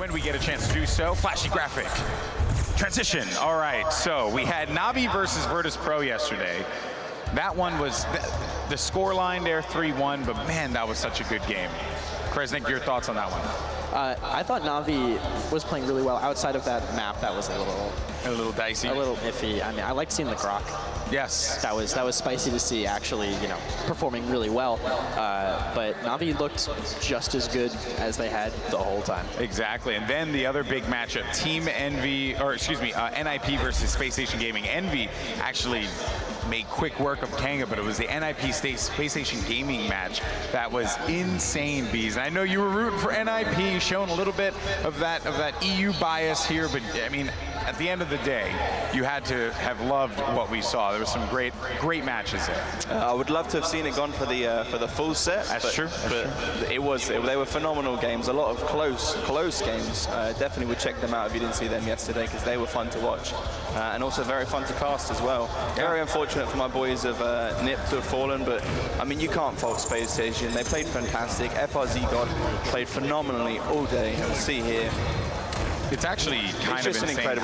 when we get a chance to do so. Flashy graphic. Transition. All right, so we had Navi versus Virtus Pro yesterday. That one was, the score line there, 3-1, but man, that was such a good game. Kresnik, your thoughts on that one? I thought Navi was playing really well outside of that map. That was a little dicey, a little iffy. I mean, I liked seeing the Grok. Yes, that was spicy to see. Actually, you know, performing really well. But Navi looked just as good as they had the whole time. Exactly. And then the other big matchup, Team Envy, or excuse me, NIP versus Space Station Gaming. Envy actually made quick work of Kanga, but it was the NIP Space Station Gaming match that was insane, Bees. And I know you were rooting for NIP, showing a little bit of that EU bias here, but I mean, at the end of the day, you had to have loved what we saw. There was some great matches there. I would love to have seen it gone for the full set. That's true. But they were phenomenal games. A lot of close games. Definitely would check them out if you didn't see them yesterday, because they were fun to watch and also very fun to cast as well. Very unfortunate for my boys of NIP to have fallen, but I mean, you can't fault Space Station. They played fantastic. FRZ God played phenomenally all day. You'll see here. It's actually kind of insane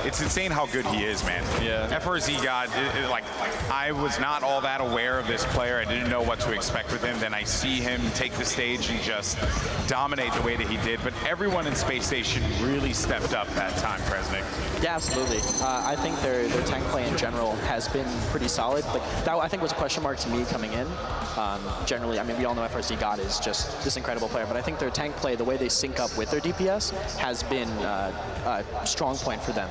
it's insane how good he is, man. Yeah. FRZ God, like, I was not all that aware of this player. I didn't know what to expect with him. Then I see him take the stage and just dominate the way that he did. But everyone in Space Station really stepped up that time, Kresnik. Yeah, absolutely. I think their tank play in general has been pretty solid. Like, that I think was a question mark to me coming in. Generally, I mean, we all know FRZ God is just this incredible player, but I think their tank play, the way they sync up with their DPS, has been a strong point for them.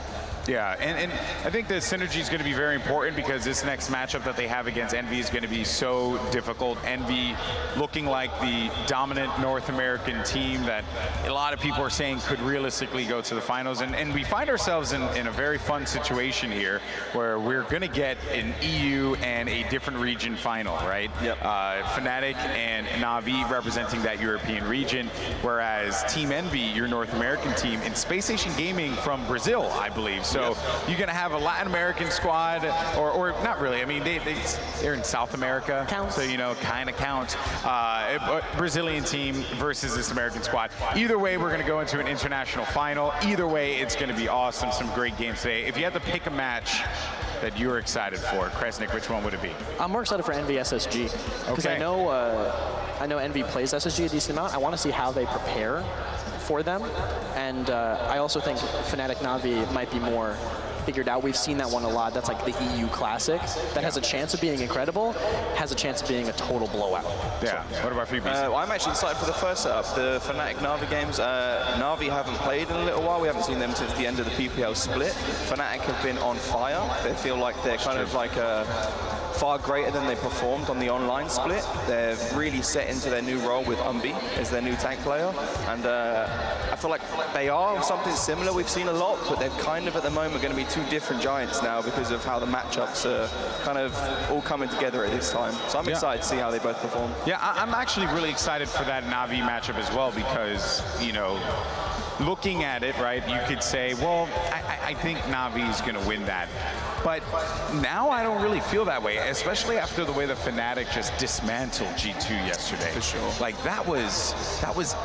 Yeah, and I think the synergy is going to be very important, because this next matchup that they have against Envy is going to be so difficult. Envy looking like the dominant North American team that a lot of people are saying could realistically go to the finals. And we find ourselves in a very fun situation here, where we're going to get an EU and a different region final, right? Yep. Fnatic and Navi representing that European region, whereas Team Envy, your North American team, and Space Station Gaming from Brazil, I believe. So you're going to have a Latin American squad, or not really. I mean, they're in South America, counts. So, you know, kind of counts. Brazilian team versus this American squad. Either way, we're going to go into an international final. Either way, it's going to be awesome. Some great games today. If you had to pick a match that you're excited for, Kresnik, which one would it be? I'm more excited for Envy SSG, because I know Envy plays SSG a decent amount. I want to see how they prepare for them, and I also think Fnatic Navi might be more figured out. We've seen that one a lot. That's like the EU Classic. That has a chance of being incredible, has a chance of being a total blowout. Yeah. So, what about for you, BC? Well, I'm actually excited for the first setup, the Fnatic Navi games. Navi haven't played in a little while. We haven't seen them since the end of the PPL split. Fnatic have been on fire. They feel like they're kind of like far greater than they performed on the online split. They've really set into their new role with Umbi as their new tank player, and I feel like they are something similar. We've seen a lot, but they're kind of at the moment going to be two different giants now because of how the matchups are kind of all coming together at this time. So I'm excited to see how they both perform. Yeah, I'm actually really excited for that Navi matchup as well, because, you know, looking at it, right, you could say, well, I think Navi's going to win that. But now I don't really feel that way, especially after the way the Fnatic just dismantled G2 yesterday. For sure. Like, that was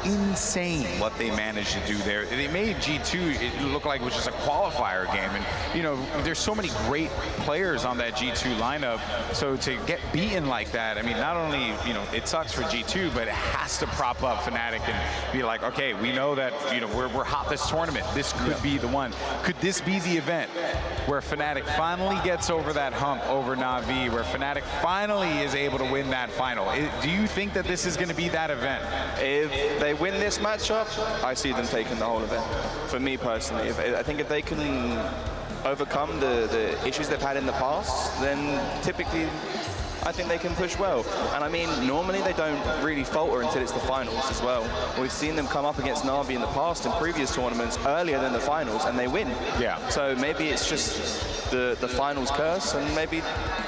insane what they managed to do there. They made G2 look like it was just a qualifier game. And, you know, there's so many great players on that G2 lineup. So to get beaten like that, I mean, not only, you know, it sucks for G2, but it has to prop up Fnatic and be like, okay, we know that, you know, we're hot this tournament. This could be the one. Could this be the event where Fnatic finally gets over that hump over Navi, where Fnatic finally is able to win that final? Do you think that this is going to be that event? If they win this matchup, I see them taking the whole event. For me personally, I think if they can overcome the issues they've had in the past, then typically I think they can push well. And I mean, normally they don't really falter until it's the finals as well. We've seen them come up against Navi in the past in previous tournaments earlier than the finals, and they win. Yeah. So maybe it's just the finals curse, and maybe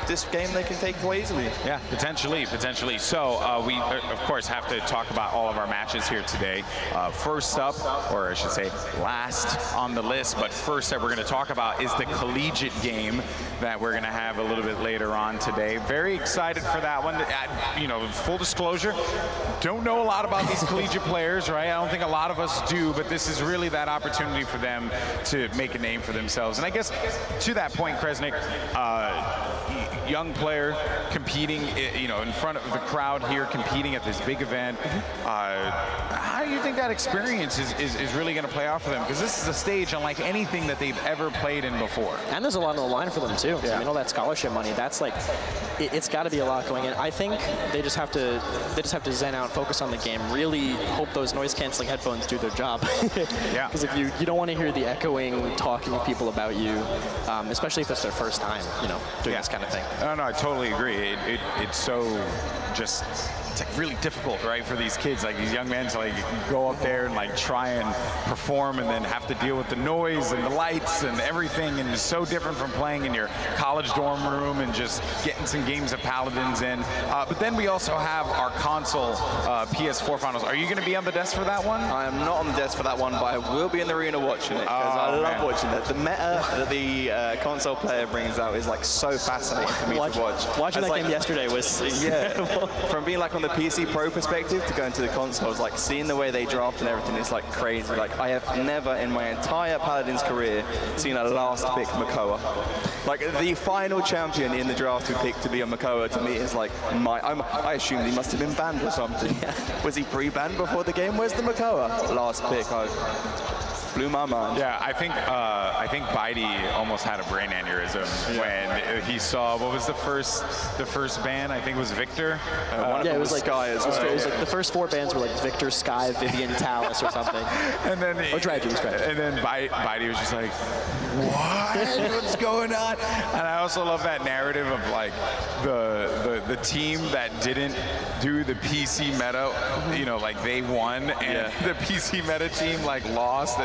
this game they can take away easily. Yeah, potentially. So we, of course, have to talk about all of our matches here today. First up, or I should say last on the list, but first that we're going to talk about is the Collegiate game that we're going to have a little bit later on today. Very excited for that one. You know, full disclosure, don't know a lot about these collegiate players, right? I don't think a lot of us do, but this is really that opportunity for them to make a name for themselves. And I guess to that point, Kresnik, young player competing, you know, in front of the crowd here, competing at this big event. How do you think that experience is really going to play out for them? Because this is a stage unlike anything that they've ever played in before. And there's a lot on the line for them too. Yeah. I mean, all that scholarship money. That's like, it's got to be a lot going in. I think they just have to zen out, focus on the game. Really hope those noise canceling headphones do their job. Yeah. Because if you don't want to hear the echoing talking of people about you, especially if it's their first time, you know, doing this kind of thing. No, I totally agree. It's so just. It's like really difficult, right, for these kids, like these young men, to like go up there and like try and perform and then have to deal with the noise and the lights and everything, and it's so different from playing in your college dorm room and just getting some games of Paladins in. But then we also have our console PS4 finals. Are you going to be on the desk for that one? I am not on the desk for that one, but I will be in the arena watching it, because I love watching that. The meta that the console player brings out is like so fascinating for me to watch. Watching that game yesterday was incredible. From being like on the PC Pro perspective to going to the consoles, like seeing the way they draft and everything is like crazy. Like I have never in my entire Paladins career seen a last pick Makoa. Like the final champion in the draft who picked to be a Makoa to me is like I assumed he must have been banned or something. Was he pre-banned before the game? Where's the Makoa? Last pick. Blew my mind. Yeah, I think Bitey almost had a brain aneurysm when he saw what was the first ban. I think it was Victor. It was like Sky as well. It was like the first 4 bands were like Victor, Sky, Vivian, Talus, or something. And then Tragic. And then Bitey was just like, what? What's going on? And I also love that narrative of like the team that didn't do the PC meta, you know, like they won, and the PC meta team like lost,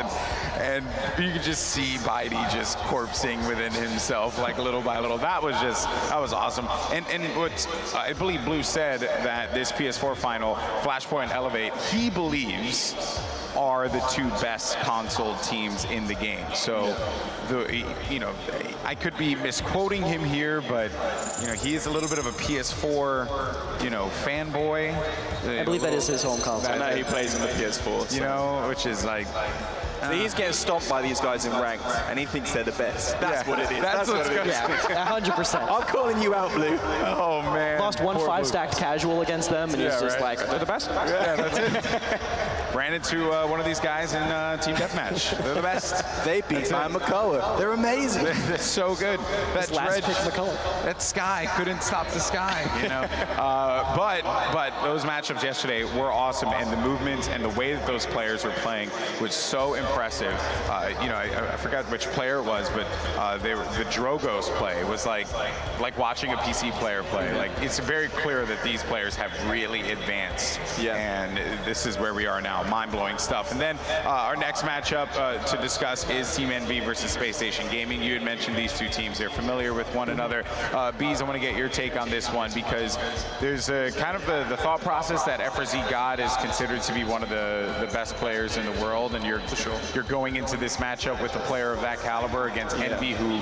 and you could just see Bitey just corpsing within himself, like little by little. That was awesome. And what I believe Blue said that this PS4 final, Flashpoint and Elevate, he believes are the 2 best console teams in the game. So, you know, I could be misquoting him here, but you know, he is a little bit of a PS4, you know, fanboy. I believe that is his home console. I know he plays on the PS4. So. You know, which is like. So he's getting stomped by these guys in ranked, and he thinks they're the best. That's what it is. That's what it is. Yeah, 100%. I'm calling you out, Blue. Oh, man. Lost 1 5-stacked casual against them, and he's just like, they're the best. Yeah, that's it. Ran into one of these guys in Team Deathmatch. They're the best. They beat my Makoa. They're amazing. They're so good. That last pick Makoa. That Sky couldn't stop the Sky, you know. But those matchups yesterday were awesome, and the movements and the way that those players were playing was so impressive. You know, I forgot which player it was, but the Drogos play was like watching a PC player play. Like, it's very clear that these players have really advanced. Yeah. And this is where we are now. Mind-blowing stuff. And then our next matchup to discuss is Team NV versus Space Station Gaming. You had mentioned these 2 teams. They're familiar with one another. Bees, I want to get your take on this one, because there's kind of the thought process that FRZ God is considered to be one of the best players in the world, and you're going into this matchup with a player of that caliber against Envy, who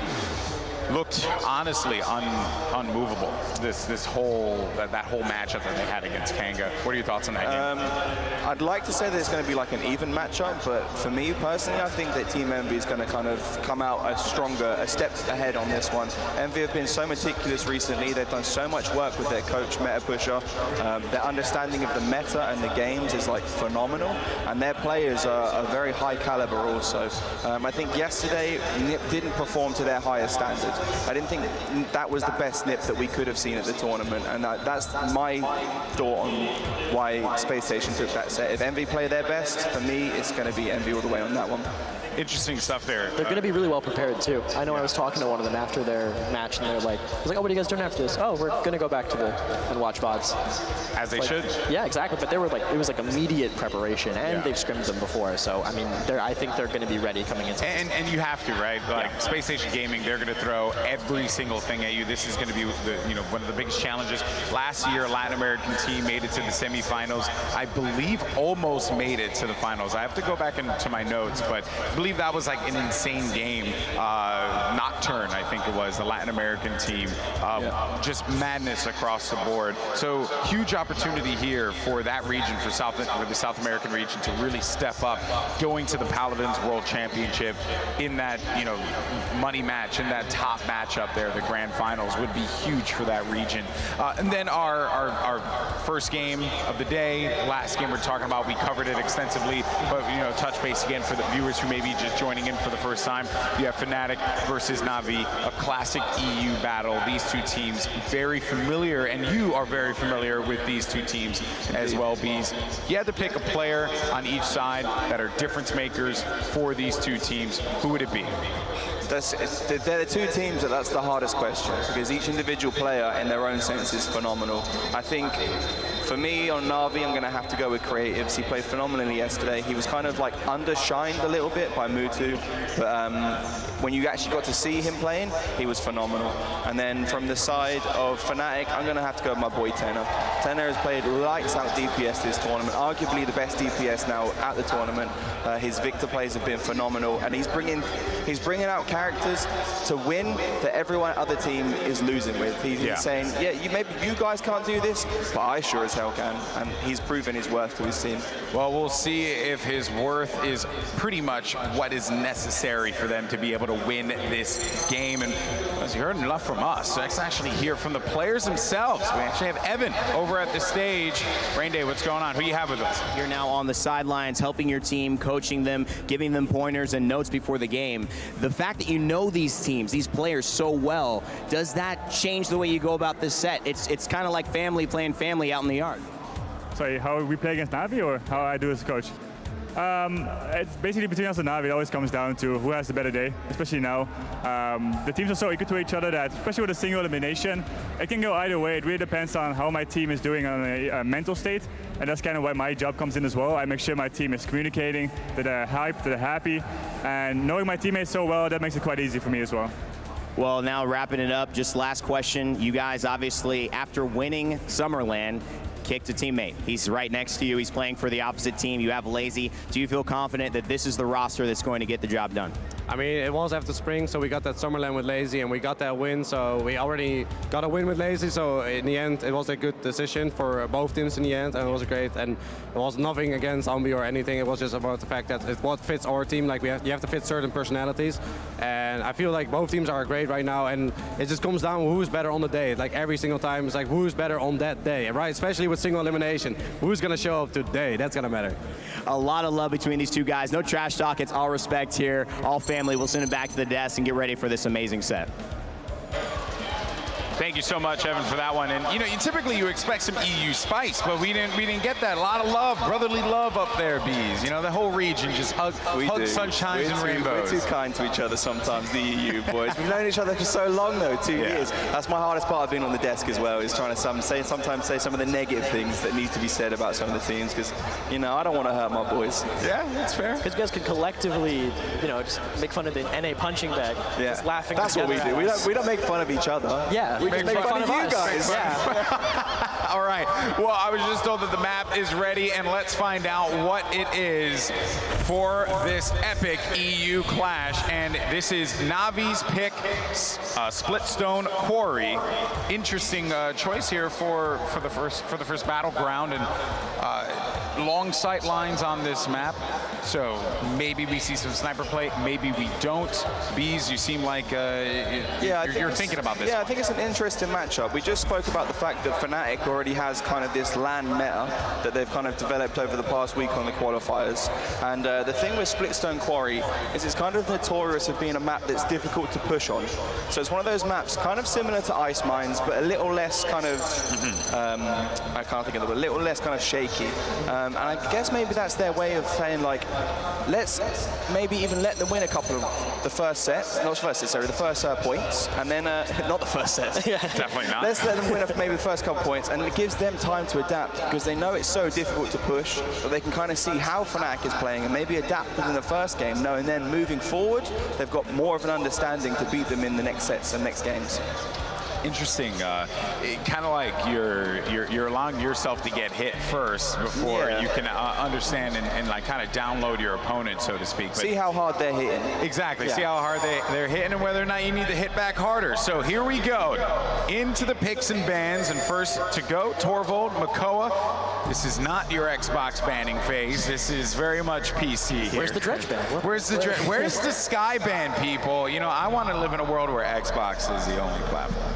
looked honestly unmovable. That whole matchup that they had against Kanga. What are your thoughts on that game? I'd like to say that it's going to be like an even matchup, but for me personally, I think that Team Envy is going to kind of come out a step ahead on this one. Envy have been so meticulous recently. They've done so much work with their coach, Meta Pusher. Their understanding of the meta and the games is like phenomenal, and their players are very high caliber also. I think yesterday NIP didn't perform to their highest standard. I didn't think that was the best NIP that we could have seen at the tournament, and that's my thought on why Space Station took that set. If Envy play their best, for me, it's going to be Envy all the way on that one. Interesting stuff there. They're going to be really well prepared too. I know I was talking to one of them after their match, and they're like, I was like, oh, what are you guys doing after this? Oh, we're going to go back to and watch VODs. As they should. Yeah, exactly. But they were like, it was like immediate preparation, and they've scrimmed them before. So, I mean, I think they're going to be ready coming into this. And you have to, right? Like Space Station Gaming, they're going to throw throw every single thing at you. This is going to be one of the biggest challenges. Last year, a Latin American team made it to the semifinals. I believe almost made it to the finals. I have to go back into my notes, but I believe that was like an insane game. Nocturne, I think it was, the Latin American team. Just madness across the board. So huge opportunity here for that region, for the South American region, to really step up, going to the Paladins World Championship in that money match, in that top matchup there, the grand finals, would be huge for that region. And then our first game of the day, last game we're talking about, we covered it extensively, but touch base again for the viewers who may be just joining in for the first time. You have Fnatic versus Navi, a classic EU battle. These two teams very familiar, and you are very familiar with these two teams as well, Bees. You had to pick a player on each side that are difference makers for these two teams. Who would it be? They're the two teams that's the hardest question, because each individual player in their own sense is phenomenal. I think for me on Navi, I'm going to have to go with Creatives. He played phenomenally yesterday. He was kind of like undershined a little bit by Mutu, but when you actually got to see him playing, he was phenomenal. And then from the side of Fnatic, I'm going to have to go with my boy Tenor. Tenor has played lights out DPS this tournament, arguably the best DPS now at the tournament. His Victor plays have been phenomenal, and he's bringing out characters to win that everyone other team is losing with. He's saying, maybe you guys can't do this, but I sure as hell can, and he's proven his worth to his team. Well, we'll see if his worth is pretty much what is necessary for them to be able to win this game. And as you heard enough from us, let's actually hear from the players themselves. We actually have Evan over at the stage. Rain Day, what's going on? Who you have with us? You're now on the sidelines, helping your team, coaching them, giving them pointers and notes before the game. The fact that you know these teams, these players so well, does that change the way you go about this set? It's kind of like family playing family out in the yard. Sorry, how we play against Navi, or how I do as a coach? It's basically between us and Navi. It always comes down to who has the better day, especially now. The teams are so equal to each other that, especially with a single elimination, it can go either way. It really depends on how my team is doing on a mental state, and that's kind of why my job comes in as well. I make sure my team is communicating, that they're hyped, that they're happy, and knowing my teammates so well, that makes it quite easy for me as well. Well, now wrapping it up, just last question. You guys obviously, after winning Summerland, kicked a teammate. He's right next to you. He's playing for the opposite team. You have Lazy. Do you feel confident that this is the roster that's going to get the job done? I mean, it was after spring, so we got that Summerland with Lazy, and we got that win, so we already got a win with Lazy, so in the end, it was a good decision for both teams in the end, and it was great, and it was nothing against Ambi or anything. It was just about the fact that it's what fits our team. Like, you have to fit certain personalities, and I feel like both teams are great right now, and it just comes down to who's better on the day. Like, every single time, it's like, who's better on that day, right? Especially with single elimination. Who's going to show up today? That's going to matter. A lot of love between these two guys. No trash talk. It's all respect here. All family. We'll send it back to the desk and get ready for this amazing set. Thank you so much, Evan, for that one. And typically you expect some EU spice, but we didn't get that. A lot of love, brotherly love up there, Bees. The whole region just hugs sunshines and rainbows. We're too kind to each other sometimes, the EU boys. We've known each other for so long, though, 2 years. That's my hardest part of being on the desk as well, is trying to sometimes say some of the negative things that need to be said about some of the teams, because I don't want to hurt my boys. Yeah, that's fair. Because you guys could collectively, just make fun of the NA punching bag, just laughing. That's what we do. We don't make fun of each other. Yeah. We make fun of you guys. Yeah. All right. Well, I was just told that the map is ready, and let's find out what it is for this epic EU clash. And this is Navi's pick, Splitstone Quarry. Interesting choice here for the first battleground, and long sight lines on this map. So maybe we see some sniper play, maybe we don't. Bees, you seem like you're thinking about this. Yeah, I think it's an interesting matchup. We just spoke about the fact that Fnatic already has kind of this LAN meta that they've kind of developed over the past week on the qualifiers. And the thing with Splitstone Quarry is it's kind of notorious of being a map that's difficult to push on. So it's one of those maps kind of similar to Ice Mines, but a little less kind of, I can't think of the word, a little less kind of shaky. And I guess maybe that's their way of saying, like, let's maybe even let them win a couple of the first set, not the first set, sorry, the first points, and then, not the first set. Definitely not. Let's let them win maybe the first couple points, and it gives them time to adapt, because they know it's so difficult to push, but they can kind of see how Fnatic is playing and maybe adapt within the first game, knowing then moving forward, they've got more of an understanding to beat them in the next sets and next games. Interesting. Kind of like you're allowing yourself to get hit first before you can understand and like kind of download your opponent, so to speak. But see how hard they're hitting. Exactly. See how hard they're hitting and whether or not you need to hit back harder. So here we go into the picks and bans, and first to go, Torvald, Makoa. This is not your Xbox banning phase. This is very much PC here. Where's the dredge ban? Where's the Sky ban, people? You know, I want to live in a world where Xbox is the only platform.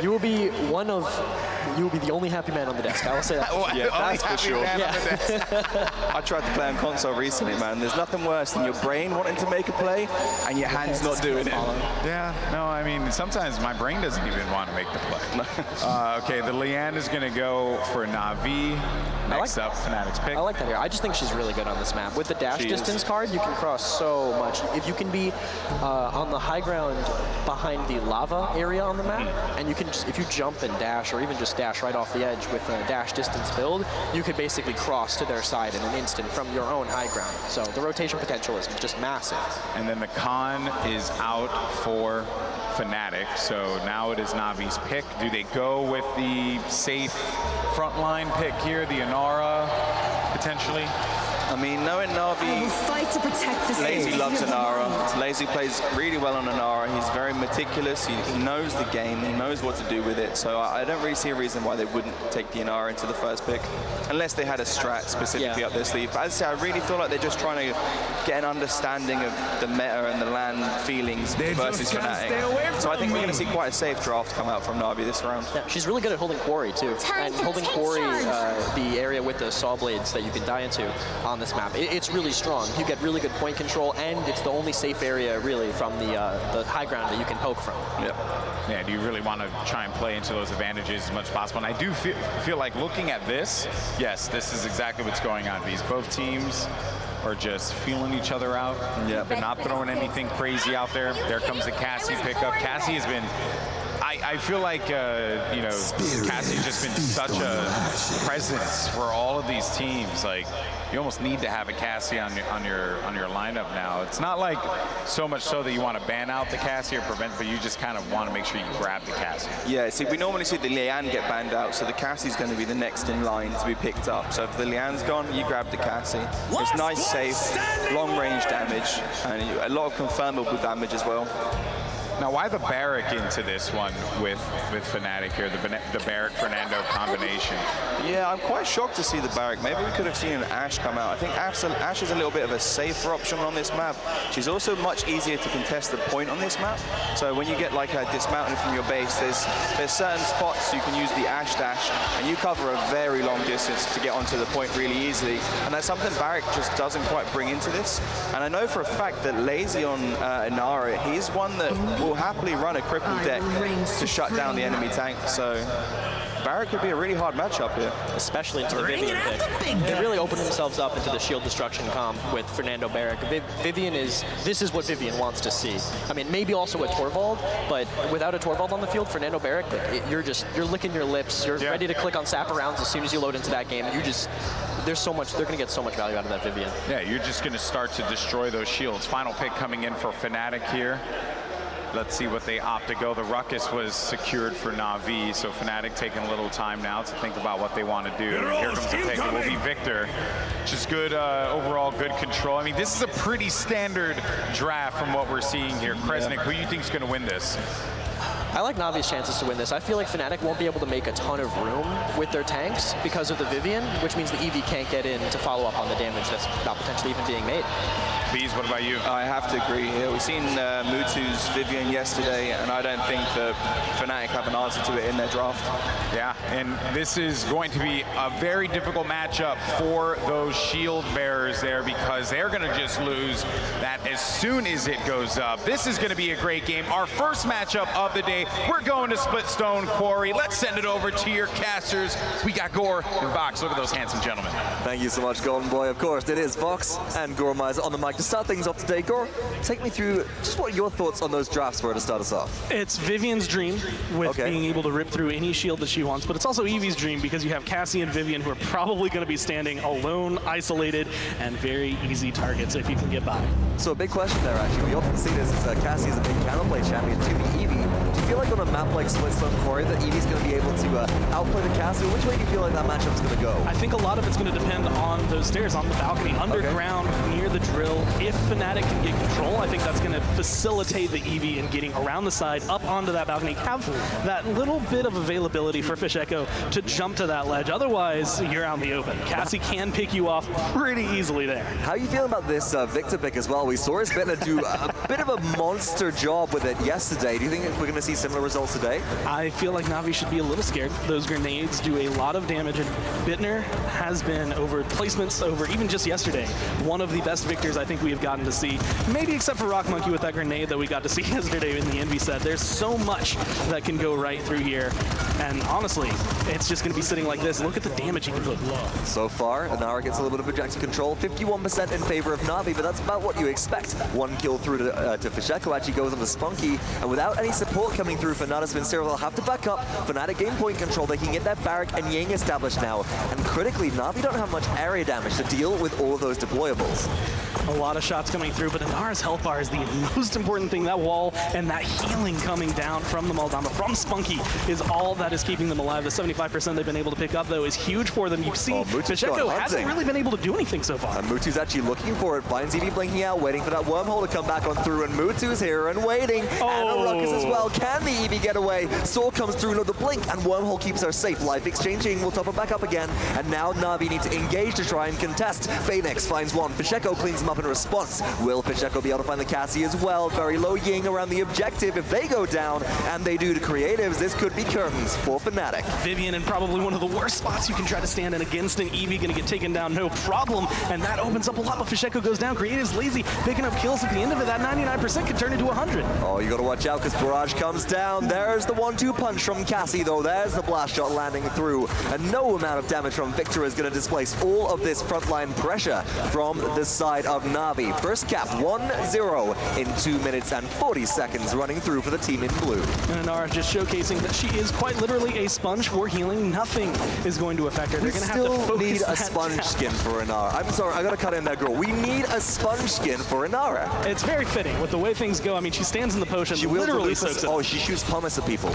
You will be the only happy man on the desk. I will say that. Yeah, that's for sure. Yeah. I tried to play on console recently, man. There's nothing worse than your brain wanting to make a play and your hands not doing it. Yeah, no, I mean, sometimes my brain doesn't even want to make the play. Okay, the Leanne is going to go for Navi. Next up, Fnatic's pick. I like that here. I just think she's really good on this map. With the dash distance card, you can cross so much. If you can be on the high ground behind the lava area on the map, and you can just, if you jump and dash, or even just dash right off the edge with a dash distance build, you could basically cross to their side in an instant from your own high ground. So the rotation potential is just massive. And then the con is out for Fnatic, so now it is Navi's pick. Do they go with the safe frontline pick here, the Inara, potentially? I mean, knowing Navi, fight to protect the Lazy loves Inara. Lazy plays really well on Inara. He's very meticulous. He knows the game. He knows what to do with it. So I don't really see a reason why they wouldn't take the Inara into the first pick, unless they had a strat specifically up their sleeve. But as I say, I really feel like they're just trying to get an understanding of the meta and the LAN feelings versus Fnatic. So I think we're going to see quite a safe draft come out from Navi this round. Yeah, she's really good at holding quarry too, and holding quarry, the area with the saw blades that you can die into on this map. It's really strong. You get really good point control, and it's the only safe area really from the high ground that you can poke from. Yep. Yeah, do you really want to try and play into those advantages as much as possible? And I do feel like looking at this, yes, this is exactly what's going on. These both teams are just feeling each other out. Yeah. They're not throwing anything crazy out there. There comes the Cassie pickup. Cassie has been, I feel like, you know, Cassie's just been such a presence for all of these teams. Like, you almost need to have a Cassie on your lineup now. It's not like so much so that you want to ban out the Cassie or prevent, but you just kind of want to make sure you grab the Cassie. Yeah, see, we normally see the Leanne get banned out, so the Cassie's going to be the next in line to be picked up. So if the Leanne's gone, you grab the Cassie. It's nice, safe, long-range damage, and a lot of confirmable damage as well. Now, why the Barrack into this one with Fnatic here, the Barrack-Fernando combination? Yeah, I'm quite shocked to see the Barrack. Maybe we could have seen an Ashe come out. I think Ashe is a little bit of a safer option on this map. She's also much easier to contest the point on this map. So when you get like a dismounting from your base, there's certain spots you can use the Ashe dash, and you cover a very long distance to get onto the point really easily. And that's something Barrack just doesn't quite bring into this. And I know for a fact that Lazy on Inara, he's one that will happily run a crippled deck to shut down the enemy tank. So Barrack could be a really hard matchup here. Especially into the Vivian pick. They really opened themselves up into the shield destruction comp with Fernando Barrack. This is what Vivian wants to see. I mean, maybe also a Torvald, but without a Torvald on the field, Fernando Barrack, you're licking your lips. You're ready to click on Sap rounds as soon as you load into that game. And there's so much, they're going to get so much value out of that Vivian. Yeah, you're just going to start to destroy those shields. Final pick coming in for Fnatic here. Let's see what they opt to go. The Ruckus was secured for Navi, so Fnatic taking a little time now to think about what they want to do. Here comes the pick. It will be Victor. Just good, overall good control. I mean, this is a pretty standard draft from what we're seeing here. Kresnik, who you think is going to win this? I like Navi's chances to win this. I feel like Fnatic won't be able to make a ton of room with their tanks because of the Vivian, which means the EV can't get in to follow up on the damage that's not potentially even being made. Bees, what about you? I have to agree here. We've seen Mutu's Vivian yesterday, and I don't think that Fnatic have an answer to it in their draft. Yeah, and this is going to be a very difficult matchup for those shield bearers there because they're going to just lose that as soon as it goes up. This is going to be a great game. Our first matchup of the day way. We're going to Splitstone Quarry. Let's send it over to your casters. We got Gore and Vox. Look at those handsome gentlemen. Thank you so much, Golden Boy. Of course, it is Vox and Gore Miser on the mic to start things off today. Gore, take me through just what your thoughts on those drafts were to start us off. It's Vivian's dream with being able to rip through any shield that she wants, but it's also Eevee's dream because you have Cassie and Vivian who are probably going to be standing alone, isolated, and very easy targets if you can get by. So a big question there, actually. We often see this as Cassie is a big counterplay champion to the Eevee. Do you feel like on a map like Splitstone Quarry that Eevee's going to be able to outplay the Cassie? Which way do you feel like that matchup's going to go? I think a lot of it's going to depend on those stairs on the balcony, underground, near the drill. If Fnatic can get control, I think that's going to facilitate the Eevee in getting around the side, up onto that balcony, have that little bit of availability for Fish Echo to jump to that ledge. Otherwise, you're out in the open. Cassie can pick you off pretty easily there. How are you feeling about this Victor pick as well? We saw his Bittner do a bit of a monster job with it yesterday. Do you think we're going to see similar results today? I feel like Navi should be a little scared. Those grenades do a lot of damage, and Bittner has been, over placements, over even just yesterday, one of the best victors I think we have gotten to see. Maybe except for Rock Monkey with that grenade that we got to see yesterday in the Envy set. There's so much that can go right through here, and honestly, it's just going to be sitting like this. Look at the damage he can put. So far, Inara gets a little bit of projected control, 51% in favor of Navi, but that's about what you expect. One kill through to Fish Echo actually goes on to Spunky, and without any support coming through for Natus, Vincere will have to back up. Fnatic game point control, they can get that Barrack and Ying established now, and critically, Navi don't have much area damage to deal with all of those deployables. A lot of shots coming through, but Inara's health bar is the most important thing. That wall and that healing coming down from the Moldama, from Spunky, is all that is keeping them alive. The 75% they've been able to pick up, though, is huge for them. You see, Fish Echo hasn't really been able to do anything so far. And Mutu's actually looking for it, finds Eevee blinking out, waiting for that wormhole to come back on through, and Mutu's here and waiting. And a Ruckus as well. Can the Eevee get away? Saw comes through, another blink, and wormhole keeps her safe. Life exchanging will top her back up again, and now Navi need to engage to try and contest. Phoenix finds one. Fish Echo cleans him up in response. Will Fish Echo be able to find the Cassie as well? Very low Ying around the objective. If they go down, and they do to creatives, this could be curtains for Fnatic. Vivian in probably one of the worst spots you can try to stand in against an Eevee, gonna get taken down, no problem, and that opens up a lot, but Fish Echo goes down. Creatives lazy, picking up kills at the end of it. That 99% could turn into 100. Oh, you gotta watch out, because Barrage comes down. There's the 1-2 punch from Cassie, though. There's the blast shot landing through, and no amount of damage from Victor is gonna displace all of this frontline pressure from the side of Navi. First cap, 1-0 in 2 minutes and 40 seconds running through for the team in blue. And Inara just showcasing that she is quite literally a sponge for healing. Nothing is going to affect her. They're going to have to focus. We need a sponge skin for Inara. I'm sorry, I gotta cut in that girl. We need a sponge skin for Inara. It's very fitting with the way things go. I mean, she stands in the potion, she literally soaks it. Oh, she shoots pumice at people.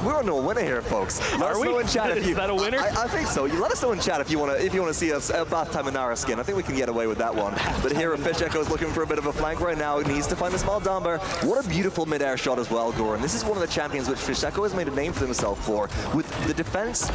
We're on to a winner here, folks. Let us know in chat if you. Is that a winner? I think so. You let us know in chat if you want to see a bath time Inara skin. I think we can get away with that one. But here, Fish Echo is looking for a bit of a flank right now. He needs to find the small Dumber. What a beautiful mid-air shot as well, Goran. This is one of the champions which Fish Echo has made a name for himself for, with the defense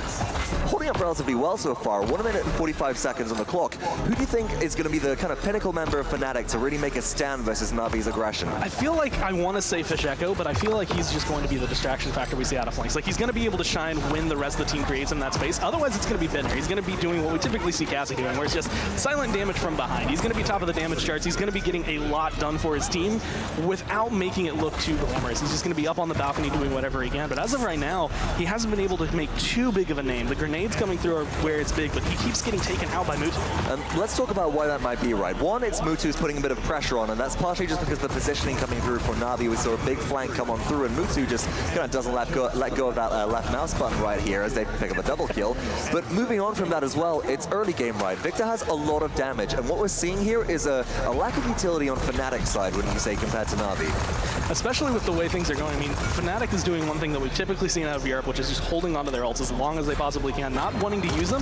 holding up relatively well so far. 1 minute and 45 seconds on the clock. Who do you think is going to be the kind of pinnacle member of Fnatic to really make a stand versus Navi's aggression? I feel like I want to say Fish Echo, but I feel like he's just going to be the distraction factor we see out of flanks. Like, he's going to be able to shine when the rest of the team creates in that space. Otherwise, it's going to be Bittner. He's going to be doing what we typically see Cassie doing, where it's just silent damage from behind. He's going to be top of the damage charts. He's going to be getting a lot done for his team without making it look too glamorous. He's just going to be up on the balcony doing whatever he can. But as of right now, he hasn't been able to make too big of a name. The grenades coming through are where it's big, but he keeps getting taken out by Mutu. Let's talk about why that might be, right? One, it's Mutu's putting a bit of pressure on, and that's partially just because the positioning coming through for Navi. We saw a big flank come on through, and Mutu just kind of doesn't let go of that left mouse button right here as they pick up a double kill. But moving on from that as well, it's early game, right? Victor has a lot of damage, and what we're seeing here is a lack of utility on Fnatic's side, wouldn't you say, compared to Navi? Especially with the way things are going. I mean, Fnatic is doing one thing that we've typically seen out of Europe, which is just holding onto their ults as long as they possibly can, not wanting to use them.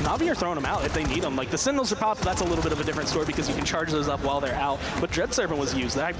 Navi are throwing them out if they need them. Like, the Sentinels are popped, that's a little bit of a different story because you can charge those up while they're out. But Dread Serpent was used. I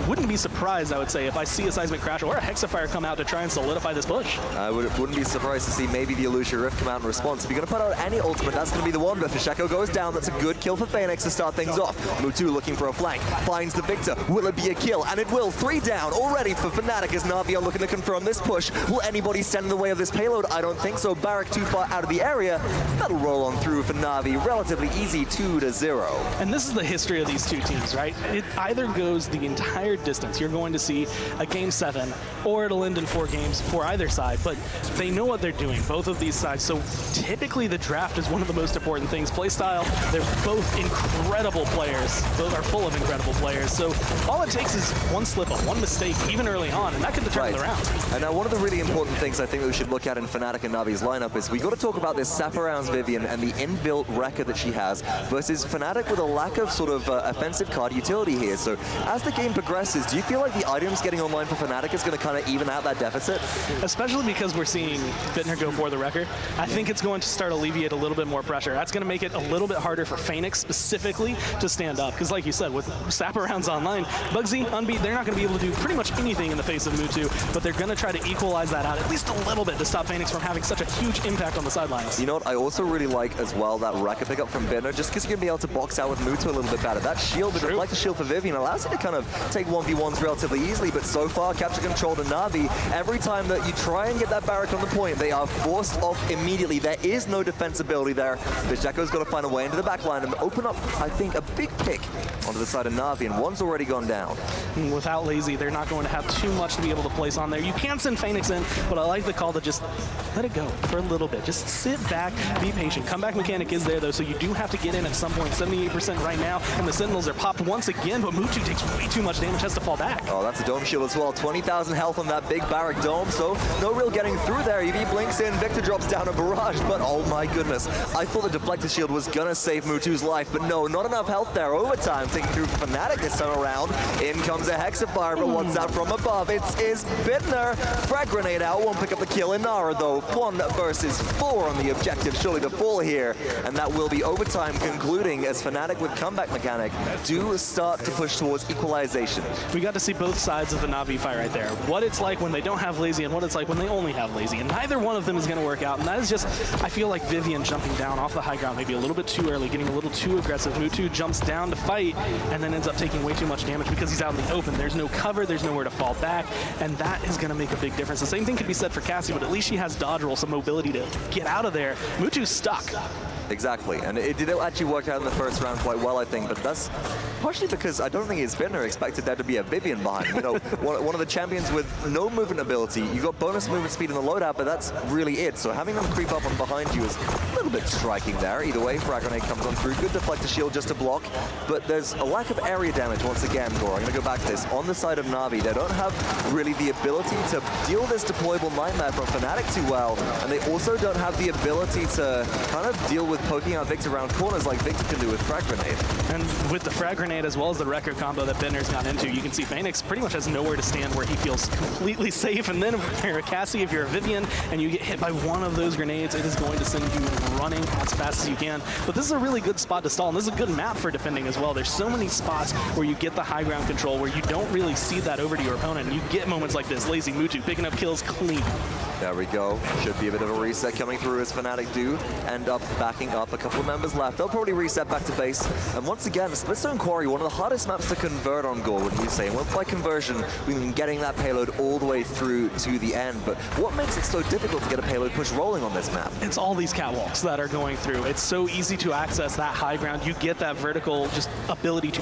wouldn't be surprised, I would say, if I see a Seismic Crash or a Hexafire come out to try and solidify this push. I wouldn't be surprised to see maybe the Illusion Rift come out in response. If you're going to put out any ultimate, that's going to be the one. But Fish Echo goes down. That's a good kill for Phoenix to start things off. Mutu looking for a flank. Finds the Victor. Will it be a kill? And it will. 3 down already for Fnatic as Navi are looking to confirm this push. Will anybody stand in the way of this payload? I don't think so. Barrack too far out of the area. that'll roll on through for Navi. Relatively easy, 2-0. And this is the history of these two teams, right? It either goes the entire distance. You're going to see a Game 7, or it'll end in 4 games for either side, but they know what they're doing, both of these sides. So typically the draft is one of the most important things. Play style, they're both incredible players. Both are full of incredible players. So all it takes is one slip-up, one mistake, even early on, and that could determine the round. And now one of the really important things I think that we should look at in Fnatic and Navi's lineup is we got to talk about this Saparound's Vivian and the inbuilt record that she has versus Fnatic with a lack of sort of offensive card utility here. So as the game progresses, do you feel like the items getting online for Fnatic is going to kind of even out that deficit? Especially because we're seeing Bittner go for the record. I think it's going to start alleviate a little bit more pressure. That's going to make it a little bit harder for Phoenix specifically to stand up. Because like you said, with Saparounds online, Bugsy, Unbeat, they're not going to be able to do pretty much anything in the face of Mutu, but they're going to try to equalize that out at least a little bit to stop Phoenix from having such a huge impact on the sidelines. You know what, I also really like as well that record pickup from Bittner, just because you're going to be able to box out with Mutu a little bit better. That shield, the deflector shield for Vivian, allows you to kind of take 1v1s relatively easily, but so far, capture control to Navi. Every time that you try and get that barrack on the point, they are forced off immediately. There is no defensibility there. Vizceko's got to find a way into the backline and open up, I think, a big pick onto the side of Navi, and one's already gone down. Without Lazy, they're not going to have too much to be able to place on there. You can send Phoenix in, but I like the call to just let it go for a little bit. Just sit back, be patient. Comeback mechanic is there, though, so you do have to get in at some point. 78% right now, and the Sentinels are popped once again, but Mutu takes way too much damage, has to fall back. Oh, that's a dome shield as well. 20,000 health on that big barrack dome, so no real getting through there. EV blinks in, Victor drops down a barrage, but oh my goodness. I thought the deflector shield was gonna save Mutu's life, but no, not enough health there. Overtime, taking through Fnatic this time around. In comes a Hexafire, but what's that from above? It's Bittner. Frag grenade out, won't pick up the kill. Inara though, 1 versus 4 on the objective, surely to fall here. And that will be overtime concluding as Fnatic with comeback mechanic do start to push towards equalization. We got to see both sides of the Navi fight right there. What it's like when they don't have Lazy and what it's like when they only have Lazy. And neither one of them is going to work out. And that is just, I feel like Vivian jumping down off the high ground maybe a little bit too early, getting a little too aggressive. Mutu jumps down to fight and then ends up taking way too much damage because he's out in the open. There's no cover, there's nowhere to fall back, and that is going to make a big difference. The same thing could be said for Cassie, but at least she has dodge roll, some mobility to get out of there. Mutu's stuck. Exactly, and it did actually work out in the first round quite well, I think, but that's partially because I don't think it's Bittner expected there to be a Vivian behind. You know, one of the champions with no movement ability. You got bonus movement speed in the loadout, but that's really it. So having them creep up on behind you is a little bit striking there. Either way, Frag Grenade comes on through. Good deflector shield just to block, but there's a lack of area damage once again, Gore. I'm going to go back to this. On the side of Navi, they don't have really the ability to deal this deployable nightmare from Fnatic too well, and they also don't have the ability to kind of deal with poking out Victor around corners like Victor can do with Frag Grenade. And with the Frag Grenade as well as the record combo that Bittner's gone into, you can see Phoenix pretty much has nowhere to stand where he feels completely safe. And then if you're a Cassie, if you're a Vivian, and you get hit by one of those grenades, it is going to send you running as fast as you can. But this is a really good spot to stall, and this is a good map for defending as well. There's so many spots where you get the high ground control, where you don't really see that over to your opponent, and you get moments like this. Lazy Mutu picking up kills clean. There we go. Should be a bit of a reset coming through as Fnatic do end up backing up. A couple of members left. They'll probably reset back to base. And once again, Splitstone Quarry, one of the hardest maps to convert on Gore, wouldn't you say? And by conversion, we mean getting that payload all the way through to the end. But what makes it so difficult to get a payload push rolling on this map? It's all these catwalks that are going through. It's so easy to access that high ground. You get that vertical just ability to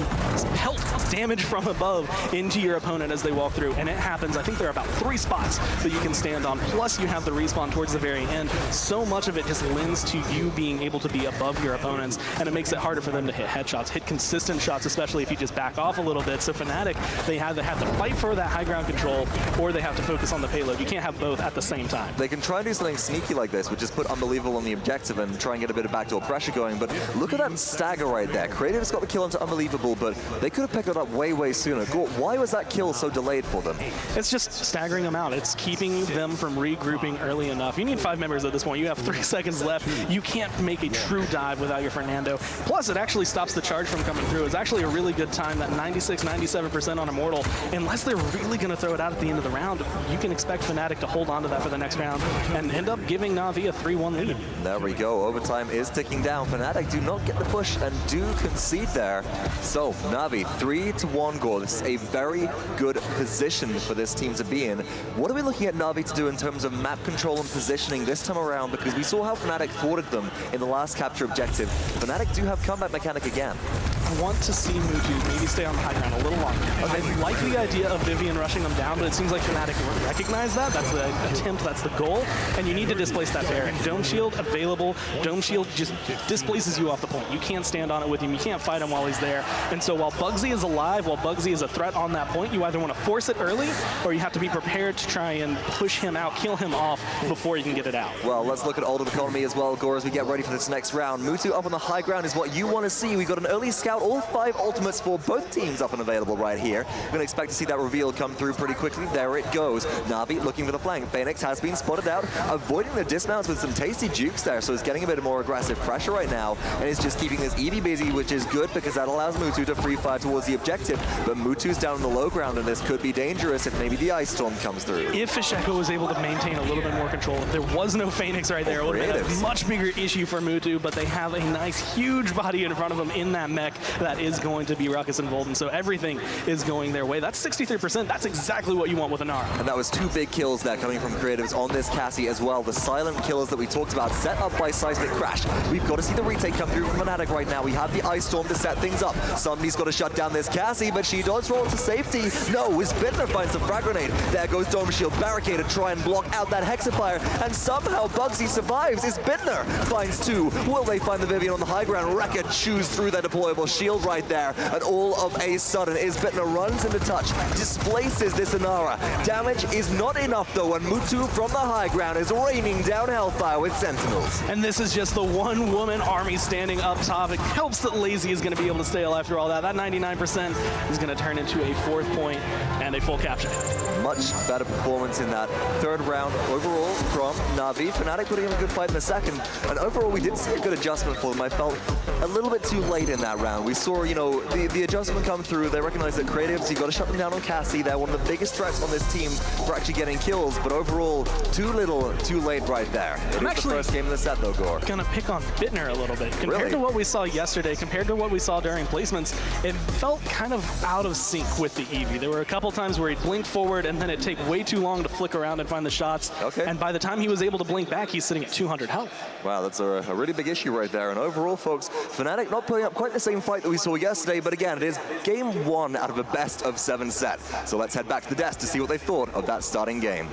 pelt damage from above into your opponent as they walk through. And it happens, I think there are about 3 spots that you can stand on. Plus you have the respawn towards the very end. So much of it just lends to you being able to be above your opponents, and it makes it harder for them to hit headshots, hit consistent shots, especially if you just back off a little bit. So Fnatic, they either have to fight for that high ground control, or they have to focus on the payload. You can't have both at the same time. They can try and do something sneaky like this, which is put Unbelievable on the objective and try and get a bit of backdoor pressure going, but look at that stagger right there. Creative's got the kill onto Unbelievable, but they could have picked it up way sooner. Why was that kill so delayed for them? It's just staggering them out. It's keeping them from regrouping early enough. You need 5 members at this point. You have 3 seconds left. You can't make a true dive without your Fernando. Plus, it actually stops the charge from coming through. It's actually a really good time, that 96-97% on Immortal. Unless they're really going to throw it out at the end of the round, you can expect Fnatic to hold on to that for the next round and end up giving Navi a 3-1 lead. There we go. Overtime is ticking down. Fnatic do not get the push and do concede there. So, Navi, 3-1 goal. This is a very good position for this team to be in. What are we looking at Navi to do in terms of terms of map control and positioning this time around, because we saw how Fnatic thwarted them in the last capture objective. Fnatic do have comeback mechanic again. I want to see Mutu maybe stay on the high ground a little longer. I like the idea of Vivian rushing them down, but it seems like Fnatic recognize that. That's the attempt, that's the goal, and you need to displace that Baron. Dome Shield available. Dome Shield just displaces you off the point. You can't stand on it with him. You can't fight him while he's there. And so while Bugsy is alive, while Bugsy is a threat on that point, you either want to force it early, or you have to be prepared to try and push him out, kill him off before you can get it out. Well, let's look at Old Economy as well, Gore, as we get ready for this next round. Mutu up on the high ground is what you want to see. We've got an early scout, all 5 ultimates for both teams up and available right here. We're going to expect to see that reveal come through pretty quickly. There it goes. Navi looking for the flank. Phoenix has been spotted out, avoiding the dismounts with some tasty jukes there, so it's getting a bit more aggressive pressure right now, and it's just keeping this Eevee busy, which is good because that allows Mutu to free fire towards the objective. But Mutu's down on the low ground, and this could be dangerous if maybe the Ice Storm comes through. If Fisheko was able to maintain a little bit more control, if there was no Phoenix right there, it would have been a much bigger issue for Mutu, but they have a nice, huge body in front of them in that mech that is going to be Ruckus and Volden, so everything is going their way. That's 63%. That's exactly what you want with an Nara. And that was 2 big kills there coming from Creatives on this Cassie as well. The silent kills that we talked about, set up by Seismic Crash. We've got to see the retake come through from Fnatic right now. We have the Ice Storm to set things up. Somebody's got to shut down this Cassie, but she does roll to safety. No, as Bittner finds the frag grenade. There goes Dome Shield, barricaded, try and block out that Hexafire, and somehow Bugsy survives as Bittner finds 2. Will they find the Vivian on the high ground? Rekka chews through that deployable shield right there, and all of a sudden is Bittner runs into touch, displaces this Inara. Damage is not enough though, and Mutu from the high ground is raining down Hellfire with Sentinels. And this is just the one-woman army standing up top. It helps that Lazy is going to be able to stay alive through all that. That 99% is going to turn into a 4th point and a full capture. Much better performance in that 3rd round overall from Navi. Fnatic putting in a good fight in the 2nd, and overall we did see a good adjustment for them. I felt a little bit too late in that round. We saw, you know, the adjustment come through. They recognize that Creatives, you got to shut them down on Cassie. They're one of the biggest threats on this team for actually getting kills, but overall, too little, too late right there. It is the first game in the set though, Gore. Gonna pick on Bittner a little bit. Compared to what we saw yesterday, compared to what we saw during placements, it felt kind of out of sync with the Eevee. There were a couple times where he'd blink forward and then it'd take way too long to flick around and find the shots. Okay. And by the time he was able to blink back, he's sitting at 200 health. Wow, that's a really big issue right there. And overall, folks, Fnatic not putting up quite the same fight that we saw yesterday, but again, it is game 1 out of a best of 7 set. So let's head back to the desk to see what they thought of that starting game.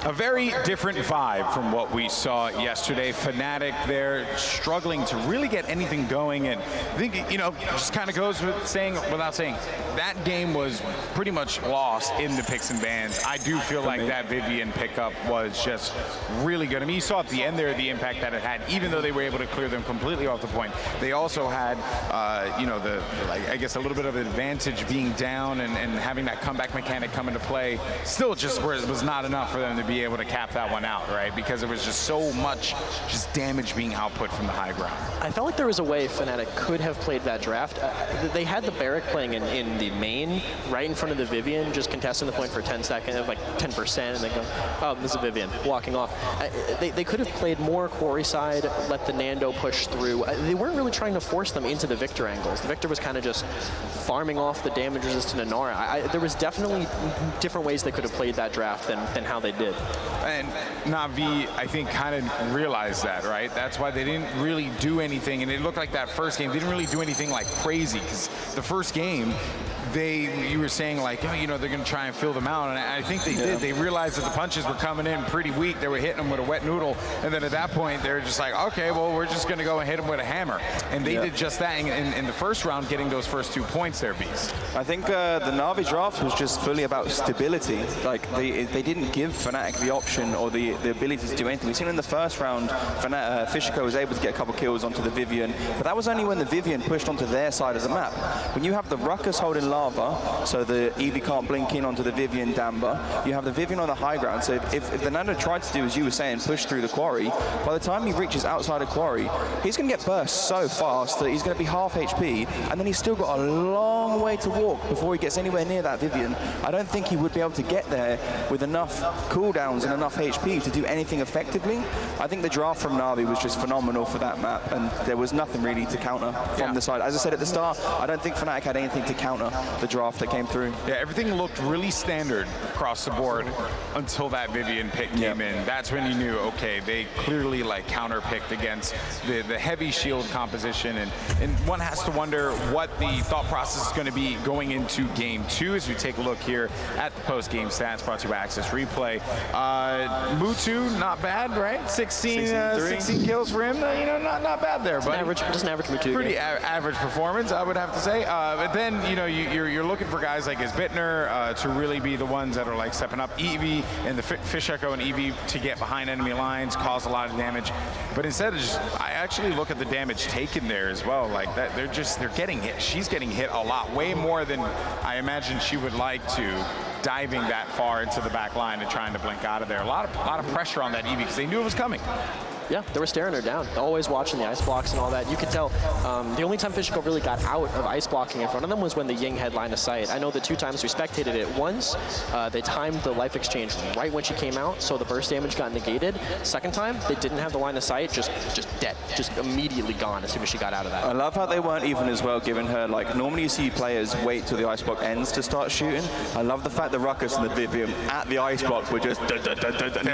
A very different vibe from what we saw yesterday. Fnatic, they're struggling to really get anything going, and I think, you know, just kind of goes with saying, without saying, that game was pretty much lost in the picks and bans. I do feel like that Vivian pickup was just really good. I mean, you saw at the end there the impact that it had, even though they were able to clear them completely off the point. They also had, you know, I guess a little bit of advantage being down and having that comeback mechanic come into play. Still just was not enough for them to be able to cap that one out, right? Because it was just so much just damage being output from the high ground. I felt like there was a way Fnatic could have played that draft. They had the Barrack playing in the main, right in front of the Vivian, just contesting the point for 10 seconds, like 10%, and then go, oh, this is a Vivian, walking off. They could have played more quarry side, let the Nando push through. They weren't really trying to force them into the Victor angles. The Victor was kind of just farming off the damage-resistant Inara. There was definitely different ways they could have played that draft than how they did. And Navi, I think, kind of realized that, right? That's why they didn't really do anything, and it looked like that first game didn't really do anything like crazy, because the first game, you were saying like, oh, you know, they're going to try and fill them out, and I think they did. They realized that the punches were coming in pretty weak. They were hitting them with a wet noodle, and then at that point, they were just like, okay, well, we're just going to go and hit them with a hammer. And they did just that in the first round, getting those first 2 points there, Beast. I think the Navi draft was just fully about stability. Like, they didn't give Fnatic the option or the ability to do anything. We've seen in the first round, Fisheko was able to get a couple kills onto the Vivian, but that was only when the Vivian pushed onto their side of the map. When you have the Ruckus holding lava, so the Eevee can't blink in onto the Vivian Damba, you have the Vivian on the high ground, so if the Nando tried to do, as you were saying, push through the quarry, by the time he reaches outside of quarry, he's going to get burst so fast that he's going to be half HP, and then he's still got a long way to walk before he gets anywhere near that Vivian. I don't think he would be able to get there with enough cooldown cooldowns and enough HP to do anything effectively. I think the draft from Navi was just phenomenal for that map, and there was nothing really to counter from the side. As I said at the start, I don't think Fnatic had anything to counter the draft that came through. Yeah, everything looked really standard across the board until that Vivian pick came in. That's when you knew, okay, they clearly like counter-picked against the heavy shield composition, and one has to wonder what the thought process is going to be going into game 2 as we take a look here at the post-game stats brought to you by Access Replay. Mutu, not bad, right? 16 kills for him. You know, not bad there, but just an average Mutu. Pretty average performance, I would have to say. But then, you know, you're looking for guys like Bittner to really be the ones that are like stepping up. Eevee and the Fish Echo and Eevee to get behind enemy lines, cause a lot of damage. But instead of just, I actually look at the damage taken there as well. Like that, they're getting hit. She's getting hit a lot, way more than I imagine she would like to, diving that far into the back line and trying to blink out of there. A lot of pressure on that Eevee because they knew it was coming. Yeah, they were staring her down, always watching the ice blocks and all that. You could tell the only time Fishiko really got out of ice blocking in front of them was when the Ying had line of sight. I know the 2 times we spectated it. Once, they timed the life exchange right when she came out, so the burst damage got negated. Second time, they didn't have the line of sight, just dead, just immediately gone as soon as she got out of that. I love how they weren't even as well giving her, like, normally you see players wait till the ice block ends to start shooting. I love the fact the Ruckus and the Vivian at the ice block were just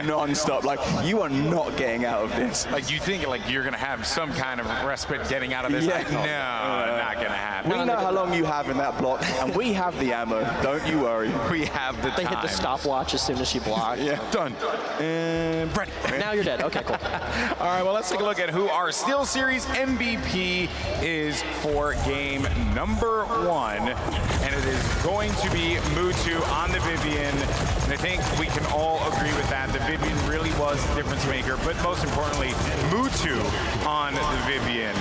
non-stop. Like, you are not getting out of this. Like, you think like you're gonna have some kind of respite getting out of this? Like, no, not gonna happen. We know how long you have in that block, and we have the ammo. Don't you worry. We have the time. They hit the stopwatch as soon as she blocked. Done. And ready. Now you're dead. Okay, cool. All right, well, let's take a look at who our Steel Series MVP is for game number 1. And it is going to be Mutu on the Vivian. And I think we can all agree with that. The Vivian really was the difference maker, but most importantly, Mutu on the Vivian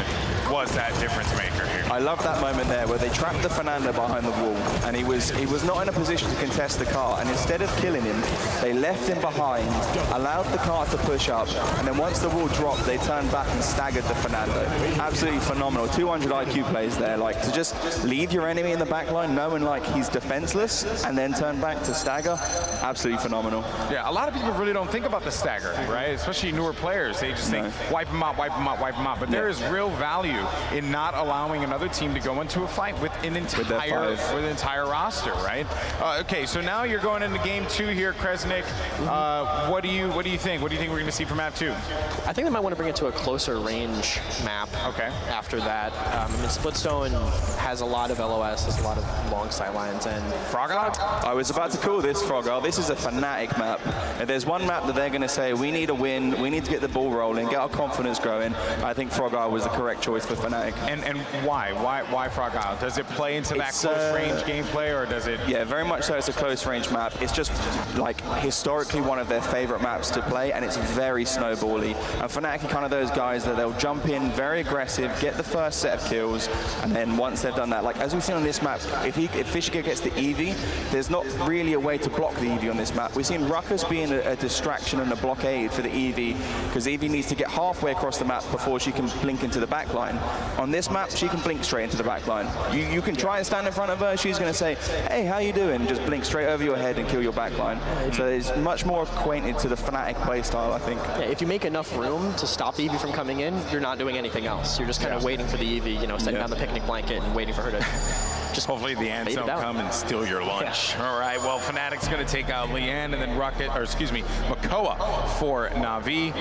was that difference maker here. I love that moment there where they trapped the Fernando behind the wall, and he was not in a position to contest the cart, and instead of killing him, they left him behind, allowed the cart to push up, and then once the wall dropped, they turned back and staggered the Fernando. Absolutely phenomenal. 200 IQ plays there, like to just leave your enemy in the back line knowing like he's defenseless and then turn back to stagger. Absolutely phenomenal. Yeah, a lot of people really don't think about the stagger, right? Especially newer players. They just think, wipe them out, wipe them out, wipe them out. But there is real value in not allowing another team to go into a fight with an entire roster, right? Okay, so now you're going into game 2 here, Kresnik. What do you think? What do you think we're going to see from map 2? I think they might want to bring it to a closer range map. Okay. After that, I mean, Splitstone has a lot of LOS, has a lot of long sight lines, and Frogger? I was about to call this Frogger. This is a Fnatic map. If there's one map that they're going to say, we need a win, we need to get the ball rolling, get our confidence growing, I think Frogger was the correct choice for Fnatic. And why? Why Frog Isle? Does it play into that close range gameplay, or does it? Yeah, very much so. It's a close range map. It's just like historically one of their favorite maps to play, and it's very snowbally. And Fnatic are kind of those guys that they'll jump in very aggressive, get the first set of kills, and then once they've done that, like as we've seen on this map, if Fishika gets the Eevee, there's not really a way to block the Eevee on this map. We've seen Ruckus being a distraction and a blockade for the Eevee, because Eevee needs to get halfway across the map before she can blink into the back line. On this map, she can blink straight into the back line. You can try and stand in front of her, she's going to say, hey, how you doing? Just blink straight over your head and kill your back line. So it's much more acquainted to the Fnatic playstyle, I think. Yeah, if you make enough room to stop the Eevee from coming in, you're not doing anything else. You're just kind of waiting for the Eevee, you know, setting down the picnic blanket and waiting for her to just hopefully the ants don't come and steal your lunch. Yeah. All right, well, Fnatic's going to take out Leanne and then Makoa for Navi.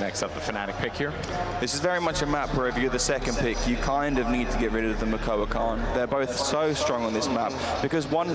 Next up, the Fnatic pick here. This is very much a map where if you're the second pick, you kind of need to get rid of the Makoa Khan. They're both so strong on this map because one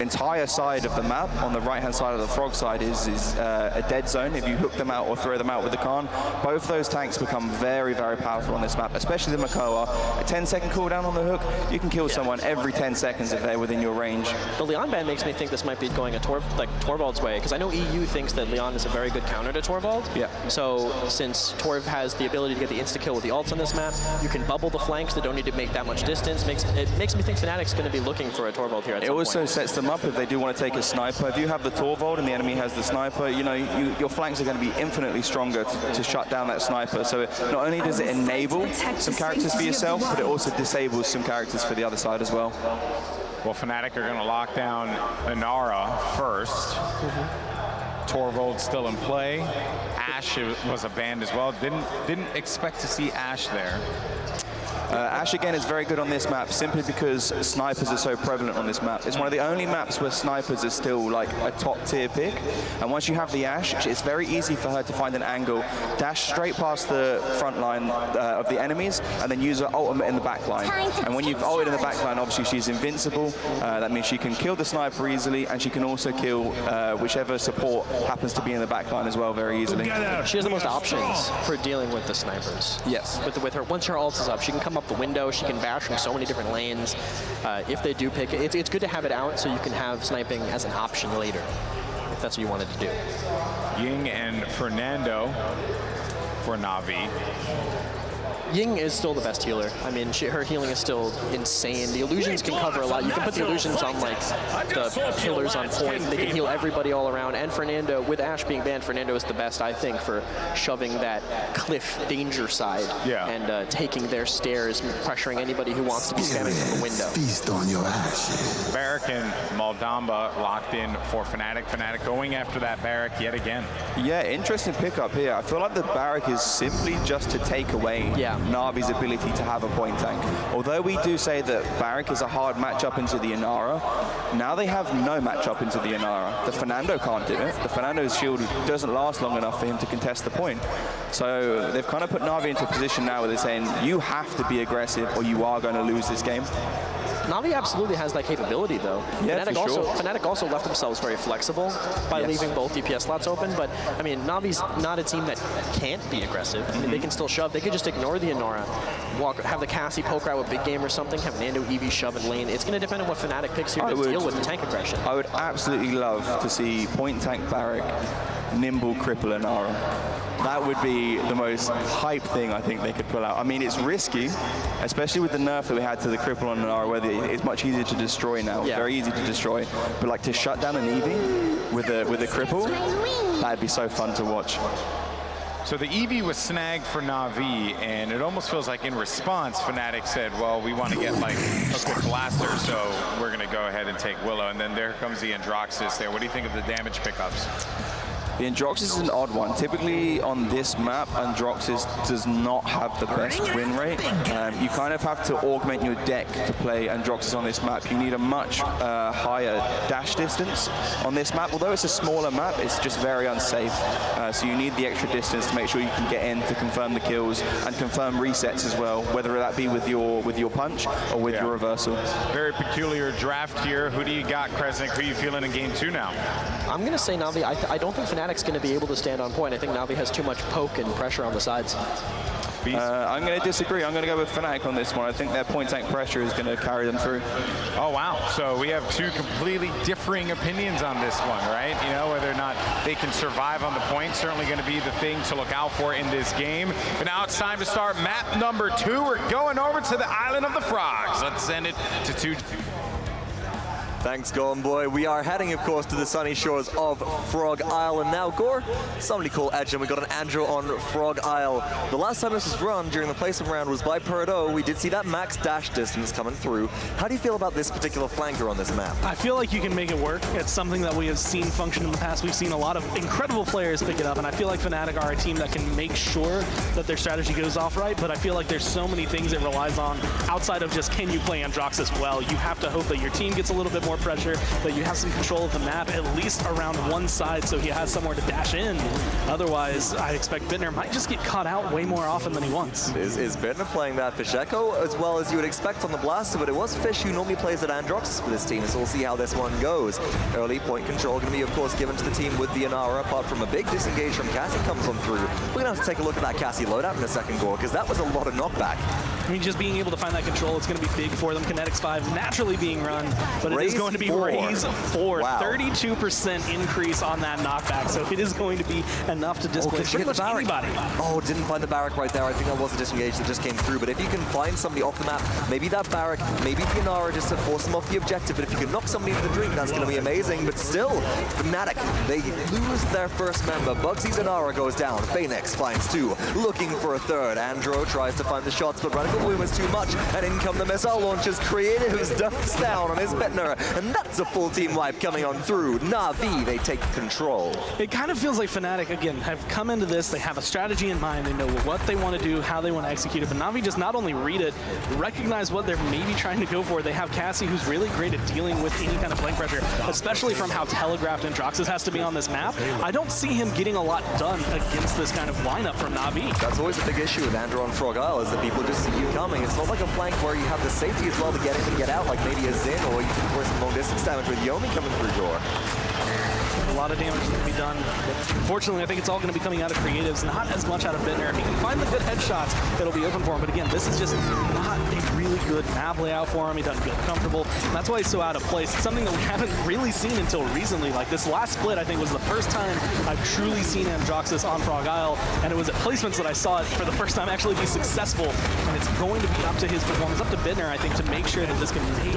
entire side of the map, on the right-hand side of the Frog side, is a dead zone. If you hook them out or throw them out with the Khan, both those tanks become very, very powerful on this map, especially the Makoa. A 10-second cooldown on the hook, you can kill someone every 10 seconds if they're within your range. The Leon ban makes me think this might be going Torvald's way, because I know EU thinks that Leon is a very good counter to Torvald. Yeah. So since Torv has the ability to get the insta-kill with the ults on this map, you can bubble the flanks that don't need to make that much distance. It makes me think Fnatic's going to be looking for a Torvald here at some point. It also sets them up if they do want to take a sniper. If you have the Torvald and the enemy has the sniper, you know, your flanks are going to be infinitely stronger to shut down that sniper. So not only does it enable some characters for yourself, but it also disables some characters for the other side as well. Well, Fnatic are going to lock down Inara first. Torvald still in play. Ashe was a band as well. Didn't expect to see Ashe there. Ashe again is very good on this map simply because snipers are so prevalent on this map. It's one of the only maps where snipers are still like a top tier pick. And once you have the Ashe, it's very easy for her to find an angle, dash straight past the front line of the enemies, and then use her ultimate in the back line. And when you've ulted in the back line, obviously she's invincible. That means she can kill the sniper easily, and she can also kill whichever support happens to be in the back line as well very easily. She has the most options for dealing with the snipers. Yes. With her, once her ult is up, she can come up the window, she can bash from so many different lanes. If they do pick it, it's good to have it out so you can have sniping as an option later, if that's what you wanted to do. Ying and Fernando for Navi. Ying is still the best healer. I mean, her healing is still insane. The illusions can cover a lot. You can put the illusions on like the pillars on point. They can heal everybody all around. And Fernando, with Ashe being banned, Fernando is the best, I think, for shoving that cliff danger side and taking their stairs, pressuring anybody who wants to be spamming from the window. Feast on your ashes. Barrack and Maldamba locked in for Fnatic. Fnatic going after that Barrack yet again. Yeah, interesting pickup here. I feel like the Barrack is simply just to take away Navi's ability to have a point tank. Although we do say that Barrack is a hard matchup into the Inara, now they have no matchup into the Inara. The Fernando can't do it. The Fernando's shield doesn't last long enough for him to contest the point. So they've kind of put Navi into a position now where they're saying, you have to be aggressive or you are going to lose this game. Navi absolutely has that capability, though. Yeah, Fnatic also left themselves very flexible by leaving both DPS slots open. But, I mean, Navi's not a team that can't be aggressive. I mean, they can still shove. They could just ignore the Inara, have the Cassie poke out with big game or something, have Nando Eevee shove in lane. It's going to depend on what Fnatic picks here to deal with the tank aggression. I would absolutely love to see point tank Barrack, nimble cripple Inara. That would be the most hype thing I think they could pull out. I mean, it's risky, especially with the nerf that we had to the cripple on Inara, where it's much easier to destroy now. Yeah. Very easy to destroy. But like to shut down an Eevee with a cripple, that'd be so fun to watch. So the Eevee was snagged for Navi, and it almost feels like in response, Fnatic said, well, we want to get like a quick blaster, so we're going to go ahead and take Willow. And then there comes the Androxus there. What do you think of the damage pickups? The Androxus is an odd one. Typically on this map, Androxus does not have the best win rate. You kind of have to augment your deck to play Androxus on this map. You need a much higher dash distance on this map. Although it's a smaller map, it's just very unsafe. So you need the extra distance to make sure you can get in to confirm the kills and confirm resets as well, whether that be with your punch or with your reversal. Very peculiar draft here. Who do you got, Kresnik? Who are you feeling in game 2 now? I'm going to say Navi. I don't think Fnatic's going to be able to stand on point. I think Navi has too much poke and pressure on the sides. I'm going to disagree. I'm going to go with Fnatic on this one. I think their point tank pressure is going to carry them through. Oh, wow. So we have two completely differing opinions on this one, right? You know, whether or not they can survive on the point, certainly going to be the thing to look out for in this game. But now it's time to start map number 2. We're going over to the Island of the Frogs. Let's send it to 2. Thanks, Golden Boy. We are heading, of course, to the sunny shores of Frog Isle. And now, Gore, somebody call Edge, and we got an Andrew on Frog Isle. The last time this was run during the placement round was by Perdo. We did see that max dash distance coming through. How do you feel about this particular flanker on this map? I feel like you can make it work. It's something that we have seen function in the past. We've seen a lot of incredible players pick it up, and I feel like Fnatic are a team that can make sure that their strategy goes off right, but I feel like there's so many things it relies on outside of just can you play Androxus well. You have to hope that your team gets a little bit more pressure, that you have some control of the map, at least around one side, so he has somewhere to dash in. Otherwise, I expect Bittner might just get caught out way more often than he wants. Is Bittner playing that Fish Echo as well as you would expect on the Blaster, but it was Fish who normally plays at Androxus for this team, so we'll see how this one goes. Early point control going to be, of course, given to the team with the Inara, apart from a big disengage from Cassie comes on through. We're going to have to take a look at that Cassie loadout in a second, Gore, because that was a lot of knockback. I mean, just being able to find that control, it's going to be big for them. Kinetics 5 naturally being run, but it is going to be Raise 4. Wow. 32% increase on that knockback, so it is going to be enough to displace pretty much anybody. Oh, didn't find the Barrack right there. I think that was a disengage that just came through, but if you can find somebody off the map, maybe that Barrack, maybe the Inara, just to force them off the objective, but if you can knock somebody into the drink, that's going to be amazing. But still, Fnatic, they lose their first member. Bugsy's Inara goes down. Phoenix finds 2, looking for a third. Andro tries to find the shots, but running the balloon was too much, and in come the missile launchers. Creative who's ducks down on his Bitner, and that's a full team wipe coming on through. Navi, they take control. It kind of feels like Fnatic, again, have come into this, they have a strategy in mind, they know what they want to do, how they want to execute it, but Navi just not only read it, recognize what they're maybe trying to go for. They have Cassie, who's really great at dealing with any kind of flank pressure, especially from how telegraphed Androxus has to be on this map. I don't see him getting a lot done against this kind of lineup from Navi. That's always a big issue with Andrew on Frog Isle, is that people just see you coming. It's not like a flank where you have the safety as well to get in and get out, like maybe a Xin, or you can force some long distance damage with Yomi coming through door. A lot of damage is going to be done. Unfortunately, I think it's all going to be coming out of creatives, not as much out of Bitner. If he can find the good headshots, it'll be open for him. But again, this is just not a really good map layout for him. He doesn't feel comfortable. And that's why he's so out of place. It's something that we haven't really seen until recently. Like this last split, I think, was the first time I've truly seen Androxus on Frog Isle. And it was at placements that I saw it for the first time actually be successful. And it's going to be up to his performance, up to Bitner, I think, to make sure that this can make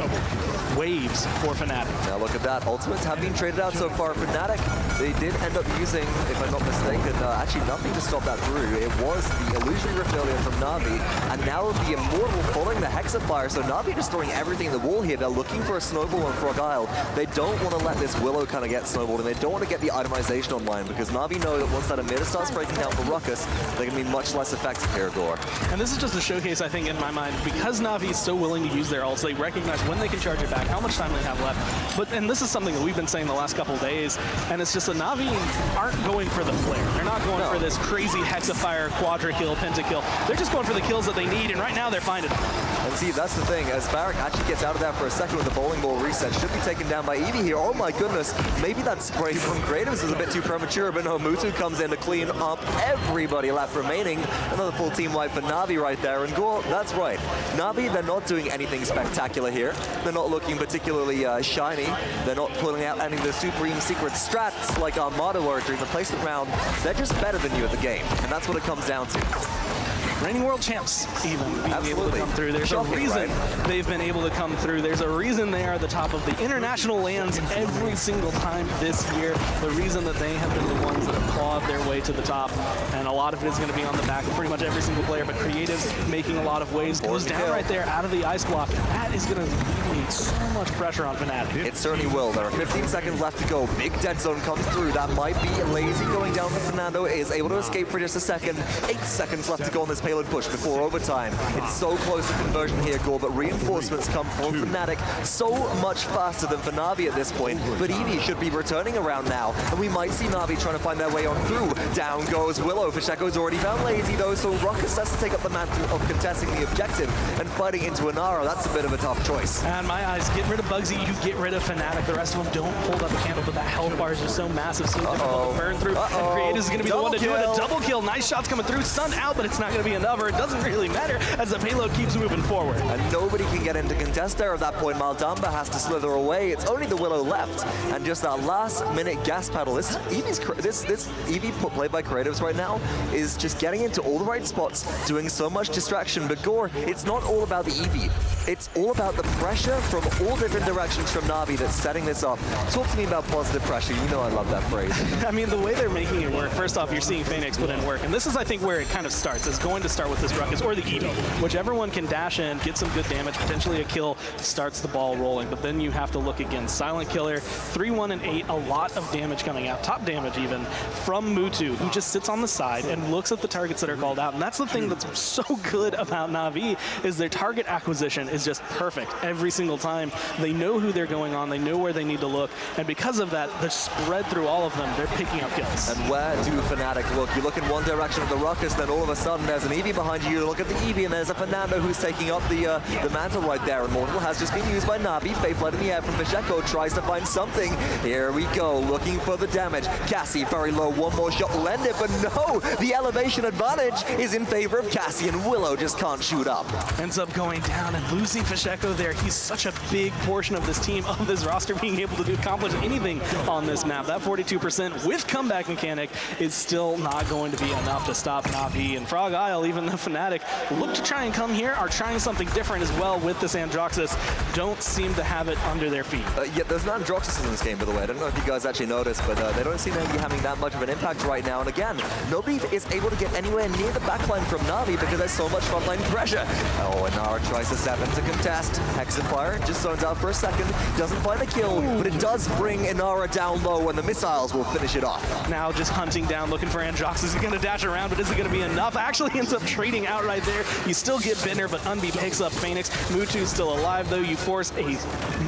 waves for Fnatic. Now look at that. Ultimates have been traded out so far. Fnatic, they did end up using, if I'm not mistaken, actually nothing to stop that through. It was the Illusion Rift earlier from Navi, and now the Immortal following the Hexafire. So Navi just throwing everything in the wall here. They're looking for a snowball on Frog Isle. They don't want to let this Willow kind of get snowballed, and they don't want to get the itemization online, because Navi know that once that emitter starts breaking down for Ruckus, they're going to be much less effective here, Gore. And this is just a showcase, I think, in my mind, because Navi is so willing to use their ults, they recognize when they can charge it back, how much time they have left. And this is something that we've been saying the last couple of days, and it's just that Navi aren't going for the flare. They're not going for this crazy Hexafire, quadra kill, pentakill. They're just going for the kills that they need, and right now they're finding them. And see, that's the thing, as Barak actually gets out of that for a second with the bowling ball reset, should be taken down by Eevee here. Oh my goodness, maybe that spray from Creatives is a bit too premature, but no, Mutu comes in to clean up everybody left remaining. Another full team wipe for Navi right there, and Gore, that's right. Navi, they're not doing anything spectacular here. They're not looking particularly shiny. They're not pulling out any of the supreme secret strats like Armada were during the placement round. They're just better than you at the game, and that's what it comes down to. Reigning world champs even being able to come through. There's a reason they've been able to come through. There's a reason they are the top of the international lands every single time this year. The reason that they have been the ones that have clawed their way to the top. And a lot of it is going to be on the back of pretty much every single player. But Creatives making a lot of waves. Goes down right there out of the ice block. That is going to alleviate so much pressure on Fnatic. It certainly will. There are 15 seconds left to go. Big dead zone comes through. That might be Lazy going down for Fernando. Is able to escape for just a second. 8 seconds left to go on this payload push before overtime. It's so close to conversion here, Gore, but reinforcements come from Fnatic so much faster than for Navi at this point. But Eevee should be returning around now, and we might see Navi trying to find their way on through. Down goes Willow. Fasheko's already found Lazy though, so Ruckus has to take up the mantle of contesting the objective and fighting into Inara. That's a bit of a tough choice. And my eyes, get rid of Bugsy, you get rid of Fnatic. The rest of them don't hold up a candle, but that health bars are so massive, so difficult to burn through. And Creatives is going to be the one to do it. A double kill. Nice shots coming through. Stunned out, but it's not going to be enough. It doesn't really matter as the payload keeps moving forward. And nobody can get into contest there at that point. Maldamba has to slither away. It's only the Willow left. And just that last minute gas pedal. This Eevee played by Creatives right now is just getting into all the right spots, doing so much distraction. But Gore, it's not all about the Eevee. It's all about the pressure from all different directions from Navi that's setting this up. Talk to me about positive pressure. You know I love that phrase. I mean, the way they're making it work, first off, you're seeing Phoenix put in work. And this is, I think, where it kind of starts. It's going to start with this Ruckus or the Eevee. Whichever one can dash in, get some good damage, potentially a kill, starts the ball rolling. But then you have to look again. Silent Killer, 3-1 and 8, a lot of damage coming out, top damage even, from Mutu, who just sits on the side and looks at the targets that are called out. And that's the thing that's so good about Navi, is their target acquisition is just perfect every single time. They know who they're going on, they know where they need to look, and because of that, they're spread through all of them. They're picking up kills. And where do Fnatic look? You look in one direction at the Ruckus, then all of a sudden there's an Eevee behind you. You look at the Eevee, and there's a Fernando who's taking up the mantle right there. Immortal has just been used by Navi. Faithlight in the air from Fasheko tries to find something. Here we go, looking for the damage. Cassie very low, one more shot will end it, but no, the elevation advantage is in favor of Cassie, and Willow just can't shoot up. Ends up going down and losing losing Fsheko there, he's such a big portion of this team, of this roster, being able to accomplish anything on this map. That 42% with comeback mechanic is still not going to be enough to stop Navi and Frog Isle. Even the Fnatic look to try and come here, are trying something different as well with this Androxus. Don't seem to have it under their feet. Yeah, there's no Androxus in this game, by the way. I don't know if you guys actually noticed, but they don't seem to be having that much of an impact right now. And again, nobody is able to get anywhere near the backline from Navi because there's so much frontline pressure. Oh, and Nara tries to step into contest. Hexafire just zones out for a second, doesn't find a kill, but it does bring Inara down low, and the missiles will finish it off. Now just hunting down, looking for Androxus. He's going to dash around, but is it going to be enough? Actually ends up trading out right there. You still get Bittner, but Unbi picks up Phoenix. Mutu's still alive, though. You force a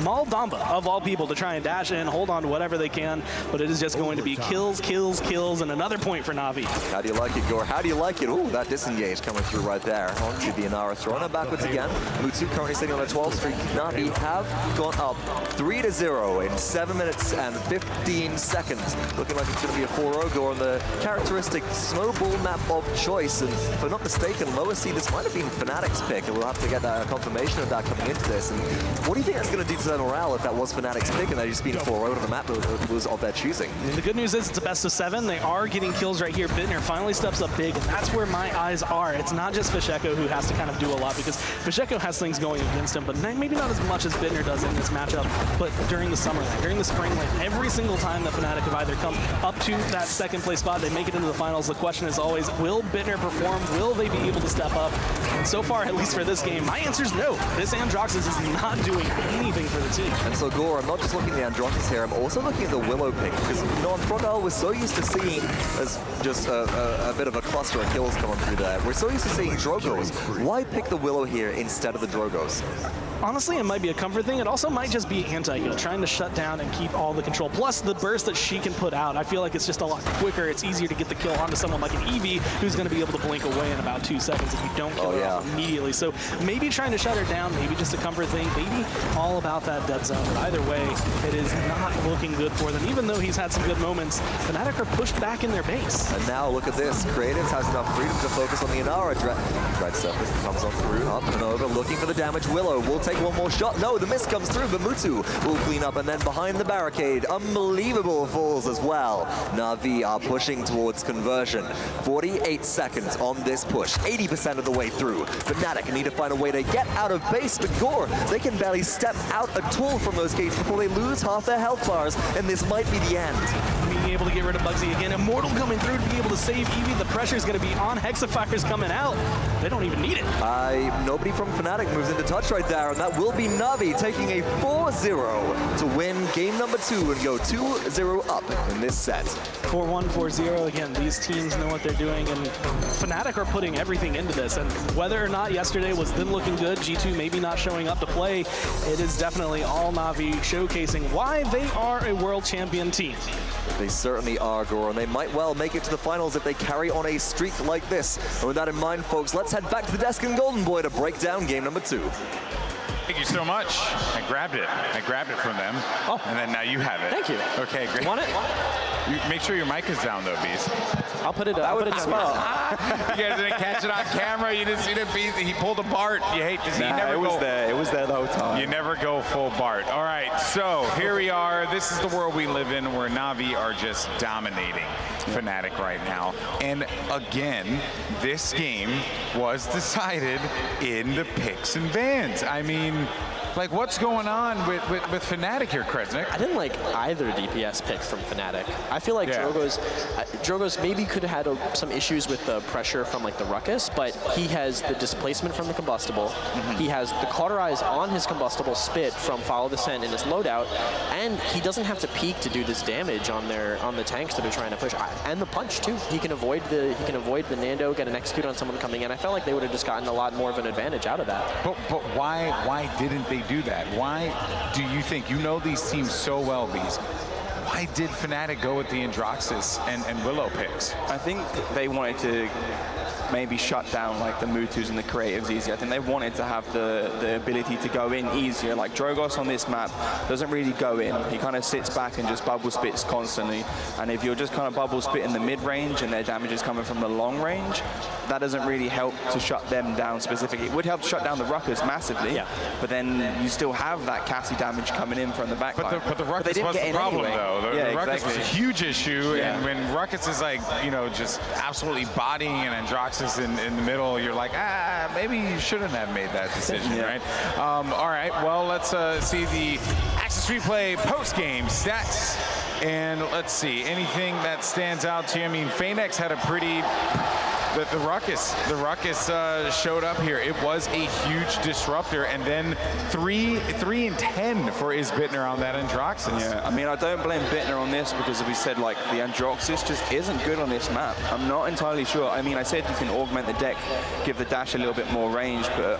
Maldamba, of all people, to try and dash in, hold on to whatever they can, but it is just going to be kills, kills, kills, and another point for Navi. How do you like it, Gore? How do you like it? Ooh, that disengage coming through right there. Onto the Inara, throwing it backwards again. Mutu currently sitting on a 12 streak. Navi have gone up 3-0 in 7 minutes and 15 seconds. Looking like it's going to be a 4-0 Gore on the characteristic snowball map of choice. And if I'm not mistaken, lower seed, this might have been Fnatic's pick, and we'll have to get a confirmation of that coming into this. And what do you think that's going to do to their morale if that was Fnatic's pick and they just been 4-0 on the map that was of their choosing? The good news is it's a best of 7. They are getting kills right here. Bittner finally steps up big, and that's where my eyes are. It's not just Fsheko who has to kind of do a lot, because Fsheko has things going against him, but maybe not as much as Bittner does in this matchup. But during the summer lane, during the spring lane, every single time that Fnatic have either come up to that second place spot, they make it into the finals. The question is always, will Bittner perform? Will they be able to step up? And so far, at least for this game, my answer is no. This Androxus is not doing anything for the team. And so, Gore, I'm not just looking at the Androxus here, I'm also looking at the Willow pick, because on Frog Isle, we're so used to seeing as just a bit of a cluster of kills coming through there. We're so used to seeing Drogos. Why pick the Willow here instead of the Drogos? Honestly, it might be a comfort thing. It also might just be anti-heal, trying to shut down and keep all the control. Plus, the burst that she can put out, I feel like it's just a lot quicker. It's easier to get the kill onto someone like an Eevee, who's going to be able to blink away in about 2 seconds if you don't kill her off immediately. So maybe trying to shut her down, maybe just a comfort thing, maybe all about that dead zone. But either way, it is not looking good for them. Even though he's had some good moments, Fnatic are pushed back in their base. And now look at this. Creatives has enough freedom to focus on the Inara. Dread Surface comes on through, up and over, looking for the damage. Willow will take one more shot. No, the miss comes through, but Mutu will clean up, and then behind the barricade, unbelievable falls as well. Navi are pushing towards conversion. 48 seconds on this push, 80% of the way through. Fnatic need to find a way to get out of base, but Gore, they can barely step out at all from those gates before they lose half their health bars, and this might be the end. Being able to get rid of Bugsy again. Immortal coming through to be able to save Eevee. The pressure is going to be on. Hexifire's coming out. They don't even need it. Nobody from Fnatic moves into touch right there, and that will be Navi taking a 4-0 to win game number 2 and go 2-0 up in this set. 4-1, 4-0. Again, these teams know what they're doing, and Fnatic are putting everything into this. And whether or not yesterday was them looking good, G2 maybe not showing up to play, it is definitely all Navi showcasing why they are a world champion team. They certainly are, Gore, and they might well make it to the finals if they carry on a streak like this. And with that in mind, folks, let's head back to the desk in Golden Boy to break down game number 2. Thank you so much. I grabbed it. I grabbed it from them. Oh. And then now you have it. Thank you. Okay, great. You want it? You make sure your mic is down, though, Beast. I'll put it up. You guys didn't catch it on camera. You didn't see the Beast. He pulled a Bart. You hate to see. It was there the whole time. You never go full Bart. All right, so here we are. This is the world we live in, where Navi are just dominating Fnatic right now. And again, this game was decided in the picks and bans. I mean, like, what's going on with Fnatic here, Kresnik? I didn't like either DPS pick from Fnatic. I feel like Drogo's maybe could have had some issues with the pressure from like the Ruckus, but he has the displacement from the combustible. He has the cauterize on his combustible spit from Follow the Scent in his loadout, and he doesn't have to peek to do this damage on the tanks that are trying to push, and the punch too. He can avoid the Nando, get an execute on someone coming in. I felt like they would have just gotten a lot more of an advantage out of that. But why didn't they do that? Why do you think, you know these teams so well, Bees, why did Fnatic go with the Androxus and Willow picks? I think they wanted to maybe shut down like the Mutus and the creatives easier. I think they wanted to have the ability to go in easier. Like Drogoz on this map doesn't really go in. He kind of sits back and just bubble spits constantly. And if you're just kind of bubble spit in the mid-range and their damage is coming from the long range, that doesn't really help to shut them down specifically. It would help to shut down the Ruckus massively, but then you still have that Cassie damage coming in from the back line. But the Ruckus was the problem, though. The Ruckus was a huge issue, and when Ruckus is like, you know, just absolutely bodying an Androxus in the middle, you're like, maybe you shouldn't have made that decision, right? All right, well, let's see the Access Replay post-game stats. And let's see, anything that stands out to you? I mean, Phoenix had a pretty... The Ruckus showed up here. It was a huge disruptor, and then 3 and 10 for Isbitner on that Androxus. Yeah, I mean, I don't blame Bittner on this because, as we said, like the Androxus just isn't good on this map. I'm not entirely sure. I mean, I said you can augment the deck, give the dash a little bit more range, but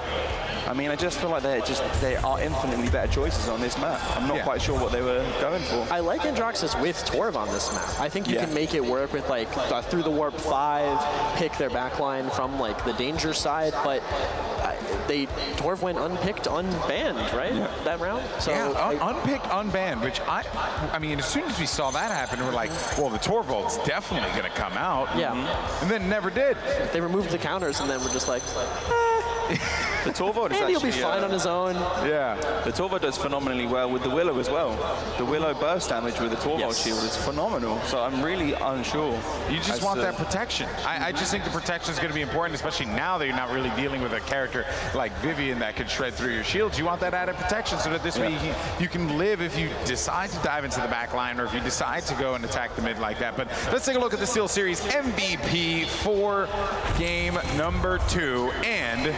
I mean, I just feel like they are infinitely better choices on this map. I'm not quite sure what they were going for. I like Androxus with Torv on this map. I think you can make it work with like through the warp 5, pick their backline from like the danger side, but Torv went unpicked, unbanned, right? That round. So unpicked, unbanned, which I mean, as soon as we saw that happen, we're like, well, the Torvald's definitely going to come out. And then never did. They removed the counters, and then we're just like, The Torvald is and actually... he'll be fine on his own. The Torvald does phenomenally well with the Willow as well. The Willow burst damage with the Torvald shield is phenomenal, so I'm really unsure. You just want that protection. I just think the protection is going to be important, especially now that you're not really dealing with a character like Vivian that can shred through your shields. You want that added protection so that this way you can live if you decide to dive into the back line or if you decide to go and attack the mid like that. But let's take a look at the Steel Series MVP for game number 2, and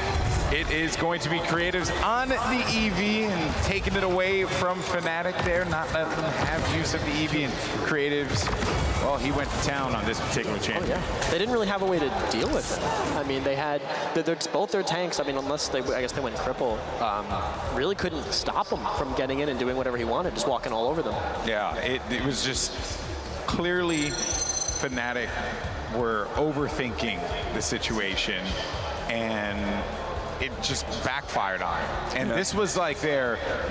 it is going to be Creatives on the EV and taking it away from Fnatic there, not letting them have use of the EV, and Creatives, well, he went to town on this particular champion. They didn't really have a way to deal with it. I mean, they had both their tanks, I mean, unless I guess they went cripple, really couldn't stop him from getting in and doing whatever he wanted, just walking all over them. Yeah, it was just clearly Fnatic were overthinking the situation, and it just backfired on him. And this was like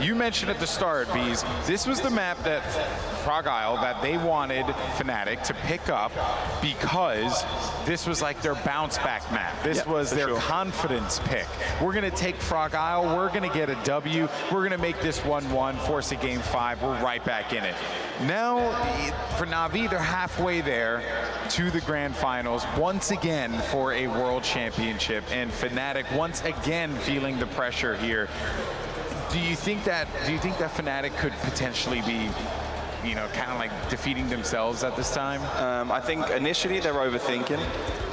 you mentioned at the start, Bees, this was the map that Fragile, that they wanted Fnatic to pick up because this was like their bounce back map. This was their confidence pick. We're gonna take Fragile, we're gonna get a W, we're gonna make this 1-1, force a game 5, we're right back in it. Now, for Navi, they're halfway there to the grand finals, once again for a world championship, and Fnatic once again feeling the pressure here. Do you think that Fnatic could potentially be, you know, kind of like defeating themselves at this time? I think initially they're overthinking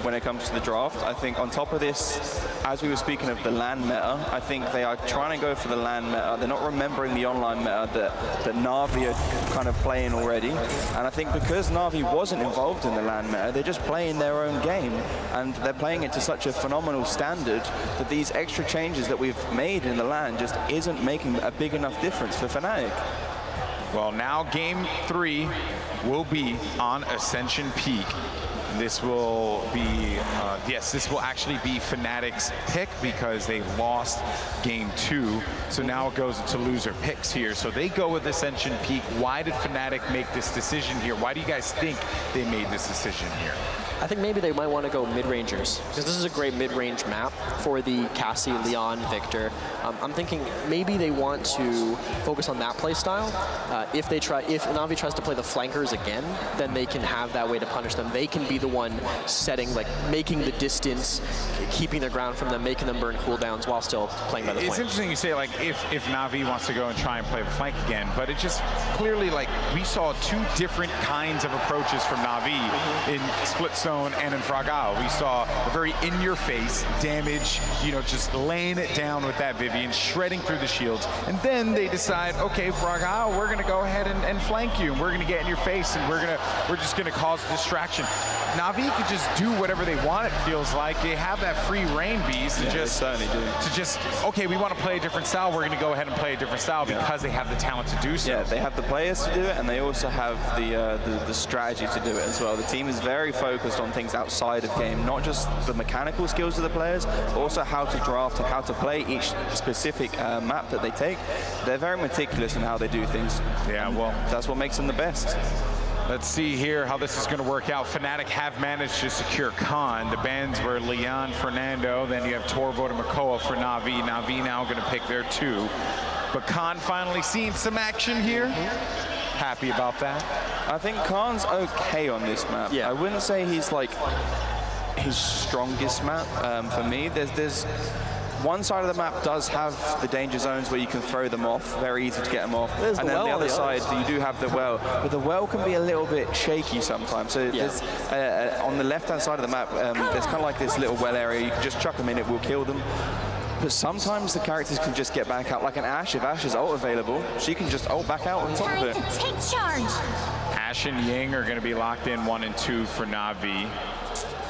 when it comes to the draft. I think on top of this, as we were speaking of the LAN meta, I think they are trying to go for the LAN meta. They're not remembering the online meta that Navi are kind of playing already. And I think because Navi wasn't involved in the LAN meta, they're just playing their own game. And they're playing it to such a phenomenal standard that these extra changes that we've made in the LAN just isn't making a big enough difference for Fnatic. Well, now game 3 will be on Ascension Peak. This will be, this will actually be Fnatic's pick because they lost game 2. So now it goes into loser picks here. So they go with Ascension Peak. Why did Fnatic make this decision here? Why do you guys think they made this decision here? I think maybe they might want to go mid-rangers, because this is a great mid-range map for the Cassie, Leon, Victor. I'm thinking maybe they want to focus on that play style. If Navi tries to play the flankers again, then they can have that way to punish them. They can be the one setting, like making the distance, keeping their ground from them, making them burn cooldowns while still playing by the flank. It's interesting you say, like, if Navi wants to go and try and play the flank again, but it just clearly, like, we saw 2 different kinds of approaches from Navi in Splitstone and in Fragile. We saw a very in-your-face damage, you know, just laying it down with that Vivian, shredding through the shields. And then they decide, okay, Fragile, we're going to go ahead and flank you. And we're going to get in your face, and we're just going to cause distraction. Navi could just do whatever they want, it feels like. They have that free reign, Beast, to just, certainly do. okay, we want to play a different style, we're going to go ahead and play a different style because they have the talent to do so. Yeah, they have the players to do it, and they also have the strategy to do it as well. The team is very focused on things outside of game, not just the mechanical skills of the players, but also how to draft and how to play each specific map that they take. They're very meticulous in how they do things. Yeah, well, that's what makes them the best. Let's see here how this is going to work out. Fnatic have managed to secure Khan. The bans were Leon, Fernando, then you have Torvald and Makoa for Navi. Navi now going to pick their 2. But Khan finally seen some action here. Happy about that. I think Khan's okay on this map. Yeah. I wouldn't say he's like his strongest map. For me, there's one side of the map does have the danger zones where you can throw them off, very easy to get them off. There's and the then well the on other the side, others. you do have the well. But the well can be a little bit shaky sometimes. So there's, on the left-hand side of the map, there's kind of like this little well area. You can just chuck them in, it will kill them. But sometimes the characters can just get back out, like an Ashe. If Ashe is ult available, she can just ult back out on top of it. Time to take charge. Ashe and Ying are going to be locked in 1 and 2 for Navi.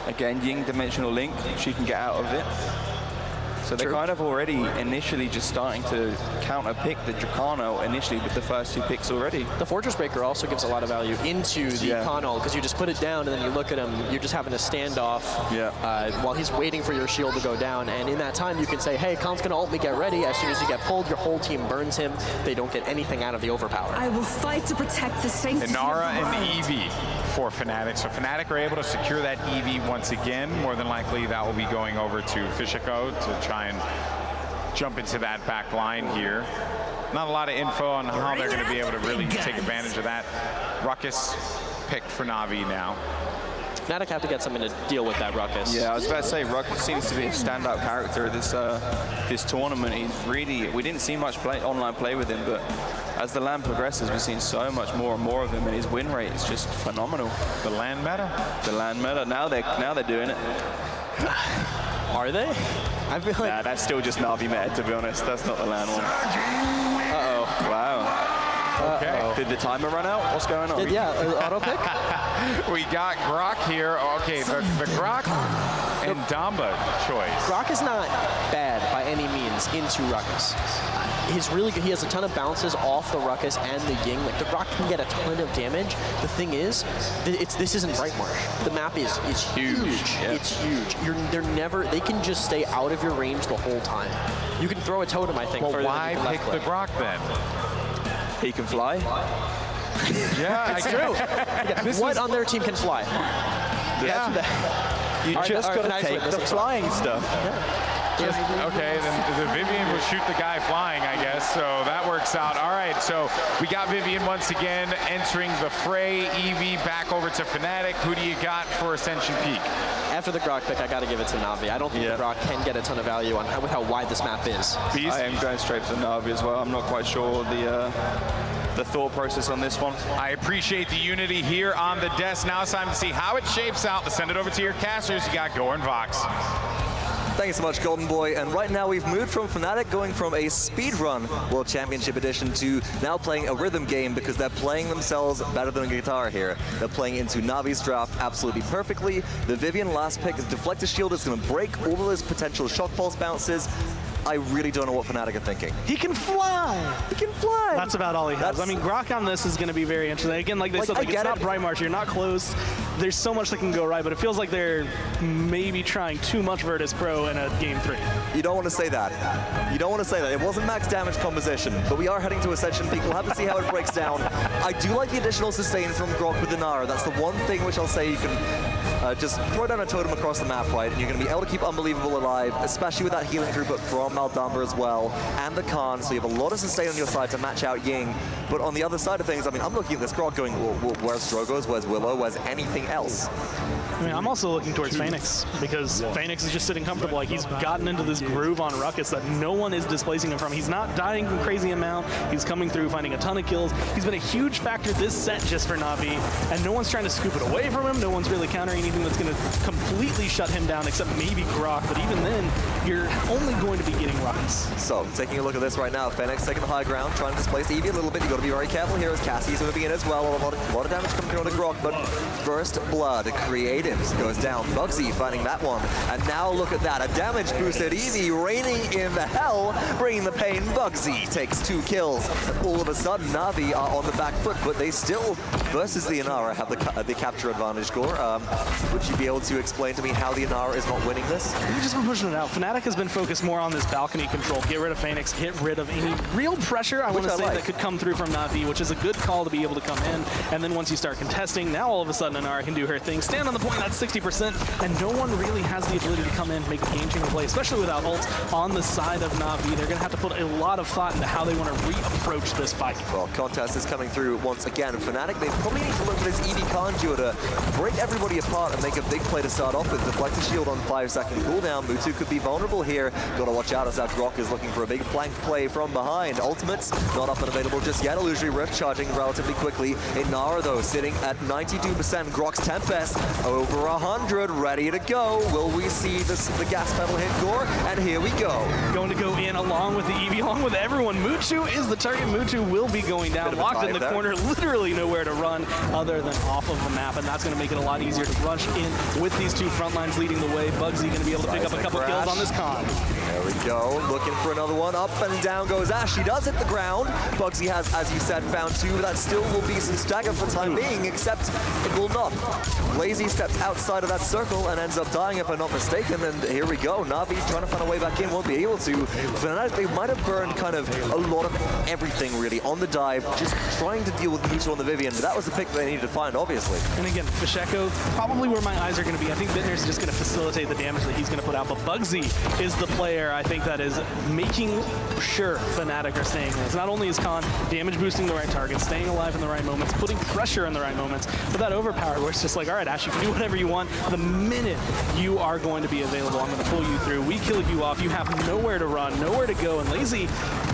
Again, Ying Dimensional Link, she can get out of it. So they're kind of already initially just starting to counter-pick the Dracano initially with the first 2 picks already. The Fortress Breaker also gives a lot of value into the Khan because you just put it down and then you look at him, you're just having a standoff while he's waiting for your shield to go down. And in that time, you can say, hey, Khan's going to ult me, get ready. As soon as you get pulled, your whole team burns him. They don't get anything out of the overpower. I will fight to protect the sanctity Inara of the and world. Eevee for Fnatic. So Fnatic are able to secure that Eevee once again. More than likely, that will be going over to Fishiko to try and jump into that back line here. Not a lot of info on how they're going to be able to really take advantage of that. Ruckus picked for Navi now. Fnatic have to get something to deal with that Ruckus. Yeah, I was about to say, Ruckus seems to be a standout character this this tournament. He's really, we didn't see much online play with him, but as the LAN progresses, we've seen so much more and more of him, and his win rate is just phenomenal. The LAN meta? The LAN meta. Now they're doing it. Are they? I feel like... Nah, that's still just Navi meta, to be honest. That's not the LAN one. Uh-oh. Wow. Okay. Did the timer run out? What's going on? Auto pick? We got Grok here. Okay, the Grok and Damba choice. Grok is not bad by any means into Ruckus. He's really good. He has a ton of bounces off the Ruckus and the Ying. Like, the Grok can get a ton of damage. The thing is, this isn't Bright Marsh. The map is huge. Yeah. It's huge. They can just stay out of your range the whole time. You can throw a totem, I think, Well, further why than you can pick left the click. Grok then? He can fly. Yeah, It's true. What on their team can fly? Yeah. You just got to take the flying stuff. Okay, then the Vivian will shoot the guy flying, I guess, so that works out. All right, so we got Vivian once again entering the fray. Eevee back over to Fnatic. Who do you got for Ascension Peak? After the Grok pick, I got to give it to Navi. I don't think the Grok can get a ton of value on with how wide this map is. Beast? I am going straight for Navi as well. I'm not quite sure the thought process on this one. I appreciate the unity here on the desk. Now it's time to see how it shapes out. Let's send it over to your casters. You got Goran Vox. Thanks so much, Golden Boy. And right now we've moved from Fnatic going from a speedrun World Championship edition to now playing a rhythm game because they're playing themselves better than a guitar here. They're playing into Navi's draft absolutely perfectly. The Vivian last pick, Deflector Shield is going to break all of those potential shock pulse bounces. I really don't know what Fnatic are thinking. He can fly! He can fly! That's about all he has. I mean, Grok on this is going to be very interesting. Again, like they said, it's not Bright Marsh. You're not close. There's so much that can go right, but it feels like they're maybe trying too much Virtus Pro in a Game 3. You don't want to say that. You don't want to say that. It wasn't max damage composition, but we are heading to Ascension Peak. We'll have to see how it breaks down. I do like the additional sustain from Grok with Inara. That's the one thing which I'll say you can just throw down a totem across the map, right? And you're going to be able to keep Unbelievable alive, especially with that healing throughput from Maldamba as well, and the Khan, so you have a lot of sustain on your side to match out Ying. But on the other side of things, I mean, I'm looking at this Grok going, well, where's Drogoz, where's Willow, where's anything else? I mean, I'm also looking towards Phoenix because Phoenix is just sitting comfortable. Like, he's gotten into this groove on Ruckus that no one is displacing him from. He's not dying a crazy amount. He's coming through, finding a ton of kills. He's been a huge factor this set just for Navi, and no one's trying to scoop it away from him. No one's really countering anything that's going to completely shut him down, except maybe Grok. But even then, you're only going to be getting Ruckus. So, taking a look at this right now, Fnatic taking the high ground, trying to displace Eevee a little bit. You've got to be very careful here as Cassie's moving in as well. A lot of damage coming through on the Grok, but first blood created natives goes down. Bugsy finding that one. And now look at that. A damage boosted Eevee reigning in the hell, bringing the pain. Bugsy takes 2 kills. And all of a sudden, Navi are on the back foot, but they still, versus the Inara, have the capture advantage, Gore. Would you be able to explain to me how the Inara is not winning this? We've just been pushing it out. Fnatic has been focused more on this balcony control. Get rid of Phoenix, get rid of any real pressure, I want to say, that could come through from Navi, which is a good call to be able to come in. And then once you start contesting, now all of a sudden Inara can do her thing. Stand on the point, that's 60%, and no one really has the ability to come in, make a game-changing play, especially without ult on the side of Navi. They're going to have to put a lot of thought into how they want to reapproach this fight. Well, contest is coming through once again. Fnatic, they probably need to look for this Eevee Conjure to break everybody apart and make a big play to start off with. Deflect the shield on 5-second cooldown. Mutu could be vulnerable here. Got to watch out as that Grok is looking for a big flank play from behind. Ultimates not up and available just yet. Illusory Rift charging relatively quickly. Inara, though, sitting at 92%. Grok's Tempest over 100, ready to go. Will we see the gas pedal hit, Gore? And here we go. Going to go in along with the Eevee, along with everyone. Mutu is the target. Mutu will be going down, locked in the corner, literally nowhere to run other than off of the map, and that's going to make it a lot easier to rush in with these 2 front lines leading the way. Bugsy going to be able to pick up a couple kills on this con. There we go, looking for another one. Up and down goes Ash. She does hit the ground. Bugsy has, as you said, found 2, but that still will be some stagger for the time being, except it will not. Lazy steps outside of that circle and ends up dying, if I'm not mistaken, and here we go. Navi trying to find a way back in, won't be able to. Fnatic, they might have burned kind of a lot of everything, really, on the dive, just trying to deal with Mutu on the Vivian, but that was the pick they needed to find, obviously. And again, Fasheko, probably where my eyes are going to be. I think Vincere is just going to facilitate the damage that he's going to put out, but Bugsy is the player, I think, that is making sure Fnatic are staying in this. Not only is Khan damage boosting the right targets, staying alive in the right moments, putting pressure in the right moments, but that overpower where it's just like, all right, Ash, you can do whatever you want. The minute you are going to be available, I'm going to pull you through. We kill you off. You have nowhere to run, nowhere to go, and Lazy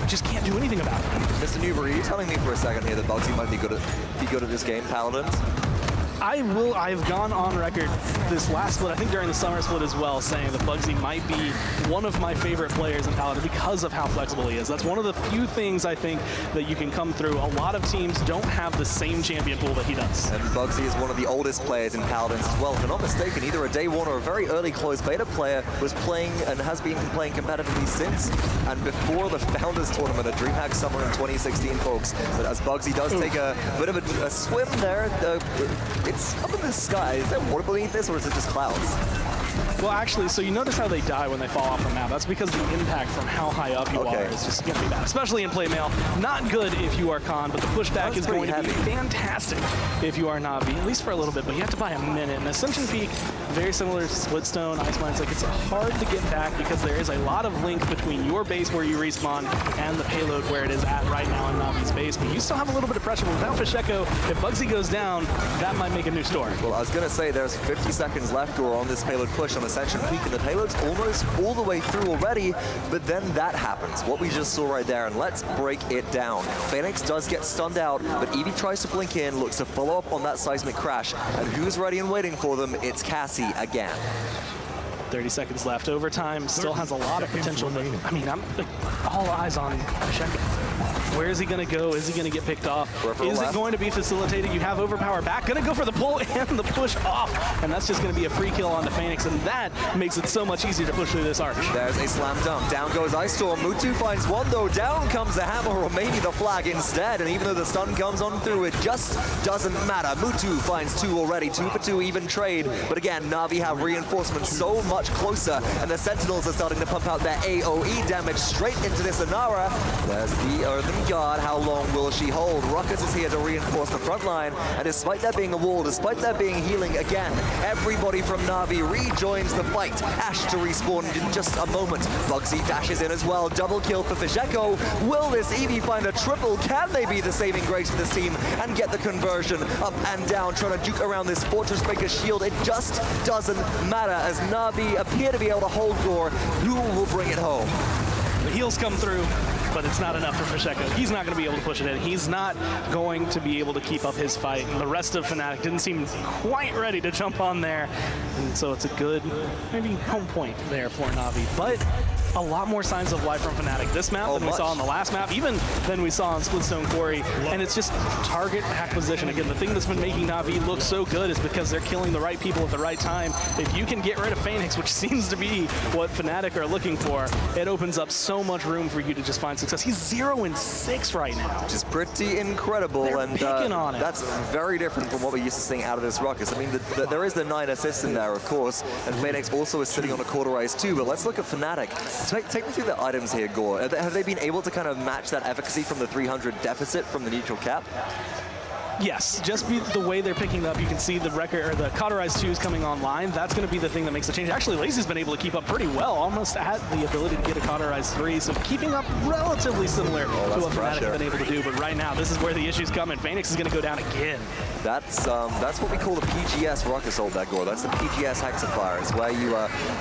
just can't do anything about it. Mr. Newbury, are you telling me for a second here that Bugsy might be good at this game, Paladins? I've gone on record this last split, I think during the summer split as well, saying that Bugsy might be one of my favorite players in Paladin because of how flexible he is. That's one of the few things I think that you can come through. A lot of teams don't have the same champion pool that he does. And Bugsy is one of the oldest players in Paladins as well. If I'm not mistaken, either a day one or a very early closed beta player was playing and has been playing competitively since and before the Founders Tournament at Dreamhack Summer in 2016, folks. But as Bugsy does take a bit of a swim there, it's up in the sky. Is there water beneath this, or is it just clouds? Well, actually, so you notice how they die when they fall off the map. That's because the impact from how high up you are is just going to be bad, especially in play mail. Not good if you are Khan, but the pushback is going to be fantastic if you are Navi, at least for a little bit, but you have to buy a minute. And Ascension Peak, very similar to Splitstone, Ice Mines, like it's hard to get back because there is a lot of link between your base where you respawn and the payload where it is at right now in Navi's base. But you still have a little bit of pressure. But without Fasheko, if Bugsy goes down, that might make a new story. Well, I was going to say there's 50 seconds left or on this payload push on Ascension Peak, and the payload's almost all the way through already, but then that happens, what we just saw right there, and let's break it down. Phoenix does get stunned out, but Eevee tries to blink in, looks to follow up on that seismic crash, and who's ready and waiting for them? It's Cassie again. 30 seconds left. Overtime still has a lot of potential. I mean, I'm like, all eyes on Fasheko. Where is he going to go? Is he going to get picked off? Is it going to be facilitated? You have Overpower back. Going to go for the pull and the push off. And that's just going to be a free kill onto Phoenix. And that makes it so much easier to push through this arch. There's a slam dunk. Down goes Ice Storm. Mutu finds one, though. Down comes the hammer, or maybe the flag instead. And even though the stun comes on through, it just doesn't matter. Mutu finds 2 already. 2 for 2, even trade. But again, Navi have reinforcements so much closer. And the Sentinels are starting to pump out their AoE damage straight into this Inara. There's the Earthen Guard. How long will she hold? Ruckus is here to reinforce the front line, and despite there being a wall, despite there being healing again, everybody from Navi rejoins the fight. Ash to respawn in just a moment. Bugsy dashes in as well. Double kill for Fasheko. Will this Eevee find a triple? Can they be the saving grace for this team and get the conversion? Up and down, trying to juke around this Fortress Breaker's shield. It just doesn't matter as Navi appear to be able to hold Gore. Who will bring it home? The heals come through, but it's not enough for Fasheko. He's not going to be able to push it in. He's not going to be able to keep up his fight. And the rest of Fnatic didn't seem quite ready to jump on there. And so it's a good, maybe home point there for Navi. But a lot more signs of life from Fnatic this map than we saw on the last map, even than we saw on Splitstone Quarry. And it's just target acquisition. Again, the thing that's been making Navi look so good is because they're killing the right people at the right time. If you can get rid of Phoenix, which seems to be what Fnatic are looking for, it opens up so much room for you to just find success. He's 0-6 right now. Which is pretty incredible. They're and picking on it. That's very different from what we're used to seeing out of this Ruckus. I mean, there is the 9 assists in there, of course, and Phoenix also is sitting on a cauterized 2, but let's look at Fnatic. Take me through the items here, Gore. Have they been able to kind of match that efficacy from the 300 deficit from the neutral cap? Yes, just the way they're picking up, you can see the record or the cauterized 2s coming online. That's going to be the thing that makes the change. Actually, Lazy's been able to keep up pretty well, almost at the ability to get a cauterized 3, so keeping up relatively similar to what Fnatic have been able to do. But right now, this is where the issues come, and Phoenix is going to go down again. That's what we call the PGS Ruckus ult there, Gore. That's the PGS Hexafire. It's where you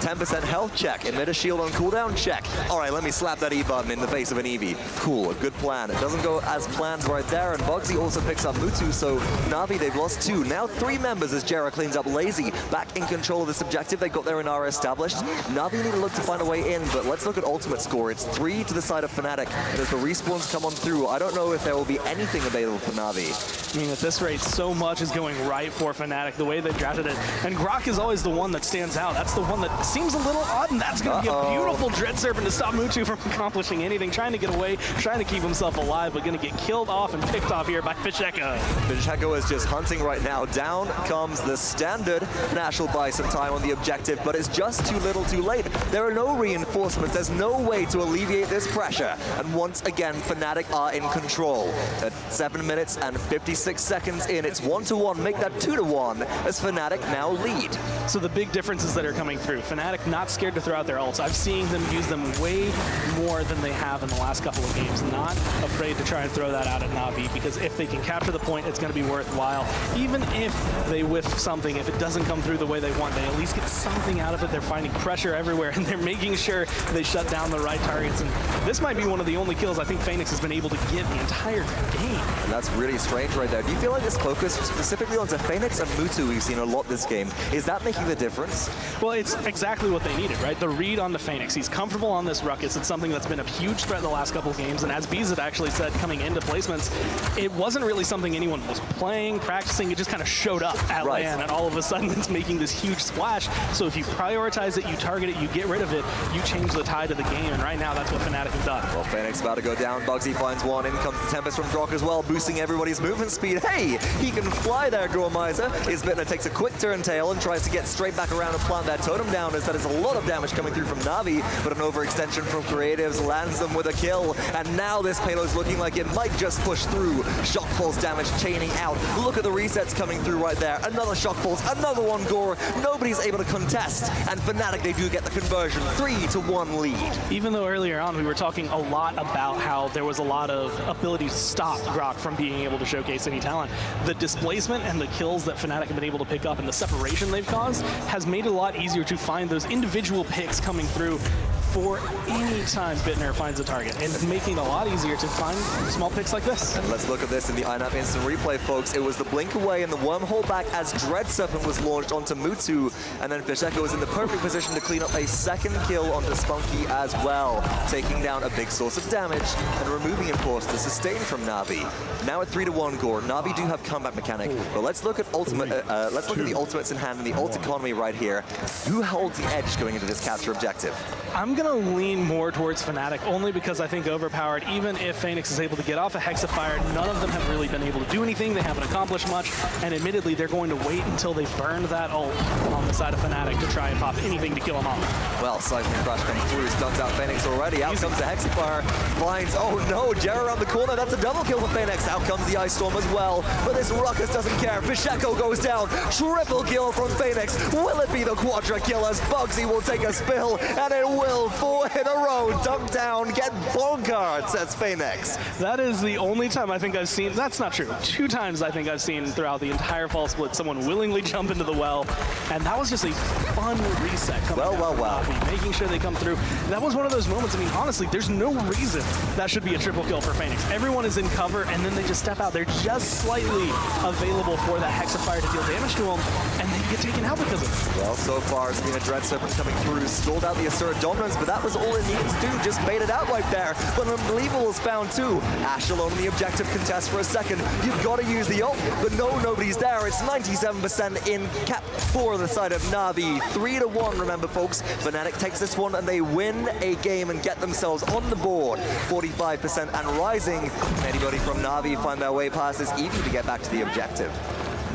10% health check, emit a shield on cooldown check. All right, let me slap that E button in the face of an Eevee. Cool, a good plan. It doesn't go as planned right there, and Bugsy also picks up Mutu, so Navi, they've lost 2. Now 3 members as Jera cleans up Lazy. Back in control of this objective. They got their Inara established. Navi need to look to find a way in, but let's look at ultimate score. It's 3 to the side of Fnatic, and as the respawns come on through, I don't know if there will be anything available for Navi. I mean, at this rate, so much is going right for Fnatic, the way they've drafted it. And Grok is always the one that stands out. That's the one that seems a little odd, and that's going to be a beautiful Dread Serpent to stop Mutu from accomplishing anything, trying to get away, trying to keep himself alive, but going to get killed off and picked off here by Fisheko. Fisheko is just hunting right now. Down comes the standard. Nash will buy some time on the objective, but it's just too little too late. There are no reinforcements. There's no way to alleviate this pressure. And once again, Fnatic are in control. At 7 minutes and 56 seconds in, it's 1-1. Make that 2-1 as Fnatic now lead. So the big differences that are coming through. Fnatic not scared to throw out their ults. I've seen them use them way more than they have in the last couple of games. Not afraid to try and throw that out at Navi, because if they can capture the point, it's going to be worthwhile. Even if they whiff something, if it doesn't come through the way they want, they at least get something out of it. They're finding pressure everywhere, and they're making sure they shut down the right targets. And this might be one of the only kills I think Phoenix has been able to get the entire game. And that's really strange right there. Do you feel like this focus specifically onto Phoenix and Mutu we've seen a lot this game, is that making the difference? Well, it's exactly what they needed, right? The read on the Phoenix. He's comfortable on this Ruckus. It's something that's been a huge threat the last couple of games, and as Bees had actually said coming into placements, it wasn't really something anyone was playing, practicing. It just kind of showed up at LAN, and all of a sudden it's making this huge splash. So if you prioritize it, you target it, you get rid of it, you change the tide of the game, and right now that's what Fnatic have done. Well, Phoenix about to go down. Bugsy finds one. In comes the Tempest from Grok as well, boosting everybody's movement speed. Hey, he can fly there, Gormizer. Isbitner takes a quick turn tail and tries to get straight back around and plant that totem down, as that is a lot of damage coming through from Navi, but an overextension from Creatives lands them with a kill, and now this payload's looking like it might just push through. Shock Pulse damage chaining out. Look at the resets coming through right there. Another Shock Pulse, another one Gore. Nobody's able to contest, and Fnatic, they do get the conversion. 3-1 lead. Even though earlier on we were talking a lot about how there was a lot of ability to stop Grok from being able to showcase any talent, the displacement and the kills that Fnatic have been able to pick up and the separation they've caused has made it a lot easier to find those individual picks coming through for any time Bittner finds a target, and it's making it a lot easier to find small picks like this. And let's look at this in the INAP instant replay, folks. It was the blink away and the wormhole back as Dread Serpent was launched onto Mutu, and then Fisheko was in the perfect position to clean up a second kill onto Spunky as well, taking down a big source of damage and removing, of course, the sustain from Navi. Now at 3-1, Gore. Navi do have combat mechanic, but let's look at ultimate. Let's look at the ultimates in hand and the ult economy right here. Who holds the edge going into this capture objective? I'm going to lean more towards Fnatic, only because I think overpowered, even if Phoenix is able to get off a Hexafire, none of them have really been able to do anything. They haven't accomplished much, and admittedly, they're going to wait until they burn that ult on the side of Fnatic to try and pop anything to kill them off. Well, Seismic Crash comes through, stuns out Phoenix already. Out comes the Hexafire, finds, oh no, Jera around the corner. That's a double kill for Phoenix. Out comes the Ice Storm as well, but this Ruckus doesn't care. Fisheko goes down, triple kill from Phoenix. Will it be the Quadra kill as Bugsy will take a spill, and it will 4 in a row. Dunk down, get bonkard, says Phoenix. That is the only time I think I've seen, that's not true, 2 times I think I've seen throughout the entire fall split someone willingly jump into the well, and that was just a fun reset coming down, making sure they come through. That was one of those moments, I mean, honestly, there's no reason that should be a triple kill for for Phoenix. Everyone is in cover, and then they just step out. They're just slightly available for that Hexafire to deal damage to them, and they get taken out because of it. Well, so far it's been a Dread Serpent coming through, stalled out the Assert Dominance, but that was all it needs to do, just made it out right there. But Unbelievable is found too. Ash alone in the objective contest for a second. You've got to use the ult, but no, nobody's there. It's 97% in cap for the side of Navi. 3-1, remember folks. Fnatic takes this one and they win a game and get themselves on the board. 45% and rising. Anybody from Navi find their way past this Eevee to get back to the objective.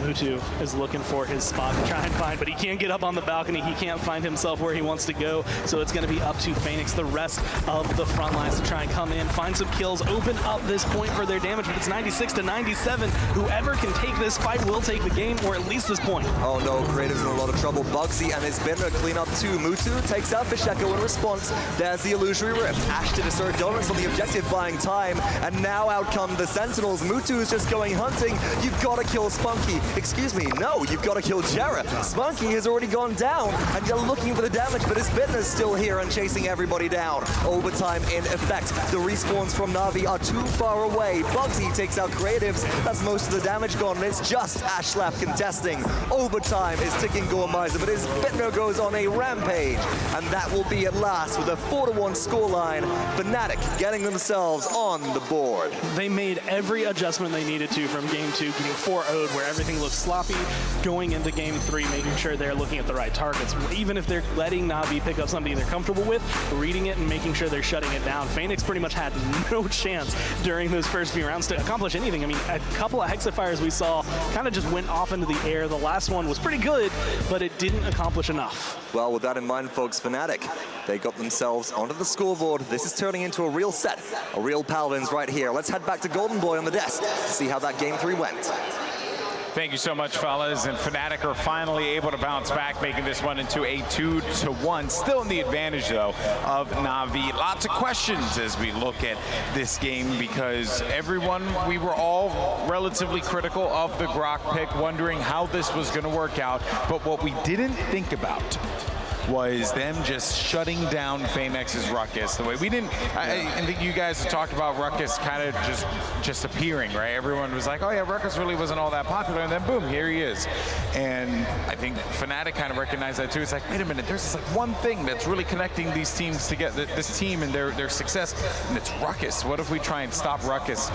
Mutu is looking for his spot to try and find, but he can't get up on the balcony. He can't find himself where he wants to go, so it's going to be up to Phoenix, the rest of the front lines, to try and come in, find some kills, open up this point for their damage, but it's 96-97. Whoever can take this fight will take the game, or at least this point. Oh no, Creative's in a lot of trouble. Bugsy and his Spinner clean up too. Mutu takes out Visheko in response. There's the Illusory Rift. Ash did a Assert Dominance on the objective, buying time, and now out come the Sentinels. Mutu is just going hunting. You've got to kill Spunky. Excuse me, no, you've got to kill Jera. Spunky has already gone down, and you're looking for the damage, but his Bitner's still here and chasing everybody down. Overtime in effect. The respawns from Navi are too far away. Bugsy takes out Creatives. That's most of the damage gone, and it's just Ash left contesting. Overtime is ticking Gormizer, but his Bitner goes on a rampage, and that will be at last with a 4-1 scoreline. Fnatic getting themselves on the board. They made every adjustment they needed to from game 2, getting 4-0'd where everything looks sloppy, going into game 3, making sure they're looking at the right targets. Even if they're letting Navi pick up something they're comfortable with, reading it and making sure they're shutting it down. Phoenix pretty much had no chance during those first few rounds to accomplish anything. I mean, a couple of Hexafires we saw kind of just went off into the air. The last one was pretty good, but it didn't accomplish enough. Well, with that in mind, folks, Fnatic, they got themselves onto the scoreboard. This is turning into a real set, a real Paladins right here. Let's head back to Golden Boy on the desk to see how that game 3 went. Thank you so much, fellas. And Fnatic are finally able to bounce back, making this one into a 2-1. Still in the advantage, though, of Navi. Lots of questions as we look at this game, because we were all relatively critical of the Grok pick, wondering how this was going to work out. But what we didn't think about was them just shutting down Phoenix's Ruckus. The way we didn't, I think you guys talked about Ruckus kind of just appearing, right? Everyone was like, oh yeah, Ruckus really wasn't all that popular, and then boom, here he is. And I think Fnatic kind of recognized that too. It's like, wait a minute, there's this like one thing that's really connecting these teams together, this team and their success, and it's Ruckus. What if we try and stop Ruckus?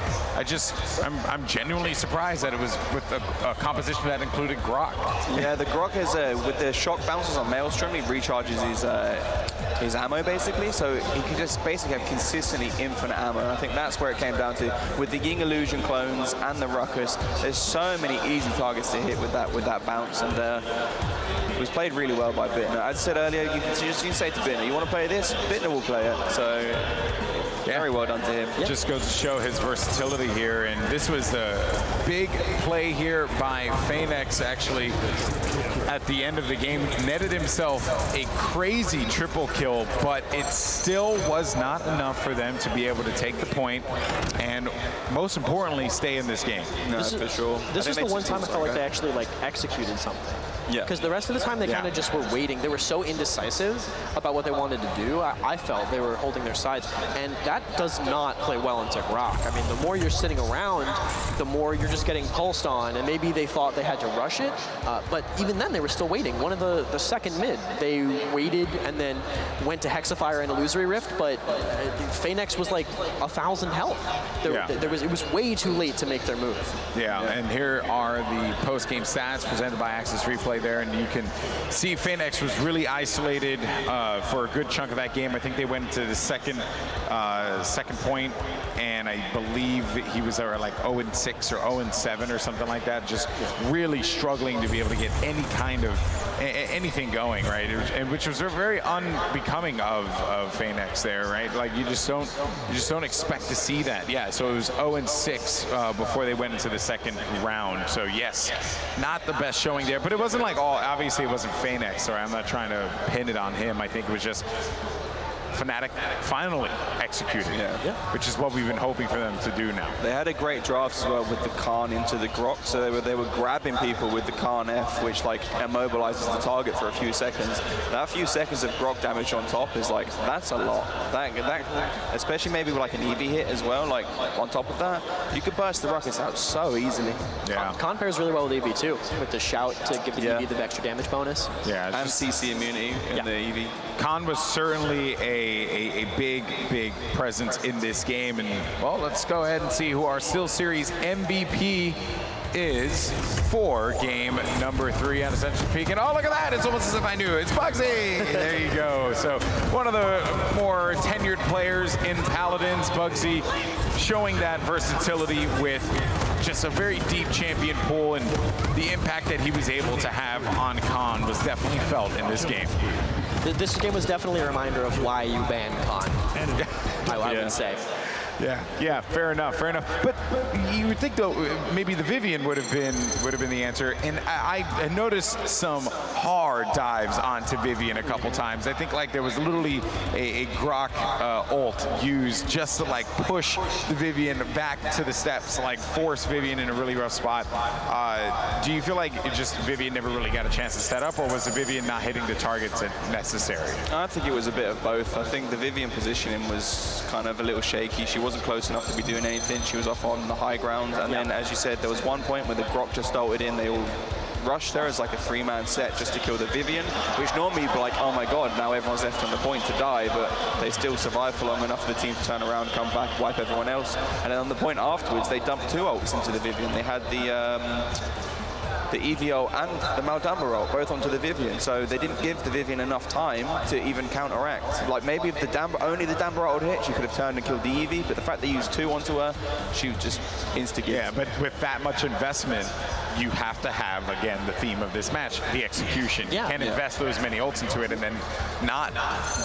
I'm genuinely surprised that it was with a composition that included Grok. Yeah, the Grok is with the shock bounces on Maelstrom, he recharges his ammo basically, so he can just basically have consistently infinite ammo. And I think that's where it came down to. With the Ying Illusion clones and the Ruckus, there's so many easy targets to hit with that bounce, and it was played really well by Bitner. As I said earlier, you can say to Bitner, you want to play this? Bitner will play it. So very well done to him. Yep. Just goes to show his versatility here, and this was a big play here by Phoenix, actually. At the end of the game, netted himself a crazy triple kill, but it still was not enough for them to be able to take the point and, most importantly, stay in this game. No, for sure. This was the one time I felt like they actually executed something. Yeah. Because the rest of the time they kind of just were waiting. They were so indecisive about what they wanted to do. I felt they were holding their sides, and that does not play well into Grok. I mean, the more you're sitting around, the more you're just getting pulsed on, and maybe they thought they had to rush it, but even then they were still waiting. One of the second mid, they waited and then went to Hexafire and Illusory Rift, but Phoenix was like 1,000 health. It was way too late to make their move. Yeah, and here are the post-game stats presented by Access Replay there, and you can see Phoenix was really isolated for a good chunk of that game. I think they went to the second point, and I believe he was there like 0-6 or 0-7 or something like that, just really struggling to be able to get any kind of anything going, right? And which was very unbecoming of Phoenix there, right? Like you just don't expect to see that. Yeah, so it was 0-6 before they went into the second round. So yes, not the best showing there, but it wasn't like obviously it wasn't Phoenix, or I'm not trying to pin it on him. I think it was just Fnatic finally executed, which is what we've been hoping for them to do now. They had a great draft as well with the Khan into the Grok, so they were grabbing people with the Khan F, which like immobilizes the target for a few seconds. That few seconds of Grok damage on top is like, that's a lot. That especially maybe with like an EV hit as well, like on top of that, you could burst the rockets out so easily. Yeah. Khan pairs really well with EV too, with the shout to give the EV the extra damage bonus. Yeah, and CC immunity in the EV. Khan was certainly a big presence in this game, and well, let's go ahead and see who our Still Series MVP is for game number 3 at Ascension Peak. And oh, look at that, it's almost as if I knew. It's Bugsy! There you go. So one of the more tenured players in Paladins, Bugsy, showing that versatility with just a very deep champion pool, and the impact that he was able to have on Khan was definitely felt in this game. This game was definitely a reminder of why you banned Khan, I would say. Yeah, fair enough. But you would think though maybe the Vivian would have been the answer. And I noticed some hard dives onto Vivian a couple times. I think like there was literally a Grok ult used just to like push the Vivian back to the steps, like force Vivian in a really rough spot. Do you feel like Vivian never really got a chance to set up, or was the Vivian not hitting the targets necessary? I think it was a bit of both. I think the Vivian positioning was kind of a little shaky. She wasn't close enough to be doing anything. She was off on the high ground, and then, as you said, there was one point where the Grok just ulted in. They all rushed her as like a 3-man set just to kill the Vivian, which normally you'd be like, oh my god, now everyone's left on the point to die, but they still survived for long enough for the team to turn around, come back, wipe everyone else. And then on the point afterwards, they dumped 2 ults into the Vivian. They had the EVO and the Maldamba ult both onto the Vivian, so they didn't give the Vivian enough time to even counteract. Like maybe if only the Damba ult hit, she could have turned and killed the Eevee, but the fact they used 2 onto her, she just insta-gave. Yeah, but with that much investment, you have to have, again, the theme of this match, the execution. You can't invest those many ults into it and then not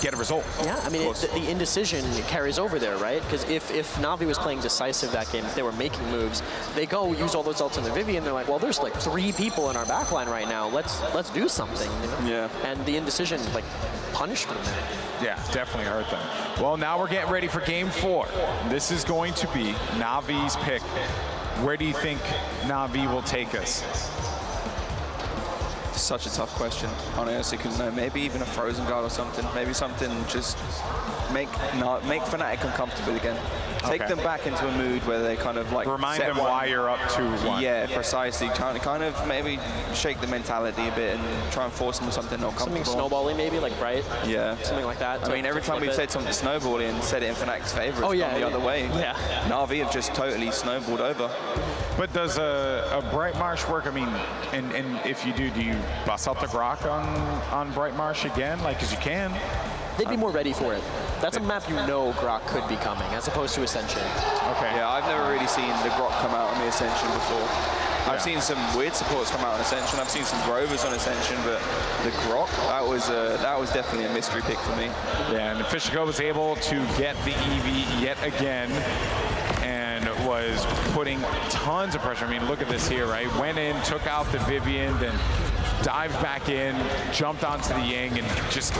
get a result. Yeah, I mean, the indecision carries over there, right? Because if Navi was playing decisive that game, if they were making moves, they go use all those ults on the Vivian, they're like, well, there's like 3 people in our backline right now. Let's do something. You know? Yeah. And the indecision like punished them there. Yeah, definitely hurt them. Well, now we're getting ready for game 4. This is going to be Navi's pick. Where do you think Navi will take us? Such a tough question. Honestly, couldn't know. Maybe even a Frozen Guard or something. Maybe something just make Fnatic uncomfortable again. Take them back into a mood where they kind of like remind them why you're up 2-1. Yeah, precisely. Kind of maybe shake the mentality a bit and try and force them to something not comfortable. Something snowbally maybe, like Bright. Yeah. Something like that. I mean, every time we've said something snowbally and said it in Fnatic's favor, it's gone the other way. Yeah. Navi have just totally snowballed over. But does a Bright Marsh work? I mean, and if you do you bust out the Grok on Bright Marsh again? Like, because you can. They'd be more ready for it. That's a map you know Grok could be coming, as opposed to Ascension. Okay. Yeah, I've never really seen the Grok come out on the Ascension before. I've seen some weird supports come out on Ascension. I've seen some Rovers on Ascension, but the Grok, that was definitely a mystery pick for me. Yeah, and Fishiko was able to get the Eevee yet again, and was putting tons of pressure. I mean, look at this here, right? Went in, took out the Vivian, then dived back in, jumped onto the Ying, and just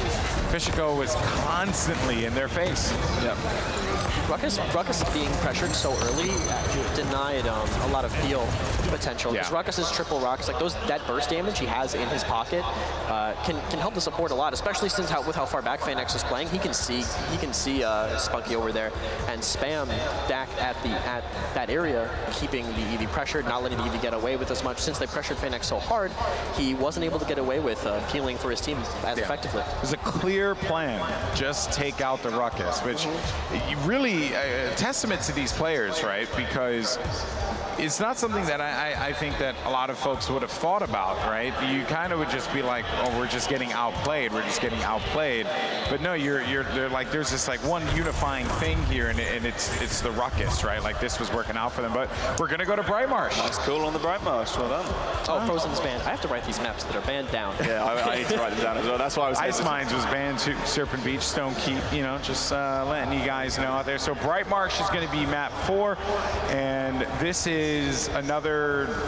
Fishiko was constantly in their face. Yep. Ruckus being pressured so early denied a lot of heal potential. Because Ruckus's triple rocks, like that burst damage he has in his pocket, can help the support a lot. Especially since with how far back Phanex is playing, he can see Spunky over there and spam Dak at that area, keeping the Eevee pressured, not letting the Eevee get away with as much. Since they pressured Phanex so hard, he wasn't able to get away with healing for his team as effectively. There's a clear plan. Just take out the Ruckus, which you really a testament to these players, right? Because it's not something that I think that a lot of folks would have thought about, right? You kind of would just be like, oh, we're just getting outplayed. We're just getting outplayed. But no, they're like, there's this like one unifying thing here, and it's the Ruckus, right? Like this was working out for them. But we're gonna go to Bright Marsh. That's cool on the Bright Marsh. Well done. Oh, Frozen's banned. I have to write these maps that are banned down. Yeah, I need to write them down as well. That's why I was Ice Mines was banned to Serpent Beach, Stone Keep, you know, just letting you guys know out there. So Bright Marsh is going to be map 4, and this is another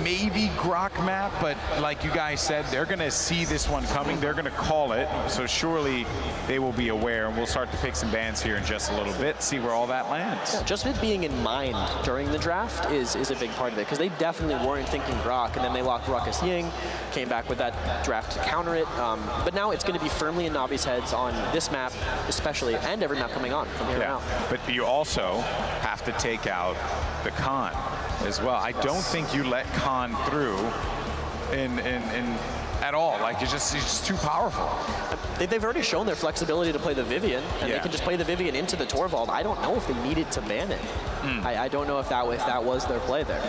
maybe Grok map, but like you guys said, they're going to see this one coming. They're going to call it, so surely they will be aware, and we'll start to pick some bans here in just a little bit, see where all that lands. Yeah, just it being in mind during the draft is a big part of it, because they definitely weren't thinking Grok, and then they locked Ruckus Ying, came back with that draft to counter it, but now it's going to be firmly in Navi's heads on this map especially, and every map coming on from here on out. But you also have to take out the Khan as well. I don't think you let Khan through in at all. Like, it's just too powerful. They've already shown their flexibility to play the Vivian, and they can just play the Vivian into the Torvald. I don't know if they needed to ban it. I don't know if that was their play there.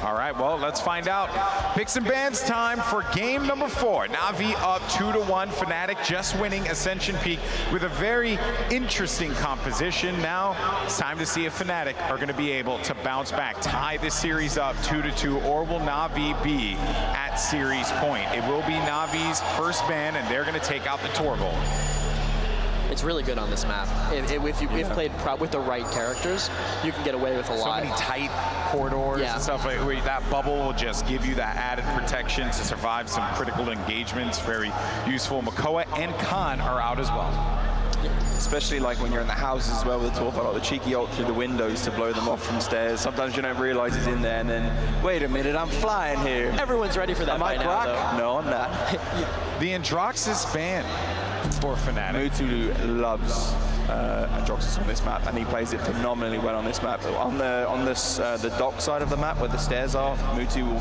All right, well, let's find out. Picks and bans time for game number 4. Navi up 2-1. Fnatic just winning Ascension Peak with a very interesting composition. Now it's time to see if Fnatic are going to be able to bounce back, tie this series up 2-2, or will Navi be at series point? It will be Navi's first ban, and they're going to take out the Torvald. It's really good on this map. If you've played with the right characters, you can get away with a lot. So many tight corridors and stuff like where that bubble will just give you that added protection to survive some critical engagements. Very useful. Makoa and Khan are out as well. Especially like when you're in the houses as well with the Torvald, like the cheeky ult through the windows to blow them off from stairs. Sometimes you don't realize he's in there, and then, wait a minute, I'm flying here. Everyone's ready for that. Am I now, Grok? No, I'm not. The Androxus ban for Fnatic. Mutu loves Androxus on this map, and he plays it phenomenally well on this map. On the dock side of the map where the stairs are, Mutu will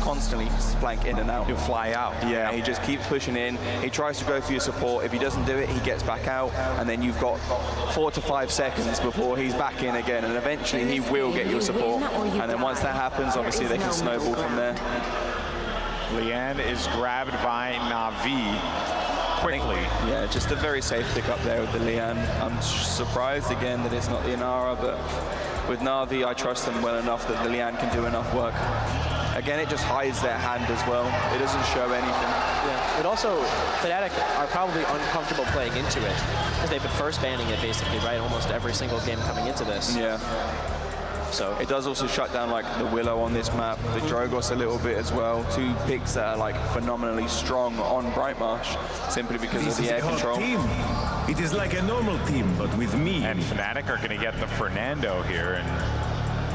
constantly flank in and out. He'll fly out. Yeah, he just keeps pushing in. He tries to go for your support. If he doesn't do it, he gets back out, and then you've got 4 to 5 seconds before he's back in again, and eventually he will get your support. And then once that happens, obviously they can snowball from there. Lian is grabbed by Navi quickly. Yeah, just a very safe pick up there with the Lian. I'm surprised again that it's not the Inara, but with Navi, I trust them well enough that the Lian can do enough work. Again, it just hides their hand as well. It doesn't show anything. Yeah, it also, Fnatic are probably uncomfortable playing into it, because they've been first banning it basically, right? Almost every single game coming into this. Yeah. So it does also shut down like the Willow on this map, the Drogos a little bit as well. 2 picks that are like phenomenally strong on Brightmarsh, simply because of the air control. Team. It is like a normal team, but with me. And Fnatic are going to get the Fernando here, and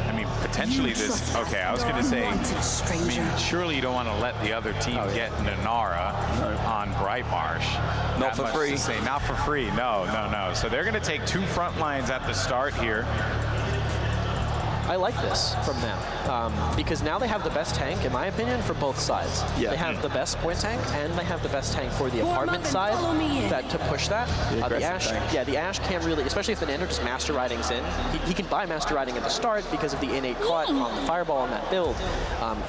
I mean, potentially this. Okay, I was going to say, I mean, surely you don't want to let the other team get Nanara on Brightmarsh. Not for free. Not for free. No. So they're going to take 2 front lines at the start here. I like this from them, because now they have the best tank, in my opinion, for both sides. Yeah. They have the best point tank, and they have the best tank for the apartment side to push that. The Ashe, the Ashe can't really, especially if the Nando just Master Riding's in. He can buy Master Riding at the start because of the innate cut on the Fireball on that build.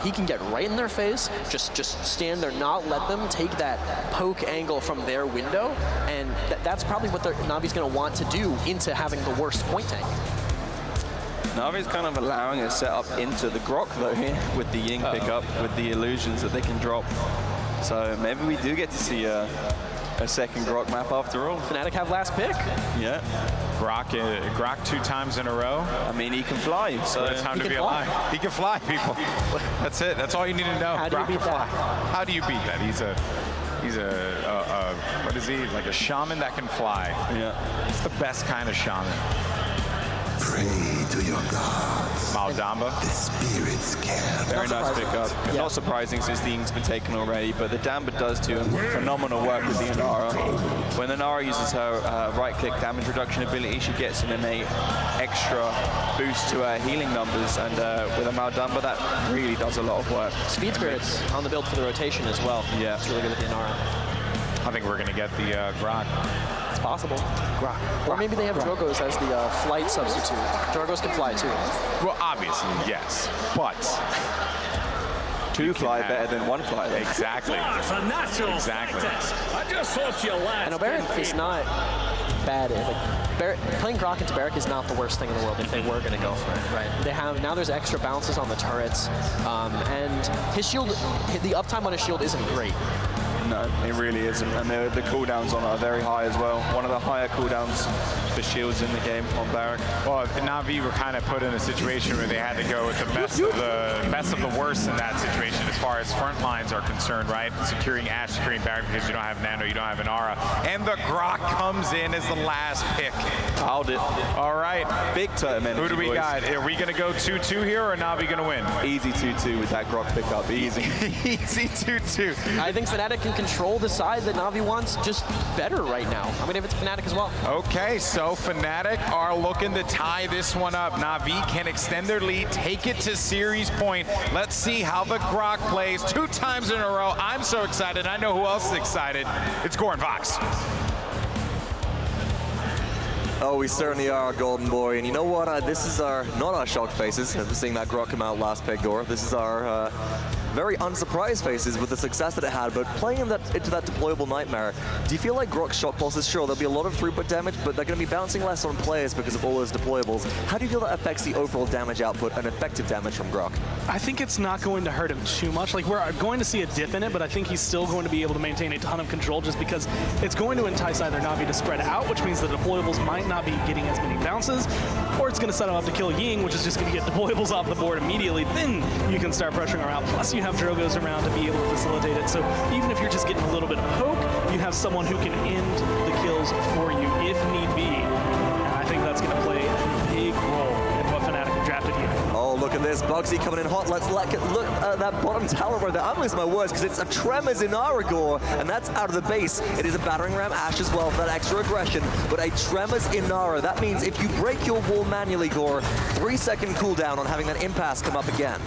He can get right in their face, just stand there, not let them take that poke angle from their window, and that's probably what Navi's going to want to do into having the worst point tank. Navi's kind of allowing a setup into the Grok though here with the Ying pickup, with the illusions that they can drop. So maybe we do get to see a second Grok map after all. Fnatic have last pick. Yeah. Grok 2 times in a row. I mean, he can fly, so it's time to be alive. He can fly, people. That's it. That's all you need to know. How do you beat that? How do you beat that? He's a what is he? Like a shaman that can fly. Yeah. It's the best kind of shaman. Pray to your gods. Maudamba. The spirits care. Very nice pickup. Yeah. Not surprising since the Ying's been taken already, but the Damba does do phenomenal work with the Inara. When the Inara uses her right-click damage reduction ability, she gets an innate extra boost to her healing numbers, and with a Maudamba, that really does a lot of work. Speed Spirit's on the build for the rotation as well. Yeah. It's really good with the Inara. I think we're going to get the Grok. It's possible. Or maybe they have Drogos as the flight substitute. Drogos can fly too. Well, obviously, yes. But 2 fly better than 1 fly. Exactly. Exactly. I just thought you laughed. And Barrack is not bad. Playing Grok into Barrack is not the worst thing in the world if they were going to go for it. Right. They have now. There's extra bounces on the turrets, and his shield, the uptime on his shield isn't great. No, it really isn't, and the cooldowns on it are very high as well. One of the higher cooldowns for shields in the game on Barak. Well, Navi were kind of put in a situation where they had to go with the best of the worst in that situation as far as front lines are concerned, right? Securing Ashe, securing Barak because you don't have Nano, you don't have Inara. And the Grok comes in as the last pick. Called it. All right. Big time energy, Who do we boys. got? Are we going to go 2-2 here or Navi going to win? Easy 2-2 with that Grok pickup. Easy. Easy 2-2. I think Fnatic can control the side that Navi wants just better right now. I'm going to give it to Fnatic as well. Okay, so Fnatic are looking to tie this one up. Navi can extend their lead, take it to series point. Let's see how the Grok plays 2 times in a row. I'm so excited. I know who else is excited. It's Goran Vox. Oh, we certainly are, Golden Boy. And you know what? This is not our shocked faces, as we're seeing that Grok come out last pick, Gore. This is our very unsurprised faces with the success that it had, but playing into that deployable nightmare. Do you feel like Grok's shock pulses, sure, there'll be a lot of throughput damage, but they're going to be bouncing less on players because of all those deployables. How do you feel that affects the overall damage output and effective damage from Grok? I think it's not going to hurt him too much. Like, we're going to see a dip in it, but I think he's still going to be able to maintain a ton of control just because it's going to entice either Navi to spread out, which means the deployables might not be getting as many bounces, or it's going to set him up to kill Ying, which is just going to get deployables off the board immediately. Then you can start pressuring around. Plus, you have Drogos around to be able to facilitate it. So even if you're just getting a little bit of poke, you have someone who can end the kills for you if need be. And I think that's going to play a big role in what Fnatic have drafted here. Oh, look at this. Bugsy coming in hot. Let's look at that bottom tower right there. I'm losing my words because it's a Tremors in Aragorn, and that's out of the base. It is a battering ram Ashe as well for that extra aggression, but a Tremors Inara. That means if you break your wall manually, Gore, 3-second cooldown on having that impasse come up again.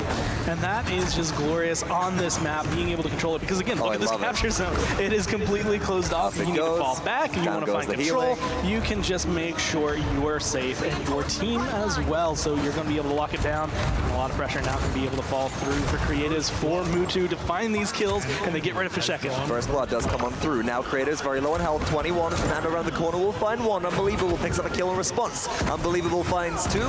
And that is just glorious on this map, being able to control it. Because again, look at this capture zone. It is completely closed off. You need to fall back, and you want to find control. You can just make sure you're safe, and your team as well. So you're going to be able to lock it down. And a lot of pressure now can be able to fall through for creatives, for Mutu to find these kills, and they get rid of Fisheko. First blood does come on through. Now creatives very low in health, 21. Fernando around the corner will find one. Unbelievable picks up a kill in response. Unbelievable finds 2.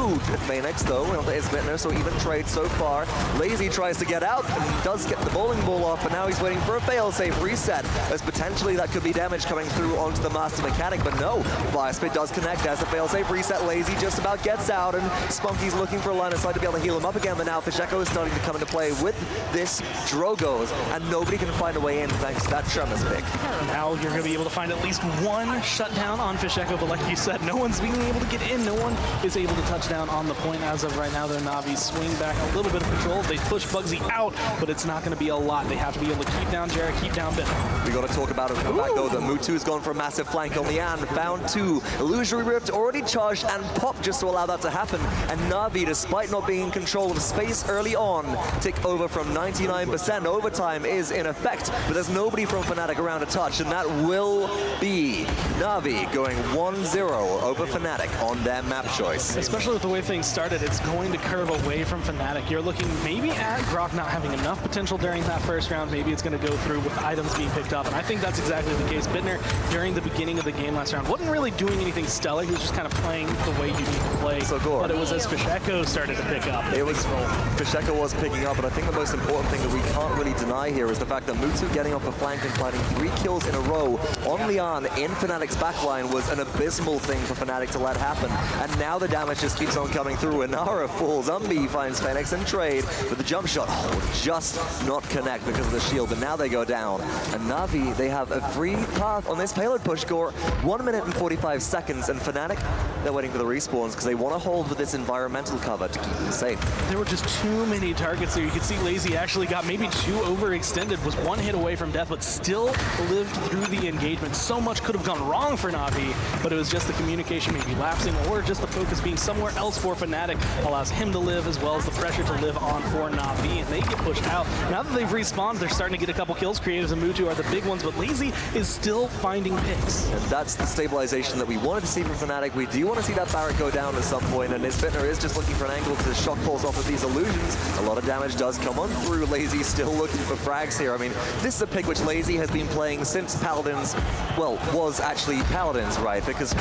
Phoenix though, is Bittner, so even trade so far. Lazy tries to get out and does get the bowling ball off, but now he's waiting for a fail-safe reset, as potentially that could be damage coming through onto the master mechanic, but no. Fire Spit does connect as the fail-safe reset. Lazy just about gets out, and Spunky's looking for a line of sight to be able to heal him up again, but now Fisheko is starting to come into play with this Drogos, and nobody can find a way in thanks to that Tremors pick. Now you're going to be able to find at least one shutdown on Fisheko, but like you said, no one's being able to get in. No one is able to touch down on the point as of right now. The Navi swing back a little bit of control. They push Bugsy out, but it's not going to be a lot. They have to be able to keep down Jarrett, keep down Bittner. We got to talk about it from the back though. The Mutu's gone for a massive flank on the An. Found 2. Illusory Rift already charged and popped just to allow that to happen. And Navi, despite not being in control of space early on, tick over from 99%. Overtime is in effect, but there's nobody from Fnatic around to touch, and that will be Navi going 1-0 over Fnatic on their map choice. Especially with the way things started, it's going to curve away from Fnatic. You're looking maybe at Grok not having enough potential during that first round. Maybe it's going to go through with items being picked up, and I think that's exactly the case. Bittner, during the beginning of the game last round, wasn't really doing anything stellar. He was just kind of playing the way you need to play. So Gore, but it was as Fisheko started to pick up. Fisheko was picking up, but I think the most important thing that we can't really deny here is the fact that Mutu getting off the flank and finding 3 kills in a row on Lian in Fnatic's backline was an abysmal thing for Fnatic to let happen. And now the damage just keeps on coming through. Inara falls, Umbi finds Phoenix and trade, but the jump shot just not connect because of the shield, but now they go down. And Navi, they have a free path on this payload push, Gore. 1 minute and 45 seconds, and Fnatic, they're waiting for the respawns because they want to hold with this environmental cover to keep them safe. There were just too many targets there. You could see Lazy actually got maybe 2 overextended, was 1 hit away from death, but still lived through the engagement. So much could have gone wrong for Navi, but it was just the communication maybe lapsing, or just the focus being somewhere else for Fnatic allows him to live, as well as the pressure to live on for Navi, and they get pushed out. Now that they've respawned, they're starting to get a couple kills. Creatives and Mutu are the big ones, but Lazy is still finding picks. And that's the stabilization that we wanted to see from Fnatic. We do want to see that Barrett go down at some point, and Bittner is just looking for an angle to shock pulse off of these illusions. A lot of damage does come on through. Lazy still looking for frags here. I mean, this is a pick which Lazy has been playing since Paladins, well, was actually Paladins, right? Because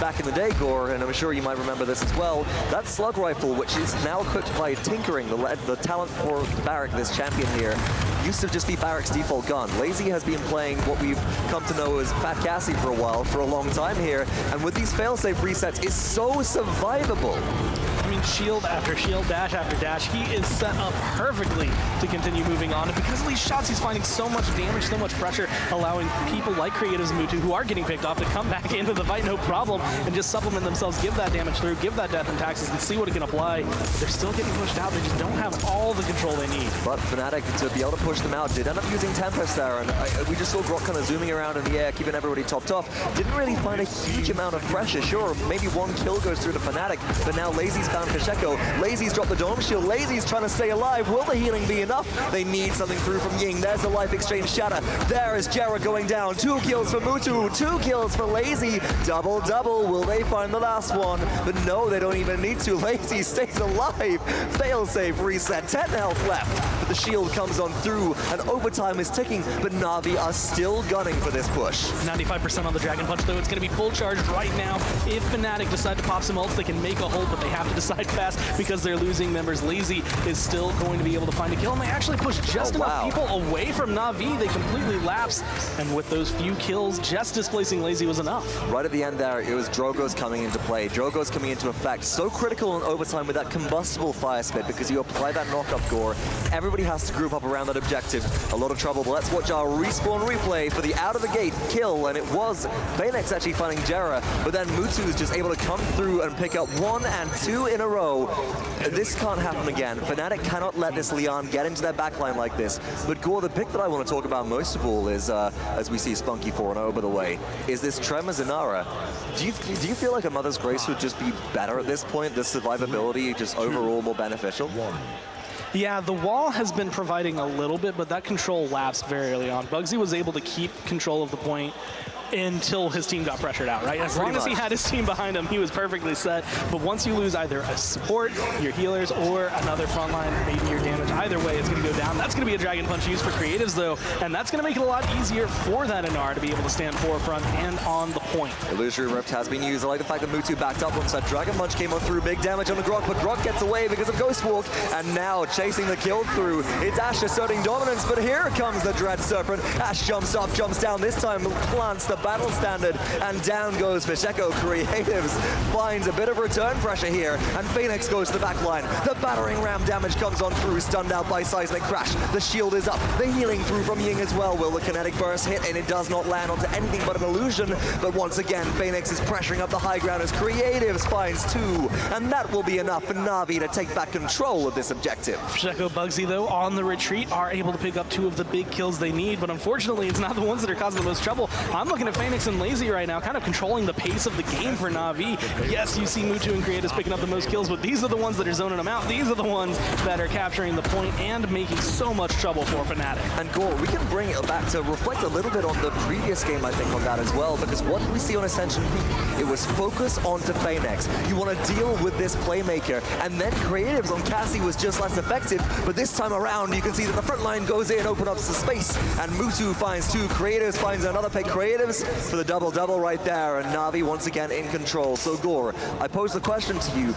back in the day, Gore, and I'm sure you might remember this as well, that slug rifle, which is now equipped by Tinkering, the talent for Barrack, this champion here, used to just be Barrack's default gun. Lazy has been playing what we've come to know as Fat Cassie for a while, for a long time here, and with these failsafe resets, is so survivable. I mean, shield after shield, dash after dash, he is set up perfectly to continue moving on. And because of these shots, he's finding so much damage, so much pressure, allowing people like Creatives and Mutu, who are getting picked off, to come back into the fight, no problem, and just supplement themselves, give that damage through, give that death and taxes, and see what it can apply. But they're still getting pushed out. They just don't have all the control they need. But Fnatic, to be able to push them out, did end up using Tempest there, and we just saw Grok kind of zooming around in the air, keeping everybody topped off. Didn't really find a huge amount of pressure. Sure, maybe one kill goes through to Fnatic, but now Lazy's found Kasheko. Lazy's dropped the Dome Shield. Lazy's trying to stay alive. Will the healing be enough? They need something through from Ying. There's the life exchange shatter. There is Jera going down. 2 kills for Mutu. 2 kills for Lazy. Double. Will they find the last one? But no, they don't even need to. Lazy stays alive. Failsafe reset. 10 health left. But the shield comes on through, and overtime is ticking. But Navi are still gunning for this push. 95% on the Dragon Punch, though. It's going to be full charged right now. If Fnatic decide to pop some ults, they can make a hold, but they have to decide fast because they're losing members. Lazy is still going to be able to find a kill, and they actually push just enough people away from Navi. They completely lapse, and with those few kills, just displacing Lazy was enough. Right at the end there, it was Drogo's coming into play. Drogo's coming into effect. So critical in overtime with that combustible fire spit, because you apply that knock-up gore. Everybody has to group up around that objective. A lot of trouble, but let's watch our respawn replay for the out-of-the-gate kill, and it was Phoenix actually finding Jera, but then Mutu is just able to come through and pick up 1 and 2 in a row. This can't happen again. Fnatic cannot let this Leon get into their backline like this. But Gore, the pick that I want to talk about most of all is, as we see Spunky 4-0 by the way, is this Tremor Zenara. Do you feel like a Mother's Grace would just be better at this point? This survivability just overall more beneficial? Yeah, the wall has been providing a little bit, but that control lapsed very early on. Bugsy was able to keep control of the point until his team got pressured out, right? As long as he had his team behind him, he was perfectly set. But once you lose either a support, your healers, or another frontline, maybe your damage, either way, it's going to go down. That's going to be a Dragon Punch used for Creatives, though, and that's going to make it a lot easier for that Inara to be able to stand forefront and on the point. Illusory Rift has been used. I like the fact that Mutu backed up once that Dragon Punch came on through. Big damage on the Grok, but Grok gets away because of Ghost Walk, and now chasing the kill through. It's Ash asserting dominance, but here comes the Dread Serpent. Ash jumps up, jumps down, this time plants the battle standard, and down goes Fisheko. Creatives finds a bit of return pressure here, and Phoenix goes to the back line. The battering ram damage comes on through, stunned out by Seismic Crash. The shield is up, the healing through from Ying as well. Will the kinetic burst hit? And it does not land onto anything but an illusion. But once again, Phoenix is pressuring up the high ground as Creatives finds 2, and that will be enough for Navi to take back control of this objective. Fisheko, Bugsy, though, on the retreat, are able to pick up 2 of the big kills they need, but unfortunately, it's not the ones that are causing the most trouble. I'm looking at Phoenix and Lazy right now, kind of controlling the pace of the game for Navi. Yes, you see Mutu and Creatives picking up the most kills, but these are the ones that are zoning them out. These are the ones that are capturing the point and making so much trouble for Fnatic. And Gore, we can bring it back to reflect a little bit on the previous game, I think, on that as well, because what we see on Ascension Peak, it was focus onto Phoenix. You want to deal with this playmaker, and then Creatives on Cassie was just less effective, but this time around, you can see that the front line goes in, open up the space, and Mutu finds 2, Creatives finds another pick. Creatives for the double-double right there, and Navi once again in control. So Gore, I pose the question to you,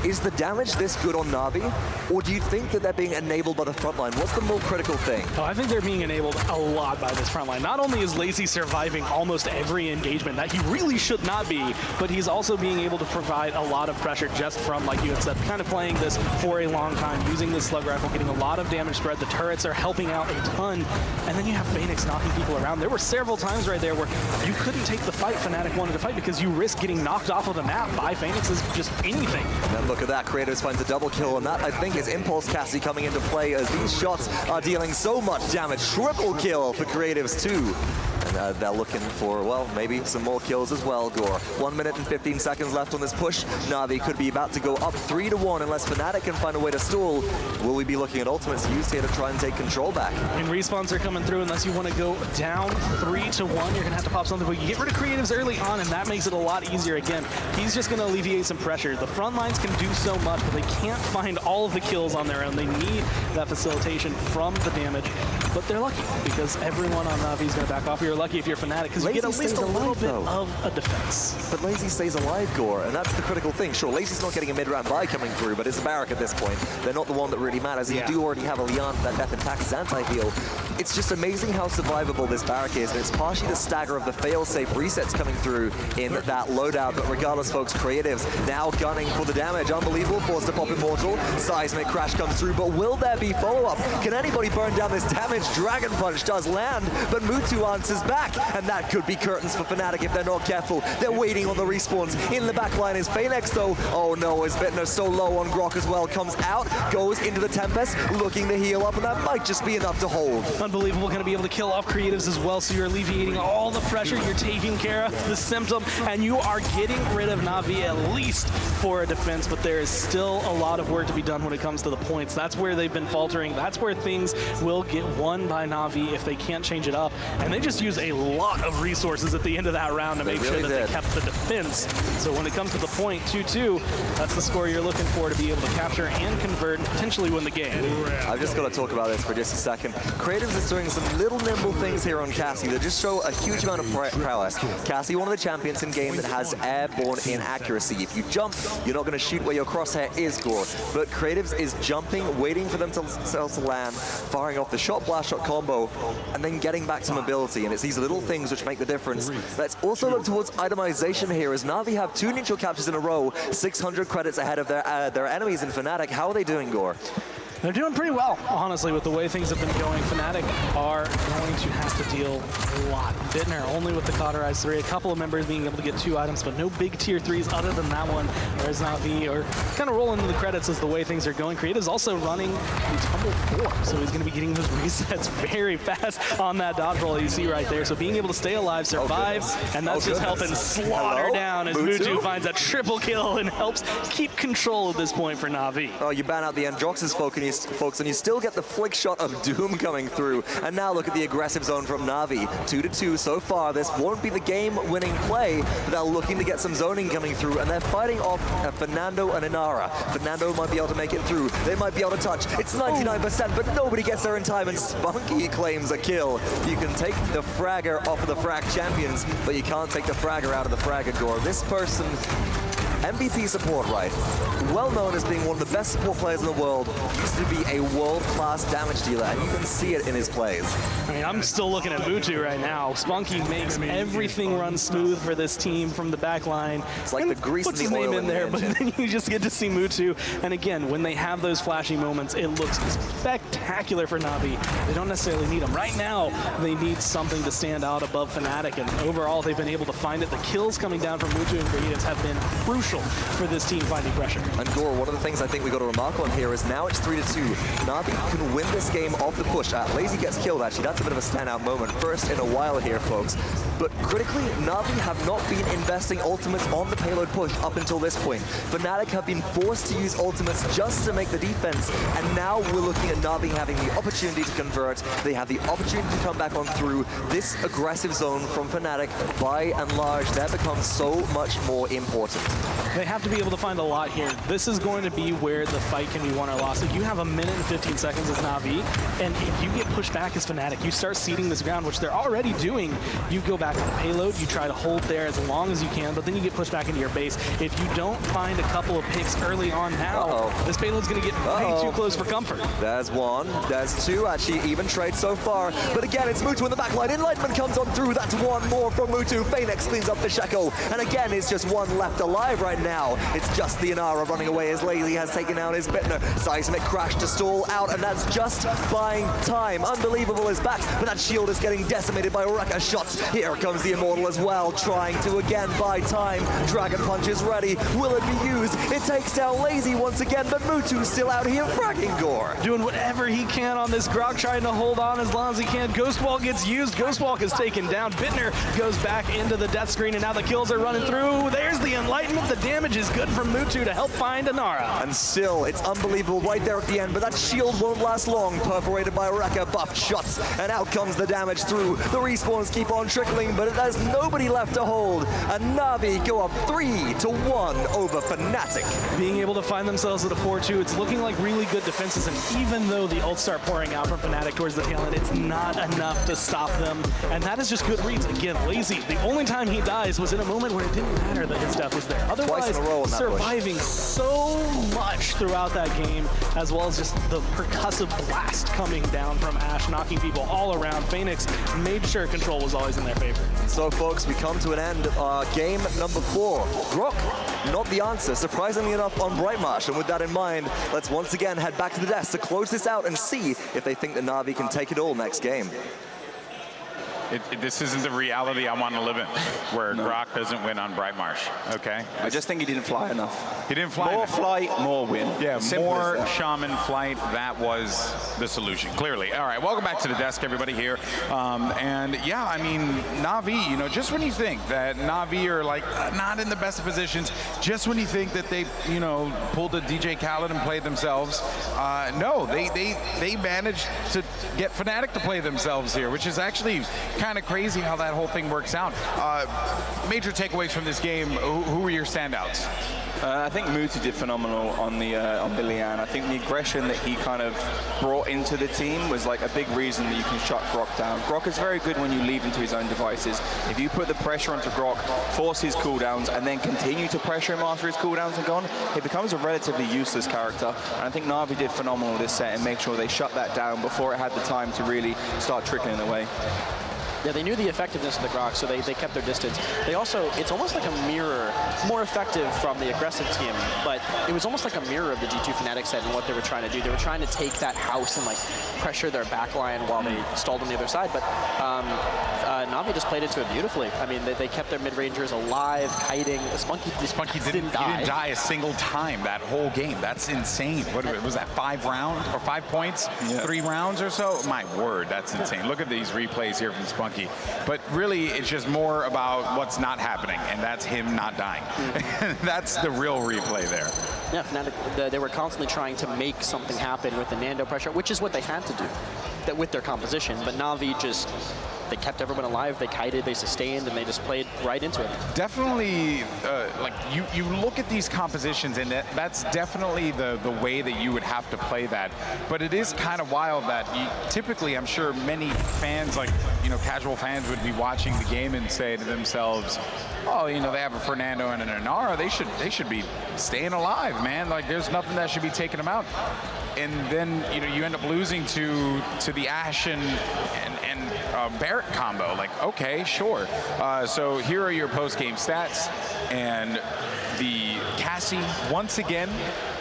is the damage this good on Navi, or do you think that they're being enabled by the front line? What's the more critical thing? Oh, I think they're being enabled a lot by this front line. Not only is Lazy surviving almost every engagement that he really should not be, but he's also being able to provide a lot of pressure just from, like you had said, kind of playing this for a long time, using this slug rifle, getting a lot of damage spread. The turrets are helping out a ton, and then you have Phoenix knocking people around. There were several times right there where you couldn't take the fight Fnatic wanted to fight because you risk getting knocked off of the map by Phoenix's just anything. And then look at that, Creatives finds a double kill, and that I think is Impulse Cassie coming into play as these shots are dealing so much damage. Triple kill for Creatives too. And they're looking for, well, maybe some more kills as well, Gore. 1 minute and 15 seconds left on this push. Navi could be about to go up 3-1 unless Fnatic can find a way to stall. Will we be looking at ultimates used here to try and take control back? And respawns are coming through unless you want to go down 3-1. You're going to have to pop something, but you get rid of Creatives early on, and that makes it a lot easier again. He's just going to alleviate some pressure. The front lines can do so much, but they can't find all of the kills on their own. They need that facilitation from the damage. but they're lucky because everyone on Navi is going to back off. You're lucky if you're Fnatic because you get at least a little bit of a defense. But Lazy stays alive, Gore, and that's the critical thing. Sure, Lazy's not getting a mid-round buy coming through, but it's a Barrack at this point. They're not the one that really matters. You do already have a Leon that death and tax is anti-heal. It's just amazing how survivable this Barrack is, and it's partially the stagger of the fail-safe resets coming through in that loadout. But regardless, folks, Creatives now gunning for the damage. Unbelievable, forced to pop Immortal. Seismic Crash comes through, but will there be follow-up? Can anybody burn down this damage? Dragon Punch does land, but Mutu answers back, and that could be curtains for Fnatic if they're not careful. They're waiting on the respawns. In the back line is Phoenix, though. Oh no, is Bittner so low on Grok as well. Comes out, goes into the Tempest, looking to heal up, and that might just be enough to hold. Unbelievable, going to be able to kill off Creatives as well, so you're alleviating all the pressure, you're taking care of the symptom, and you are getting rid of Navi at least for a defense, but there is still a lot of work to be done when it comes to the points. That's where they've been faltering. That's where things will get won by Navi if they can't change it up, and they just use a lot of resources at the end of that round to make sure that they kept the defense. So when it comes to the point, 2-2, that's the score you're looking for to be able to capture and convert and potentially win the game. I've just got to talk about this for just a second. Creatives is doing some little nimble things here on Cassie that just show a huge amount of prowess. Cassie, one of the champions in game that has airborne inaccuracy. If you jump, you're not going to shoot where your crosshair is, Gore. But Creatives is jumping, waiting for them to land, firing off the shot, blast shot combo, and then getting back to mobility. And it's these little things which make the difference. Let's also look towards itemization here as Navi have 2 neutral captures in a row, 600 credits ahead of their enemies in Fnatic. How are they doing, Gore? They're doing pretty well, honestly, with the way things have been going. Fnatic are going to have to deal a lot. Bittner only with the cauterized 3, a couple of members being able to get 2 items, but no big tier 3s other than that one. Whereas Navi are kind of rolling into the credits as the way things are going. Creative's also running the Tumble 4, so he's going to be getting those resets very fast on that dodge roll that you see right there. So being able to stay alive, survive, and that's just helping slaughter down as Mutu finds a triple kill and helps keep control at this point for Navi. Oh, you ban out the Androx's folks, and you still get the flick shot of Doom coming through. And now look at the aggressive zone from Navi. 2-2 so far. This won't be the game-winning play, but they're looking to get some zoning coming through, and they're fighting off Fernando and Inara. Fernando might be able to make it through. They might be able to touch. It's 99%, but nobody gets there in time, and Spunky claims a kill. You can take the fragger off of the frag champions, but you can't take the fragger out of the fragger door. This person, MVP support, right? Well known as being one of the best support players in the world, used to be a world-class damage dealer, and you can see it in his plays. I mean, I'm still looking at Mutu right now. Spunky makes everything run smooth for this team from the back line. It's like the grease puts in his the name oil in there, the but then you just get to see Mutu. And again, when they have those flashy moments, it looks spectacular for Navi. They don't necessarily need them. Right now, they need something to stand out above Fnatic, and overall, they've been able to find it. The kills coming down from Mutu and Creatives have been crucial for this team finding pressure. And Gore, one of the things I think we got to remark on here is now it's 3-2. Navi can win this game off the push. Lazy gets killed, actually. That's a bit of a standout moment. First in a while here, folks. But critically, Navi have not been investing ultimates on the payload push up until this point. Fnatic have been forced to use ultimates just to make the defense, and now we're looking at Navi having the opportunity to convert. They have the opportunity to come back on through. This aggressive zone from Fnatic, by and large, that becomes so much more important. They have to be able to find a lot here. This is going to be where the fight can be won or lost. If you have a minute and 15 seconds as Navi, and if you get pushed back as Fnatic, you start ceding this ground, which they're already doing. You go back to the payload, you try to hold there as long as you can, but then you get pushed back into your base. If you don't find a couple of picks early on now, this payload's going to get way too close for comfort. There's one, there's two, actually even trade so far. But again, it's Mutu in the backline. Enlightenment comes on through. That's one more from Mutu. Phoenix cleans up the Sheko. And again, it's just one left alive right now. It's just the Inara running away as Lazy has taken out his Bittner. Seismic Crash to stall out, and that's just buying time. Unbelievable is back, but that shield is getting decimated by Wrecker shots. Here comes the Immortal as well, trying to again buy time. Dragon Punch is ready. Will it be used? It takes down Lazy once again, but Mutu's still out here fragging Gore. Doing whatever he can on this Grok, trying to hold on as long as he can. Ghostwall gets used. Ghostwalk is taken down. Bittner goes back into the death screen, and now the kills are running through. There's the Enlightenment. The damage is good from Mutu to help find Inara. And still, it's unbelievable right there at the end, but that shield won't last long. Perforated by Reka, buffed shots, and out comes the damage through. The respawns keep on trickling, but there's nobody left to hold. And Navi go up 3-1 over Fnatic. Being able to find themselves at a 4-2, it's looking like really good defenses, and even though the ults start pouring out from Fnatic towards the tail end, it's not enough to stop them, and that is just good reads. Again, Lazy, the only time he dies was in a moment where it didn't matter that his death was there. Otherwise, surviving so much throughout that game, as well as just the percussive blast coming down from Ashe, knocking people all around. Phoenix made sure control was always in their favor. So, folks, we come to an end of game number 4. Grok, not the answer, surprisingly enough, on Brightmarsh. And with that in mind, let's once again head back to the desk to close this out and see if they think that Navi can take it all next game. This isn't the reality I want to live in, where Grok doesn't win on Brightmarsh, okay? I just think he didn't fly enough. He didn't fly More enough. flight, more win. Yeah, Simple more as that. Shaman flight. That was the solution, clearly. All right, welcome back to the desk, everybody here. And yeah, I mean, Navi, you know, just when you think that Navi are like not in the best of positions, just when you think that they, you know, pulled a DJ Khaled and played themselves, no, they managed to get Fnatic to play themselves here, which is actually kind of crazy how that whole thing works out. Major takeaways from this game. Who were your standouts? I think Mutu did phenomenal on the Lian. I think the aggression that he kind of brought into the team was like a big reason that you can shut Grok down. Grok is very good when you leave him to his own devices. If you put the pressure onto Grok, force his cooldowns, and then continue to pressure him after his cooldowns are gone, he becomes a relatively useless character. And I think Navi did phenomenal this set and make sure they shut that down before it had the time to really start trickling away. Yeah, they knew the effectiveness of the Grok, so they kept their distance. They also, it's almost like a mirror, more effective from the aggressive team, but it was almost like a mirror of the G2 Fnatic set and what they were trying to do. They were trying to take that house and like pressure their backline while they stalled on the other side, but Navi just played into it beautifully. I mean, they kept their mid-rangers alive, kiting. Spunky didn't die. He didn't die a single time that whole game. That's insane. What was that, 5 rounds or 5 points, 3 rounds or so? My word, that's insane. Look at these replays here from Spunky. But really, it's just more about what's not happening, and that's him not dying. That's the real replay there. Yeah, Fnatic, they were constantly trying to make something happen with the Nando pressure, which is what they had to do with their composition. But Navi just, they kept everyone alive, they kited, they sustained, and they just played right into it. Definitely, like you look at these compositions, and that's definitely the way that you would have to play that. But it is kind of wild that typically, I'm sure many fans, like, you know, casual fans would be watching the game and say to themselves, oh, you know, they have a Fernando and an Inara, they should be staying alive, man. Like, there's nothing that should be taking them out. And then, you know, you end up losing to the Ashe and Barrett combo. Like, okay, sure. So here are your post-game stats, and the Cassie once again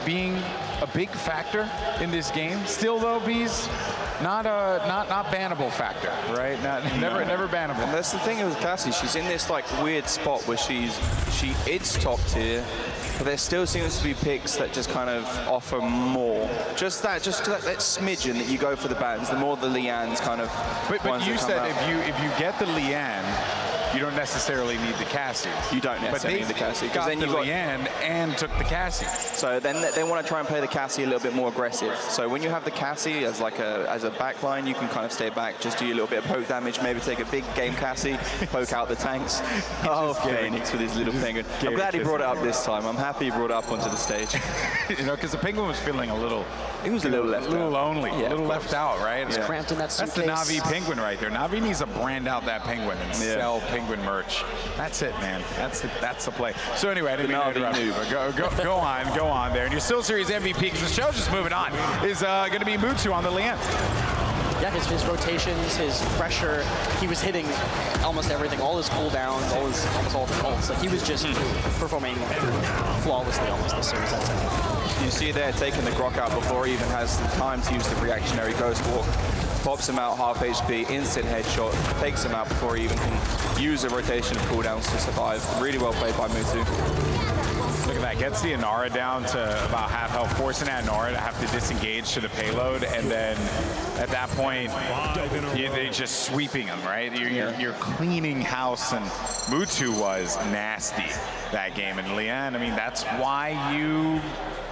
being a big factor in this game. Still though, Bees, not bannable factor, right? Never bannable. And that's the thing with Cassie. She's in this like weird spot where she is top tier, but there still seems to be picks that just kind of offer more. Just that smidgen that you go for the bans, the more the Lian's kind of. But you said if you get the Lian, you don't necessarily need the Cassie. You don't necessarily need the Cassie. Because then you got Lian and took the Cassie. So then they want to try and play the Cassie a little bit more aggressive. So when you have the Cassie as like as a backline, you can kind of stay back, just do a little bit of poke damage, maybe take a big game Cassie, poke out the tanks. Oh, Phoenix with his little penguin. I'm glad he brought it up this time. I'm happy he brought it up onto the stage. You know, because the penguin was feeling a little. He was a little left out. A little lonely, yeah, a little left out, right? He's cramped in that suitcase. That's the Navi penguin right there. Navi needs to brand out that penguin and sell penguin merch. That's it, man. That's the play. So anyway, I didn't mean to interrupt you, but go on there. And your Still Series MVP, because the show's just moving on, is going to be Mutu on the Lian. Yeah, his rotations, his pressure, he was hitting almost everything, all his cooldowns, almost all of his ults. Like, he was just performing flawlessly almost this series, I'd say. You see there taking the Grok out before he even has the time to use the reactionary Ghost Walk. Pops him out half HP, instant headshot, takes him out before he even can use a rotation of cooldowns to survive. Really well played by Mutu. Look at that. Gets the Inara down to about half health, forcing that Inara to have to disengage to the payload, and then at that point, they're just sweeping them, right? You're cleaning house, and Mutu was nasty that game. And Lian, I mean, that's why you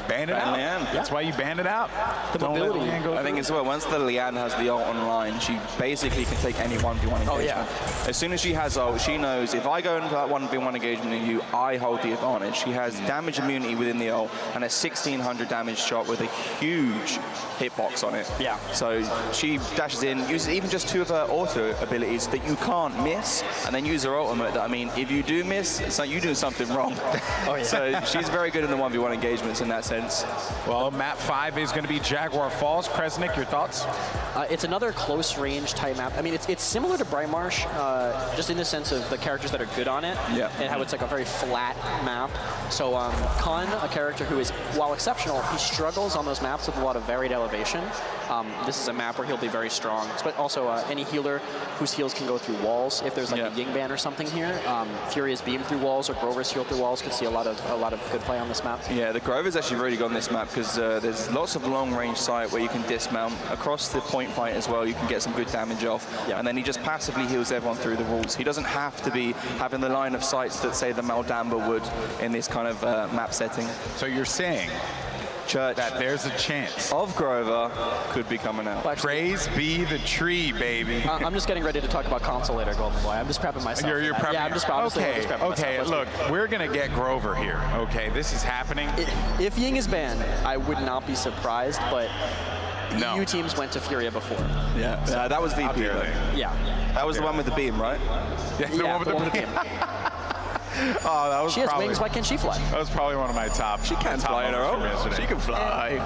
ban it out. That's why you banned it out. The mobility. I think as well, once the Lian has the ult online, she basically can take any 1v1 engagement. Oh, yeah. As soon as she has ult, she knows if I go into that 1v1 engagement with you, I hold the advantage. She has damage immunity within the ult and a 1600 damage shot with a huge hitbox on it. Yeah. So she dashes in, uses even just 2 of her auto abilities that you can't miss, and then use her ultimate that, I mean, if you do miss, it's like you do something wrong. Oh, yeah. So she's very good in the 1v1 engagements in that sense. Well, map 5 is going to be Jaguar Falls. Kresnik, your thoughts? It's another close range type map. I mean, it's similar to Brightmarsh, just in the sense of the characters that are good on it, and how it's like a very flat map. So Khan, a character who is, while exceptional, he struggles on those maps with a lot of varied elevation. This is a map where he'll be very strong, but also any healer whose heals can go through walls. If there's like a Ying ban or something here, Furious Beam through walls or Grover's heal through walls could see a lot of good play on this map. Yeah, the Grover's actually really good on this map because there's lots of long-range sight where you can dismount. Across the point fight as well, you can get some good damage off, and then he just passively heals everyone through the walls. He doesn't have to be having the line of sights that, say, the Maldamba would in this kind of map setting. So you're saying that there's a chance of Grover could be coming out. Praise be the tree, baby. I'm just getting ready to talk about console later, Golden Boy. I'm just prepping myself. You're prepping. Yeah, I'm just honestly okay. just prepping Okay. myself. Look, we're gonna get Grover here. Okay, this is happening. If Ying is banned, I would not be surprised, but no. EU teams went to Furia before. Yeah, that was VP. Yeah. That was the one with the beam, right? Yeah, the one with the beam. Oh, that was she has wings. Why can't she fly? That was probably one of my top. She can fly in her own. She can fly.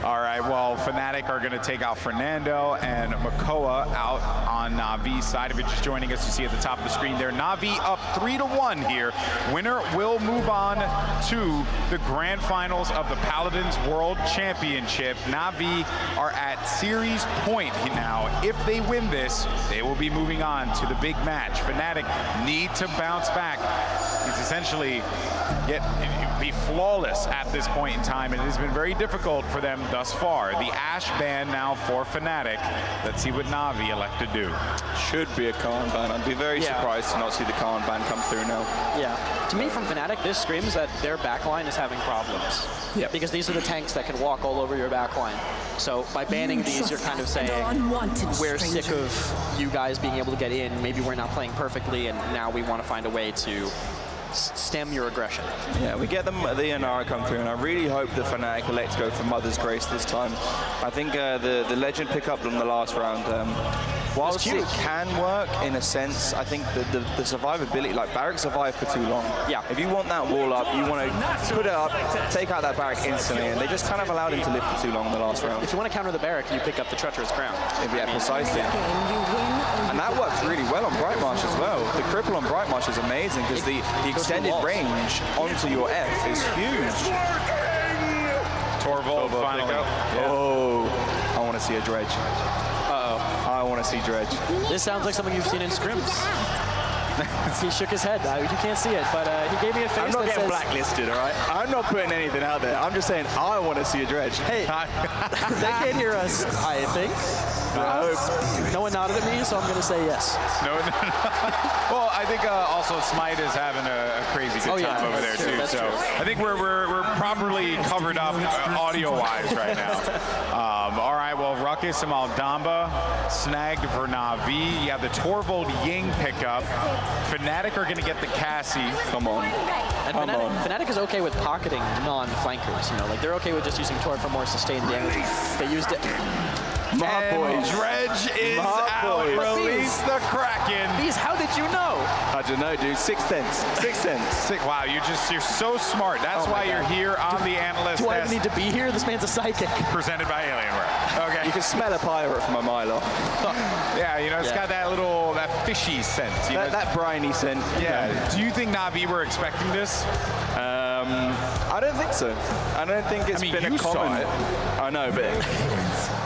All right, well, Fnatic are going to take out Fernando and Makoa out on Navi's side of it. Just joining us, you see at the top of the screen there. Navi up 3-1 here. Winner will move on to the grand finals of the Paladins World Championship. Navi are at series point now. If they win this, they will be moving on to the big match. Fnatic need to bounce back. It's essentially be flawless at this point in time, and it has been very difficult for them thus far. The Ashe ban now for Fnatic. Let's see what Navi elect to do. Should be a Khan ban. I'd be very surprised to not see the Khan ban come through now. Yeah. To me, from Fnatic, this screams that their backline is having problems. Yeah. Because these are the tanks that can walk all over your backline. So by banning these, you're kind of saying, we're sick of you guys being able to get in. Maybe we're not playing perfectly, and now we want to find a way to stem your aggression. Yeah, we get the Inara come through, and I really hope that Fnatic elect to go for Mother's Grace this time. I think the Legend pick up from the last round, whilst it can work in a sense, I think the survivability, like Barrack survived for too long. Yeah. If you want that wall up, you want to put it up, take out that Barrack instantly, and they just kind of allowed him to live for too long in the last round. If you want to counter the Barrack, you pick up the Treacherous Crown. Yeah, precisely. And that works really well on Brightmarsh as well. The cripple on Brightmarsh is amazing because the extended range onto your F is huge. Torvald final go. Yeah. Oh, I want to see a Dredge. I want to see Dredge. This sounds like something you've seen in scrims. He shook his head. You can't see it, but he gave me a face I'm not that getting says, blacklisted, all right? I'm not putting anything out there. I'm just saying I want to see a Dredge. Hey, they can't hear us, I think. No one nodded at me, so I'm going to say yes. No. Well, I think also Smite is having a crazy good time over there, too. So I think we're properly covered up audio-wise right now. All right, well, Ruckus and Maldamba snagged for Navi. You have the Torvald Ying pickup. Fnatic are going to get the Cassie. Come on. And Fnatic is okay with pocketing non-flankers. You know, like they're okay with just using Tor for more sustained damage. They used it. My boys. Dredge is out. Release the Kraken. Bees, how did you know? I don't know, dude. Sixth sense. Wow, you're so smart. That's why you're here on the analyst. Do I even need to be here? This man's a psychic. Presented by Alienware. Okay. You can smell a pirate from a mile off. Yeah, you know, it's got that fishy scent. That briny scent. Yeah. Do you think Navi were expecting this? I don't think so. I don't think it's been a common. I know, but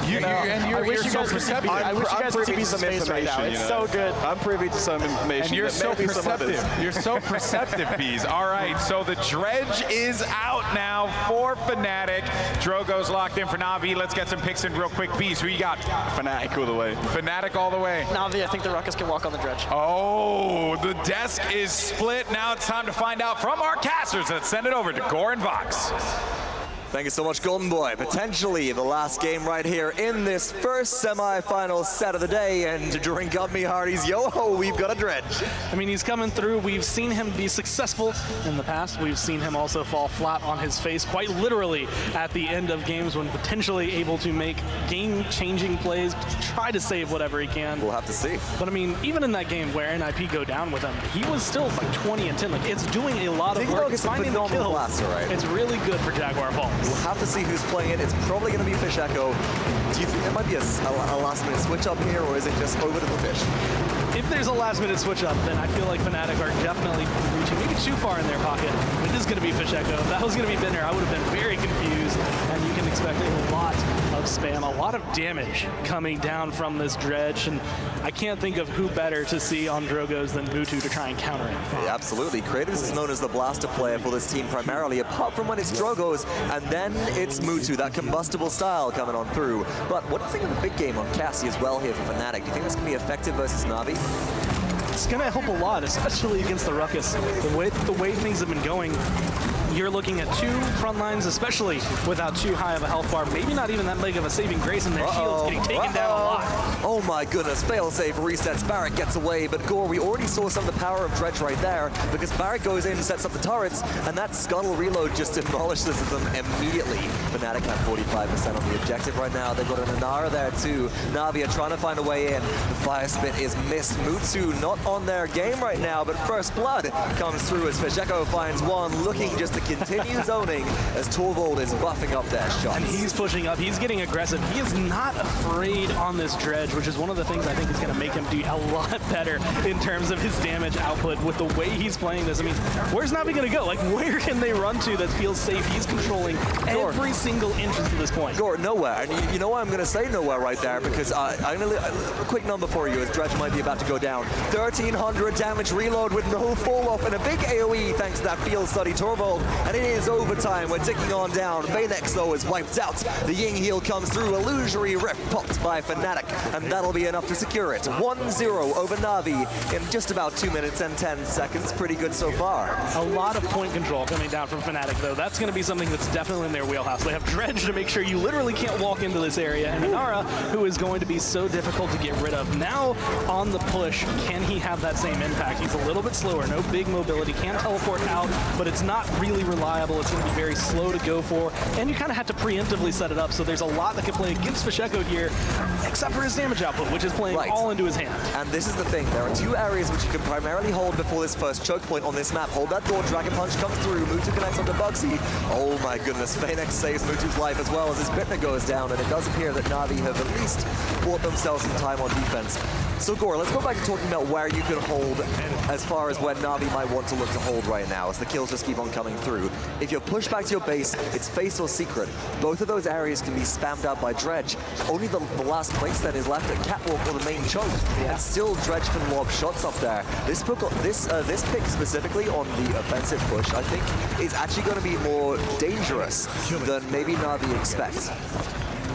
you're so perceptive. I wish you guys could see some Beast's face right now. information. It's so good. I'm privy to some information. And you're that so maybe some others- perceptive. You're so perceptive, Bees. All right, so the dredge is out now for Fnatic. Drogo's locked in for Navi. Let's get some picks in real quick. Bees, who you got? Fnatic all the way. Fnatic all the way. Navi, I think the Ruckus can walk on the dredge. Oh, the desk is split. Now it's time to find out from our casters. Let's send it over to Gore and Vox. Thank you so much, Golden Boy. Potentially the last game right here in this first semi-final set of the day. And to drink up me hearties, yo-ho, we've got a dredge. I mean, he's coming through. We've seen him be successful in the past. We've seen him also fall flat on his face, quite literally, at the end of games when potentially able to make game-changing plays, try to save whatever he can. We'll have to see. But I mean, even in that game where NIP go down with him, he was still like 20 and 10. Like, it's doing a lot of work. It's finding the kills. Blaster, right? It's really good for Jaguar Falls. We'll have to see who's playing it. It's probably going to be Fish Echo. Do you think there might be a last-minute switch up here, or is it just over to the Fish? If there's a last-minute switch up, then I feel like Fnatic are definitely reaching maybe too far in their pocket. It is going to be Fish Echo. If that was going to be Vincere, I would have been very confused, and you can expect a lot of spam, a lot of damage coming down from this dredge, and I can't think of who better to see on Drogo's than Mutu to try and counter it. Yeah, absolutely. Kratos is known as the blaster player for this team primarily, apart from when it's Drogo's, and then it's Mutu, that combustible style coming on through. But what do you think of the big game on Cassie as well here for Fnatic? Do you think this can be effective versus Navi? It's going to help a lot, especially against the Ruckus. The way things have been going, you're looking at two front lines, especially without too high of a health bar. Maybe not even that big of a saving grace, and their shield's getting taken down a lot. Oh my goodness, failsafe resets. Barrett gets away, but Gore, we already saw some of the power of Dredge right there, because Barrett goes in and sets up the turrets, and that Scuttle reload just demolishes them immediately. Fnatic have 45% on the objective right now. They've got an Inara there too. Navi are trying to find a way in. The Fire Spit is missed. Mutu not on their game right now, but First Blood comes through as Fish Echo finds one, looking just to continue zoning as Torvald is buffing up their shots. And he's pushing up, he's getting aggressive. He is not afraid on this dredge, which is one of the things I think is going to make him do a lot better in terms of his damage output with the way he's playing this. I mean, where's Navi going to go? Like, where can they run to that feels safe? He's controlling every single inch to this point. Gore, nowhere. And you know why I'm going to say nowhere right there? Because I'm going to a quick number for you as Dredge might be about to go down. 1,300 damage reload with no fall off and a big AoE thanks to that field study Torvald. And it is overtime. We're ticking on down. Phoenix, though, is wiped out. The Ying heal comes through. Illusory Rift popped by Fnatic, and that'll be enough to secure it. 1-0 over Navi in just about 2 minutes and 10 seconds. Pretty good so far. A lot of point control coming down from Fnatic, though. That's going to be something that's definitely in their wheelhouse. They have Dredge to make sure you literally can't walk into this area, and Inara, who is going to be so difficult to get rid of. Now, on the push, can he have that same impact? He's a little bit slower, no big mobility, can teleport out, but it's not really reliable. It's going to be very slow to go for, and you kind of have to preemptively set it up, so there's a lot that can play against Fish Echo here, except for his damage output, which is playing all into his hand. And this is the thing, there are two areas which you can primarily hold before this first choke point on this map. Hold that door, Dragon Punch comes through, Mutu connects onto Bugsy. Oh my goodness, Phoenix saves Mutu's life as well as his Bitna goes down, and it does appear that Navi have at least bought themselves some time on defense. So Gore, let's go back to talking about where you can hold as far as where Navi might want to look to hold right now as the kills just keep on coming through. If you're pushed back to your base, it's face or secret. Both of those areas can be spammed out by Dredge. Only the last place then is left at Catwalk or the main choke, and still Dredge can lob shots up there. This pick specifically on the offensive push, I think, is actually going to be more dangerous than maybe Navi expects.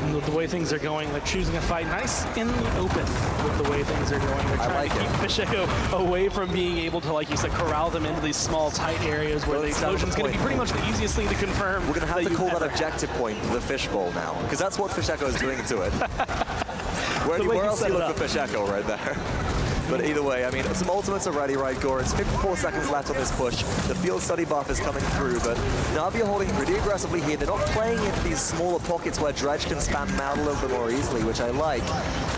The way things are going, like choosing a fight nice in the open with the way things are going. They're trying to keep Fish Echo away from being able to, like you said, corral them into these small, tight areas where the explosion's going to be pretty much the easiest thing to confirm. We're going to have to call that objective point the fishbowl now, because that's what Fish Echo is doing to it. Where else do you look for Fish Echo right there? But either way, I mean, some ultimates are ready, right, Gore? It's 54 seconds left on this push. The field study buff is coming through, but Navi are holding pretty aggressively here. They're not playing into these smaller pockets where Dredge can spam them out a little bit more easily, which I like.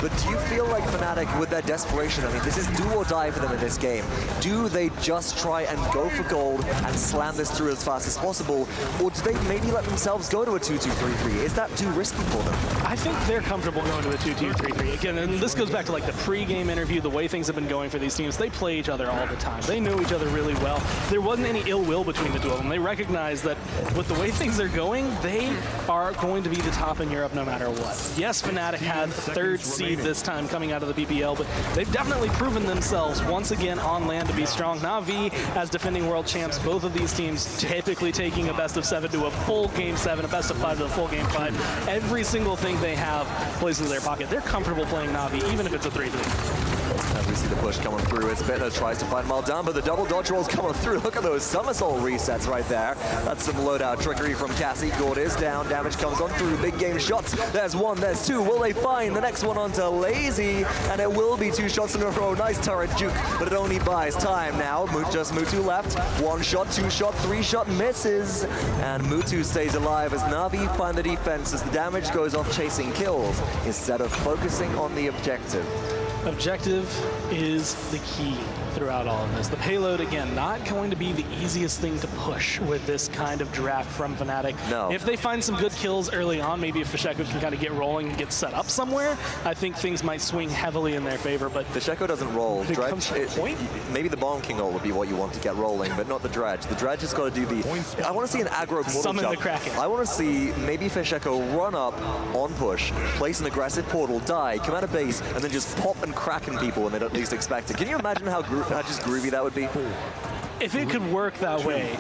But do you feel like Fnatic, with their desperation, I mean, this is do or die for them in this game. Do they just try and go for gold and slam this through as fast as possible? Or do they maybe let themselves go to a 2-2-3-3? Is that too risky for them? I think they're comfortable going to a 2-2-3-3. Again, and this goes back to like the pre-game interview, the way things things have been going for these teams, they play each other all the time. They know each other really well. There wasn't any ill will between the two of them. They recognize that with the way things are going, they are going to be the top in Europe no matter what. Yes, Fnatic had third seed this time coming out of the PPL, but they've definitely proven themselves once again on land to be strong. Navi, as defending world champs, both of these teams typically taking a best of 7 to a full game 7, a best of 5 to a full game 5. Every single thing they have plays into their pocket. They're comfortable playing Navi, even if it's a 3-3. As we see the push coming through, it's Bitter tries to find Maldan, but the double dodge rolls coming through. Look at those somersault resets right there. That's some loadout trickery from Cassie. Gord is down, damage comes on through, big game shots. There's one, there's two. Will they find the next one onto Lazy? And it will be 2 shots in a row. Nice turret juke, but it only buys time now. Just Mutu left. 1 shot, 2 shot, 3 shot misses. And Mutu stays alive as Navi find the defense as the damage goes off chasing kills instead of focusing on the objective. Objective is the key throughout all of this. The payload, again, not going to be the easiest thing to push with this kind of draft from Fnatic. No. If they find some good kills early on, maybe if Fisheko can kind of get rolling and get set up somewhere, I think things might swing heavily in their favor. But Fisheko doesn't roll. it Dredge, comes to a point. maybe the Bomb King ult would be what you want to get rolling, but not the Dredge. The Dredge has got to do the... I want to see an aggro portal Summon jump. the Kraken. I want to see maybe Fisheko run up on push, place an aggressive portal, die, come out of base, and then just pop and Kraken people when they don't least expect it. Can you imagine how just groovy that would be? If it could work that way,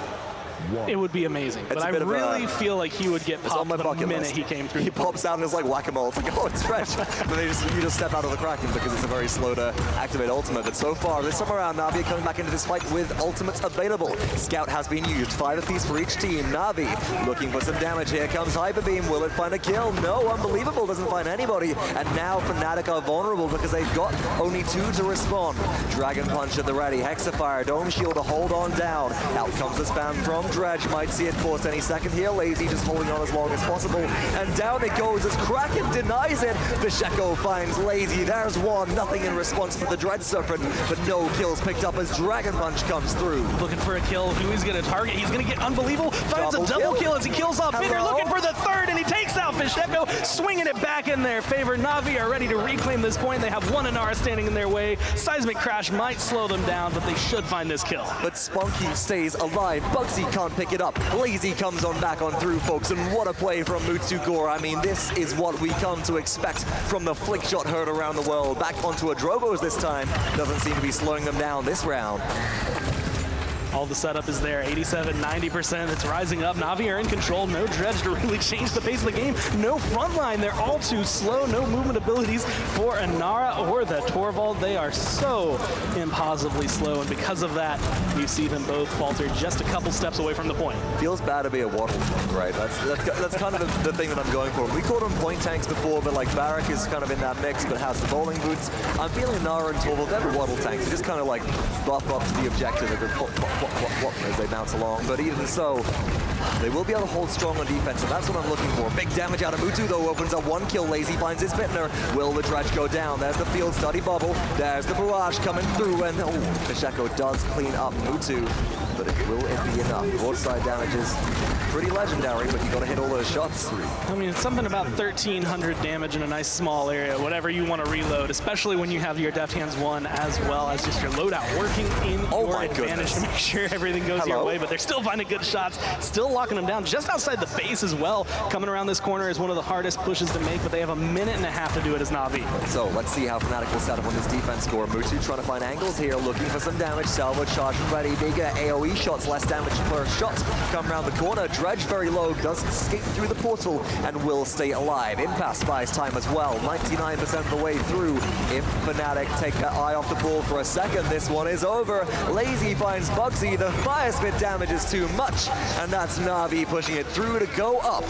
it would be amazing. But I really feel like he would get popped the minute he came through. He pops out and it's like whack-a-mole. It's like, oh, it's fresh. But you just step out of the Kraken because it's a very slow to activate ultimate. But so far, this time around, Navi coming back into this fight with ultimates available. Scout has been used, 5 apiece for each team. Navi looking for some damage. Here comes Hyper Beam. Will it find a kill? No, Unbelievable doesn't find anybody. And now Fnatic are vulnerable because they've got only 2 to respond. Dragon Punch at the ready. Hexafire, Dome Shield to hold on down. Out comes the spam from Dredge. Might see it forced any second here. Lazy just holding on as long as possible. And down it goes as Kraken denies it. Fisheko finds Lazy. There's one. Nothing in response to the Dread Serpent, but no kills picked up as Dragon Punch comes through. Looking for a kill. Who he's going to target? He's going to get Unbelievable. Finds a double kill as he kills off Bitter. Looking for the third, and he takes out Fisheko, swinging it back in their favor. Navi are ready to reclaim this point. They have 1 Inara standing in their way. Seismic Crash might slow them down, but they should find this kill. But Spunky stays alive. Bugsy can't pick it up. Lazy comes on back on through, folks, and what a play from Mutsugor. I mean, this is what we come to expect from the flick shot heard around the world. Back onto a Drogos this time. Doesn't seem to be slowing them down this round. All the setup is there, 87, 90%. It's rising up. Navi are in control. No Dredge to really change the pace of the game. No front line. They're all too slow. No movement abilities for Inara or the Torvald. They are so impossibly slow, and because of that, you see them both falter just a couple steps away from the point. Feels bad to be a waddle tank, right? That's kind of the thing that I'm going for. We called them point tanks before, but like Barak is kind of in that mix, but has the bowling boots. I'm feeling Inara and Torvald, they're waddle tanks. They just kind of like buff up to the objective. They go pop, pop, as they bounce along, but even so, they will be able to hold strong on defense, and that's what I'm looking for. Big damage out of Mutu, though, opens up 1 kill. Lazy finds his Vintner. Will the Dredge go down? There's the field study bubble. There's the barrage coming through, and Fisheko does clean up Mutu, but will it be enough? Broadside damage is pretty legendary, but you got to hit all those shots. I mean, it's something about 1,300 damage in a nice small area, whatever you want to reload, especially when you have your Deft Hands 1 as well as just your loadout working in your advantage to make sure everything goes your way, but they're still finding good shots, still locking them down just outside the base as well. Coming around this corner is one of the hardest pushes to make, but they have a minute and a half to do it as Navi. So let's see how Fnatic will set up on this defense score. Mutu trying to find angles here, looking for some damage. Salvo charging ready, bigger AoE shots, less damage per shot. Come around the corner, Dredge very low, does escape through the portal and will stay alive. Impasse buys time as well, 99% of the way through. If Fnatic take their eye off the ball for a second, this one is over. Lazy finds Bugsy, the fire spit damage is too much, and that's Navi pushing it through to go up.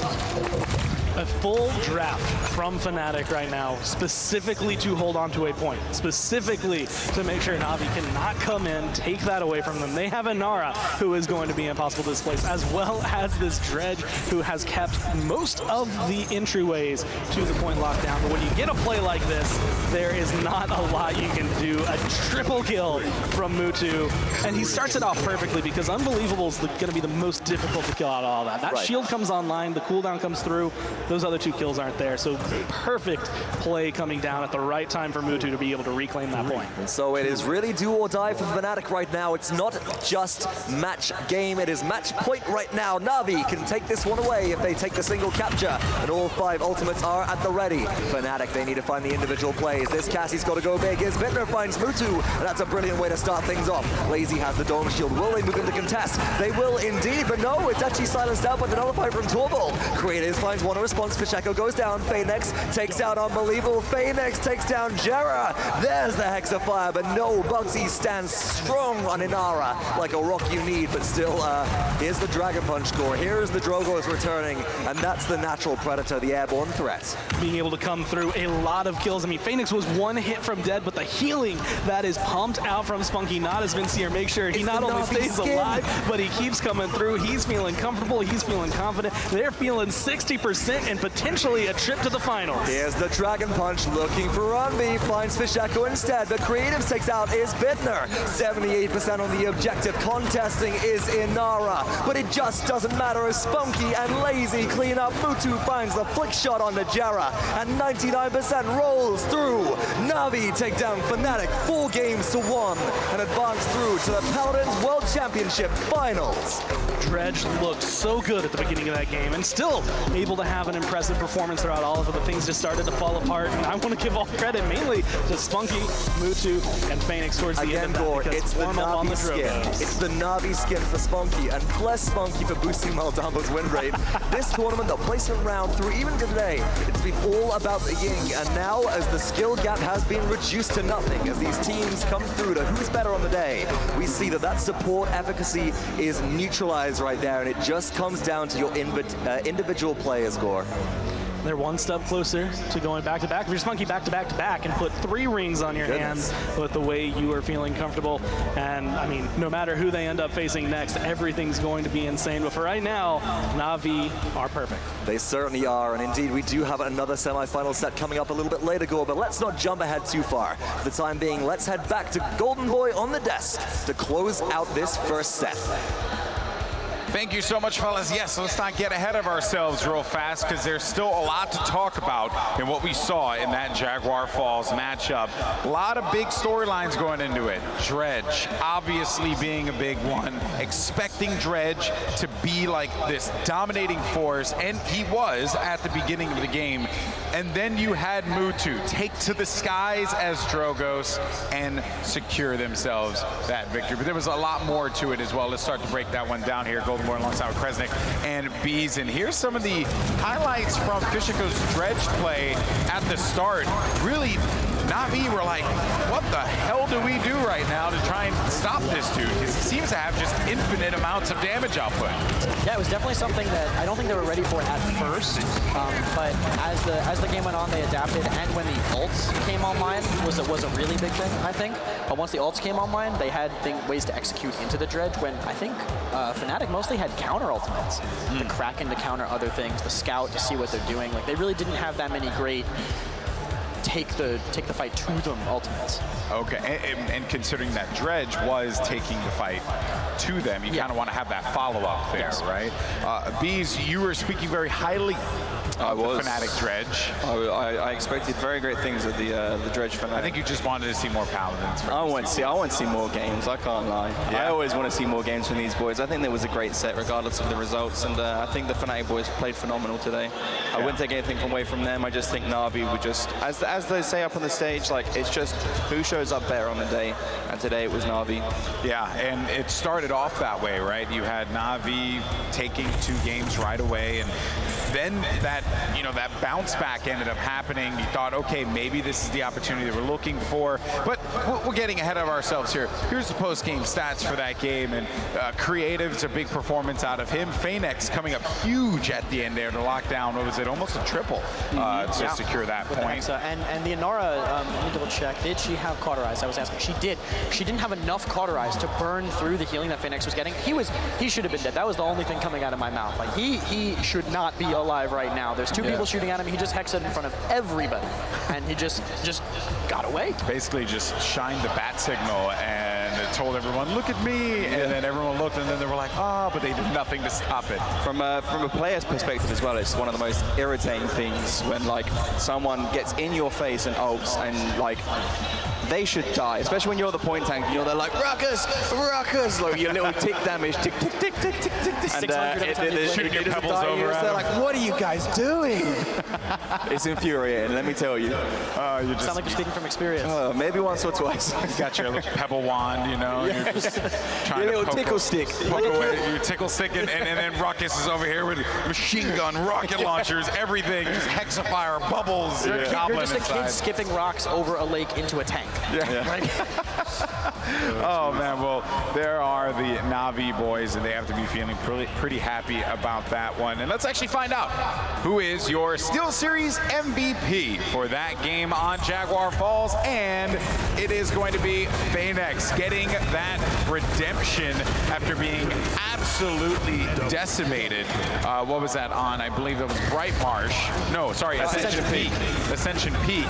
A full draft from Fnatic right now, specifically to hold on to a point, specifically to make sure Navi cannot come in, take that away from them. They have Inara, who is going to be impossible to displace, as well as this Dredge, who has kept most of the entryways to the point lockdown. But when you get a play like this, there is not a lot you can do. A triple kill from Mutu, and he starts it off perfectly because Unbelievable is going to be the most difficult to kill out of all that. That shield comes online, the cooldown comes through, those other 2 kills aren't there. So perfect play coming down at the right time for Mutu to be able to reclaim that point. And so it is really do or die for Fnatic right now. It's not just match game, it is match point right now. Navi can take this one away if they take the single capture, and all 5 ultimates are at the ready. Fnatic, they need to find the individual plays. This Cassie's got to go big. As Bittner finds Mutu, and that's a brilliant way to start things off. Lazy has the Dome Shield. Will they move into contest? They will indeed, but no, it's actually silenced out by the nullify from Torvald. Creators finds one response. Fisheko goes down. Phoenix takes out Unbelievable. Phoenix takes down Jera. There's the Hex of Fire, but no, Bugsy stands strong on Inara like a rock you need, but still, here's the Dragon Punch score. Here's the Drogo's returning, and that's the natural predator, the airborne threat. Being able to come through a lot of kills. I mean, Phoenix was 1 hit from dead, but the healing that is pumped out from Spunky, not as Vincere, make sure he not only stays alive, but he keeps coming through. He's feeling comfortable, he's feeling confident. They're feeling 60% and potentially a trip to the finals. Here's the Dragon Punch looking for Runby, finds Fisheko instead, but Creatives takes out is Bittner. 78% on the objective, contesting is Inara, but it just doesn't matter as Spunky and Lazy clean up. Mutu finds the flick shot on Najera, and 99% rolls through. Navi take down Fnatic 4 games to 1 and advance through to the Paladins World Championship Finals. Dredge looked so good at the beginning of that game and still able to have an impressive performance throughout all of it, but things just started to fall apart, and I want to give all credit mainly to Spunky, Mutu, and Phoenix towards the end of that. It's the Navi skin. It's the Navi skin for Spunky, and bless Spunky for boosting Maldambo's win rate. This tournament, the placement round through even today, it's been all about the Ying, and now as the skill gap has been reduced to nothing, as these teams come through to who's better on the day, we see that support efficacy is neutralized right there, and it just comes down to your individual players, Gore. They're 1 step closer to going back-to-back. If you're Spunky back-to-back-to-back and put 3 rings on your hands with the way you are feeling comfortable, and I mean, no matter who they end up facing next, everything's going to be insane. But for right now, Navi are perfect. They certainly are, and indeed we do have another semi-final set coming up a little bit later, Gore, but let's not jump ahead too far. For the time being, let's head back to Golden Boy on the desk to close out this first set. Thank you so much, fellas. Yes, let's not get ahead of ourselves real fast, because there's still a lot to talk about in what we saw in that Jaguar Falls matchup. A lot of big storylines going into it. Dredge obviously being a big one, expecting Dredge to be like this dominating force, and he was at the beginning of the game. And then you had Mutu take to the skies as Drogos and secure themselves that victory. But there was a lot more to it as well. Let's start to break that one down here. Golden Boy alongside with Kresnik and Bees. And here's some of the highlights from Fishico's Dredge play at the start. Really, Navi were like, what the hell do we do right now to try and stop this dude? Because he seems to have just infinite amounts of damage output. Yeah, it was definitely something that I don't think they were ready for at first, but as the game went on, they adapted, and when the ults came online, was a really big thing, I think. But once the ults came online, they had ways to execute into the Dredge, when I think Fnatic mostly had counter ultimates. The Kraken to counter other things, the Scout to see what they're doing. Like, they really didn't have that many great take the fight to them ultimates. Okay, and considering that Dredge was taking the fight to them, you kind of want to have that follow-up there, right? Bees, you were speaking very highly of the Fnatic Dredge. I expected very great things of the Dredge Fnatic. I think you just wanted to see more Paladins. I want to see more games, I can't lie. Yeah. I always want to see more games from these boys. I think there was a great set regardless of the results, and I think the Fnatic boys played phenomenal today. I wouldn't take anything away from them. I just think Navi would just, as they say up on the stage, like, it's just who shows up better on the day, and today it was Navi. Yeah, and it started off that way, right? You had Navi taking 2 games right away, and then that bounce back ended up happening. You thought, okay, maybe this is the opportunity that we're looking for, but we're getting ahead of ourselves here. Here's the post-game stats for that game, and Creative's a big performance out of him. Phoenix coming up huge at the end there to lock down, what was it, almost a triple to secure that point. And the Inara, let me double check, did she have Cauterize? I was asking. She did. She didn't have enough Cauterize to burn through the healing that Phoenix was getting. He should have been dead. That was the only thing coming out of my mouth. Like, he should not be alive right now. There's 2 people shooting at him. He just hexed it in front of everybody, and he just got away. Basically just shined the bat signal, and and it told everyone, look at me, and then everyone looked, and then they were like, oh, but they did nothing to stop it. From a player's perspective as well, it's one of the most irritating things when like someone gets in your face and ults and like they should die, especially when you're the point tank. You know, they're like Ruckus, like your little tick damage, tick, tick, tick, tick, tick, tick, tick, and shooting your pebbles over. They're like, what are you guys doing? It's infuriating, let me tell you. You sound like you're speaking from experience. Maybe once or twice. You got your little pebble wand, you know, and you're just trying your to little tickle stick. Poke away your tickle stick, and then Ruckus is over here with machine gun, rocket launchers, everything, just hexafire, bubbles, goblin You're just a inside. kid skipping rocks over a lake into a tank. Oh man, well, there are the Navi boys, and they have to be feeling pretty happy about that one. And let's actually find out who is your Steel Series MVP for that game on Jaguar Falls, and it is going to be Phoenix getting that redemption after being absolutely decimated. What was that on? I believe it was Bright Marsh. No, sorry, Ascension Peak. Ascension Peak.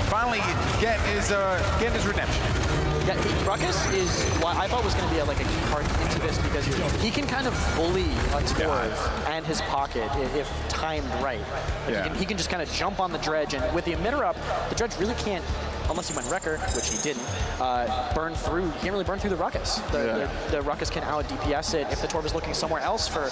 Finally getting his redemption. Yeah, Ruckus is what I thought was going to be like a key part into this, because he can kind of bully a Torv and his pocket if timed right. Like he can just kind of jump on the dredge, and with the emitter up, the dredge really can't, unless he went Wrecker, which he didn't, burn through. He can't really burn through the Ruckus. The Ruckus can out DPS it. If the Torv is looking somewhere else for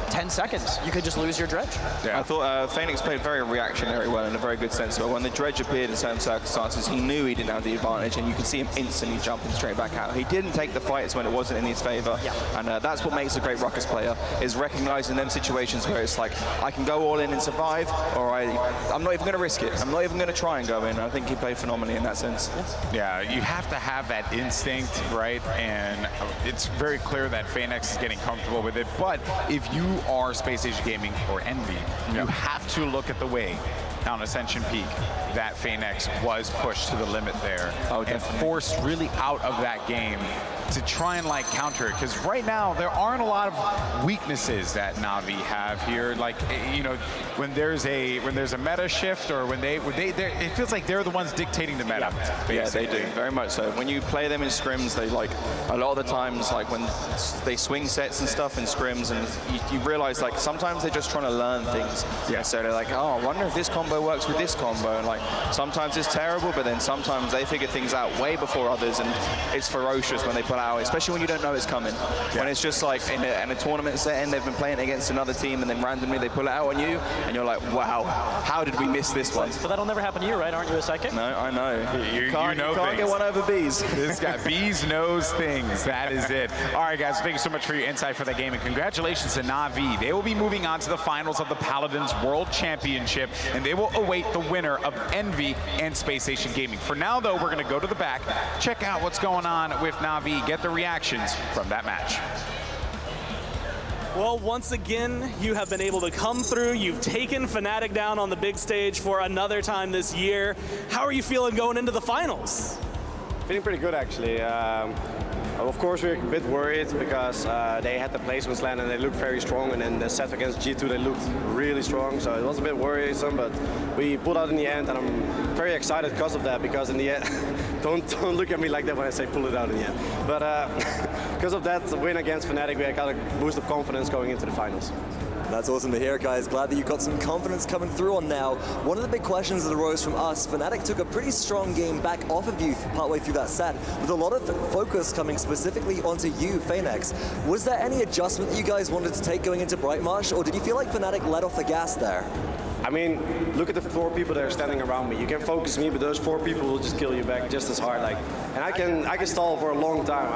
10 seconds, you could just lose your dredge. Yeah. I thought Phoenix played very reactionary well in a very good sense. But when the dredge appeared in certain circumstances, he knew he didn't have the advantage, and you could see him instantly jumping straight back out. He didn't take the fights when it wasn't in his favor, and that's what makes a great Ruckus player, is recognizing them situations where it's like, I can go all in and survive, or I'm not even going to risk it. I'm not even going to try and go in. I think he played phenomenally in that sense. Yeah, you have to have that instinct, right? And it's very clear that Phoenix is getting comfortable with it. But if you are Space Age Gaming or Envy, you have to look at the way on Ascension Peak that Phoenix was pushed to the limit there and forced really out of that game to try and like counter it, because right now there aren't a lot of weaknesses that Navi have here. Like, you know, when there's a meta shift, or when it feels like they're the ones dictating the meta. Yeah, they do, very much so. When you play them in scrims, they like a lot of the times, like when they swing sets and stuff in scrims, and you realize like sometimes they're just trying to learn things. So they're like, oh, I wonder if this combo works with this combo, and like sometimes it's terrible, but then sometimes they figure things out way before others, and it's ferocious when they pull out, especially when you don't know it's coming. When it's just like in a tournament setting, they've been playing against another team, and then randomly they pull it out on you, and you're like, wow, how did we miss this one? But that'll never happen to you, right? Aren't you a psychic? No, I know. You can't things. Get one over bees. This guy, bees knows things. That is it. All right, guys, thank you so much for your insight for that game, and congratulations to Navi. They will be moving on to the finals of the Paladins World Championship, and they will await the winner of Envy and Space Station Gaming. For now, though, we're going to go to the back, check out what's going on with Navi, get the reactions from that match. Well, once again, you have been able to come through. You've taken Fnatic down on the big stage for another time this year. How are you feeling going into the finals? Feeling pretty good, actually. Of course, we're a bit worried because they had the placements land and they looked very strong, and in the set against G2 they looked really strong, so it was a bit worrisome, but we pulled out in the end, and I'm very excited because of that, because in the end, don't look at me like that when I say pull it out in the end, but because of that win against Fnatic, we got a boost of confidence going into the finals. That's awesome to hear, guys. Glad that you've got some confidence coming through on now. One of the big questions that arose from us, Fnatic took a pretty strong game back off of you partway through that set, with a lot of focus coming specifically onto you, Phoenix. Was there any adjustment that you guys wanted to take going into Bright Marsh, or did you feel like Fnatic let off the gas there? I mean, look at the 4 people that are standing around me. You can focus me, but those 4 people will just kill you back just as hard. Like, and I can stall for a long time.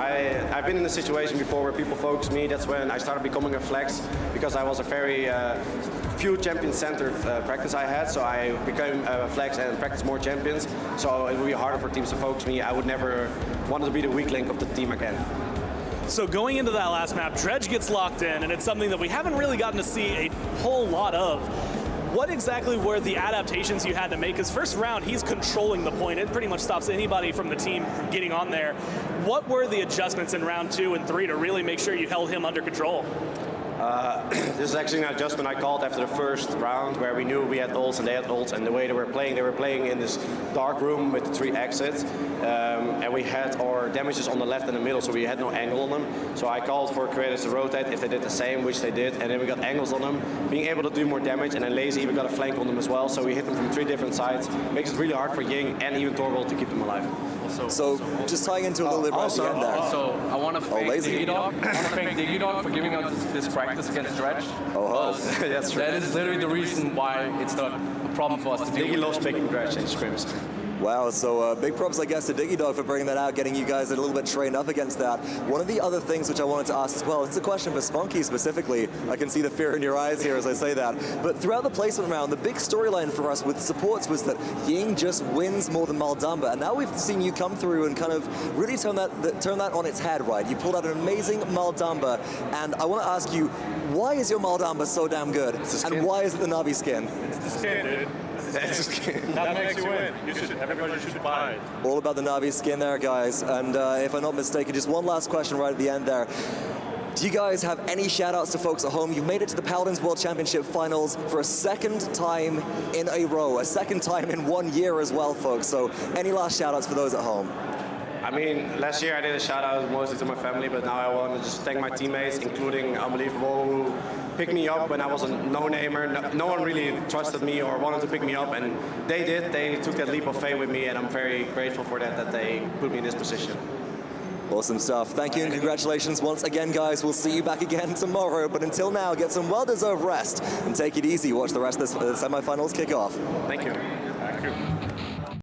I've been in a situation before where people focus me. That's when I started becoming a flex, because I was a very few champion-centered practice I had. So I became a flex and practiced more champions. So it would be harder for teams to focus me. I would never want to be the weak link of the team again. So going into that last map, Dredge gets locked in, and it's something that we haven't really gotten to see a whole lot of. What exactly were the adaptations you had to make? Because first round, he's controlling the point. It pretty much stops anybody from the team from getting on there. What were the adjustments in round 2 and 3 to really make sure you held him under control? This is actually an adjustment I called after the first round, where we knew we had ults and they had ults, and the way they were playing in this dark room with the 3 exits, and we had our damages on the left and the middle, so we had no angle on them. So I called for creators to rotate if they did the same, which they did, and then we got angles on them, being able to do more damage, and then Lazy even got a flank on them as well, so we hit them from 3 different sides. Makes it really hard for Ying and even Torvald to keep them alive. So just tying into a little bit right at the end there. Also, I want to thank Lazy. Digidog. I want to thank Digidog for giving us this practice against Dredge. That's true. That is literally the reason why it's not a problem for us to deal Diggy with. loves picking Dredge in scrims. Wow, so big props, I guess, to Digidog for bringing that out, getting you guys a little bit trained up against that. One of the other things which I wanted to ask as well, it's a question for Spunky specifically. I can see the fear in your eyes here as I say that. But throughout the placement round, the big storyline for us with supports was that Ying just wins more than Maldamba. And now we've seen you come through and kind of really turn that on its head, right? You pulled out an amazing Maldamba. And I want to ask you, why is your Maldamba so damn good? And why is it the Navi skin? It's the skin, dude. That makes you win. Everybody should buy it. All about the Navi skin there, guys. And if I'm not mistaken, just one last question right at the end there. Do you guys have any shout-outs to folks at home? You've made it to the Paladins World Championship Finals for a second time in a row, a second time in 1 year as well, folks. So any last shout-outs for those at home? I mean, last year I did a shout-out mostly to my family, but now I want to just thank my teammates, including Unbelievable, who picked me up when I was a no-namer. No one really trusted me or wanted to pick me up, and they did. They took that leap of faith with me, and I'm very grateful for that they put me in this position. Awesome stuff. Thank you and congratulations once again, guys. We'll see you back again tomorrow. But until now, get some well-deserved rest and take it easy. Watch the rest of the semifinals kick off. Thank you. Thank you.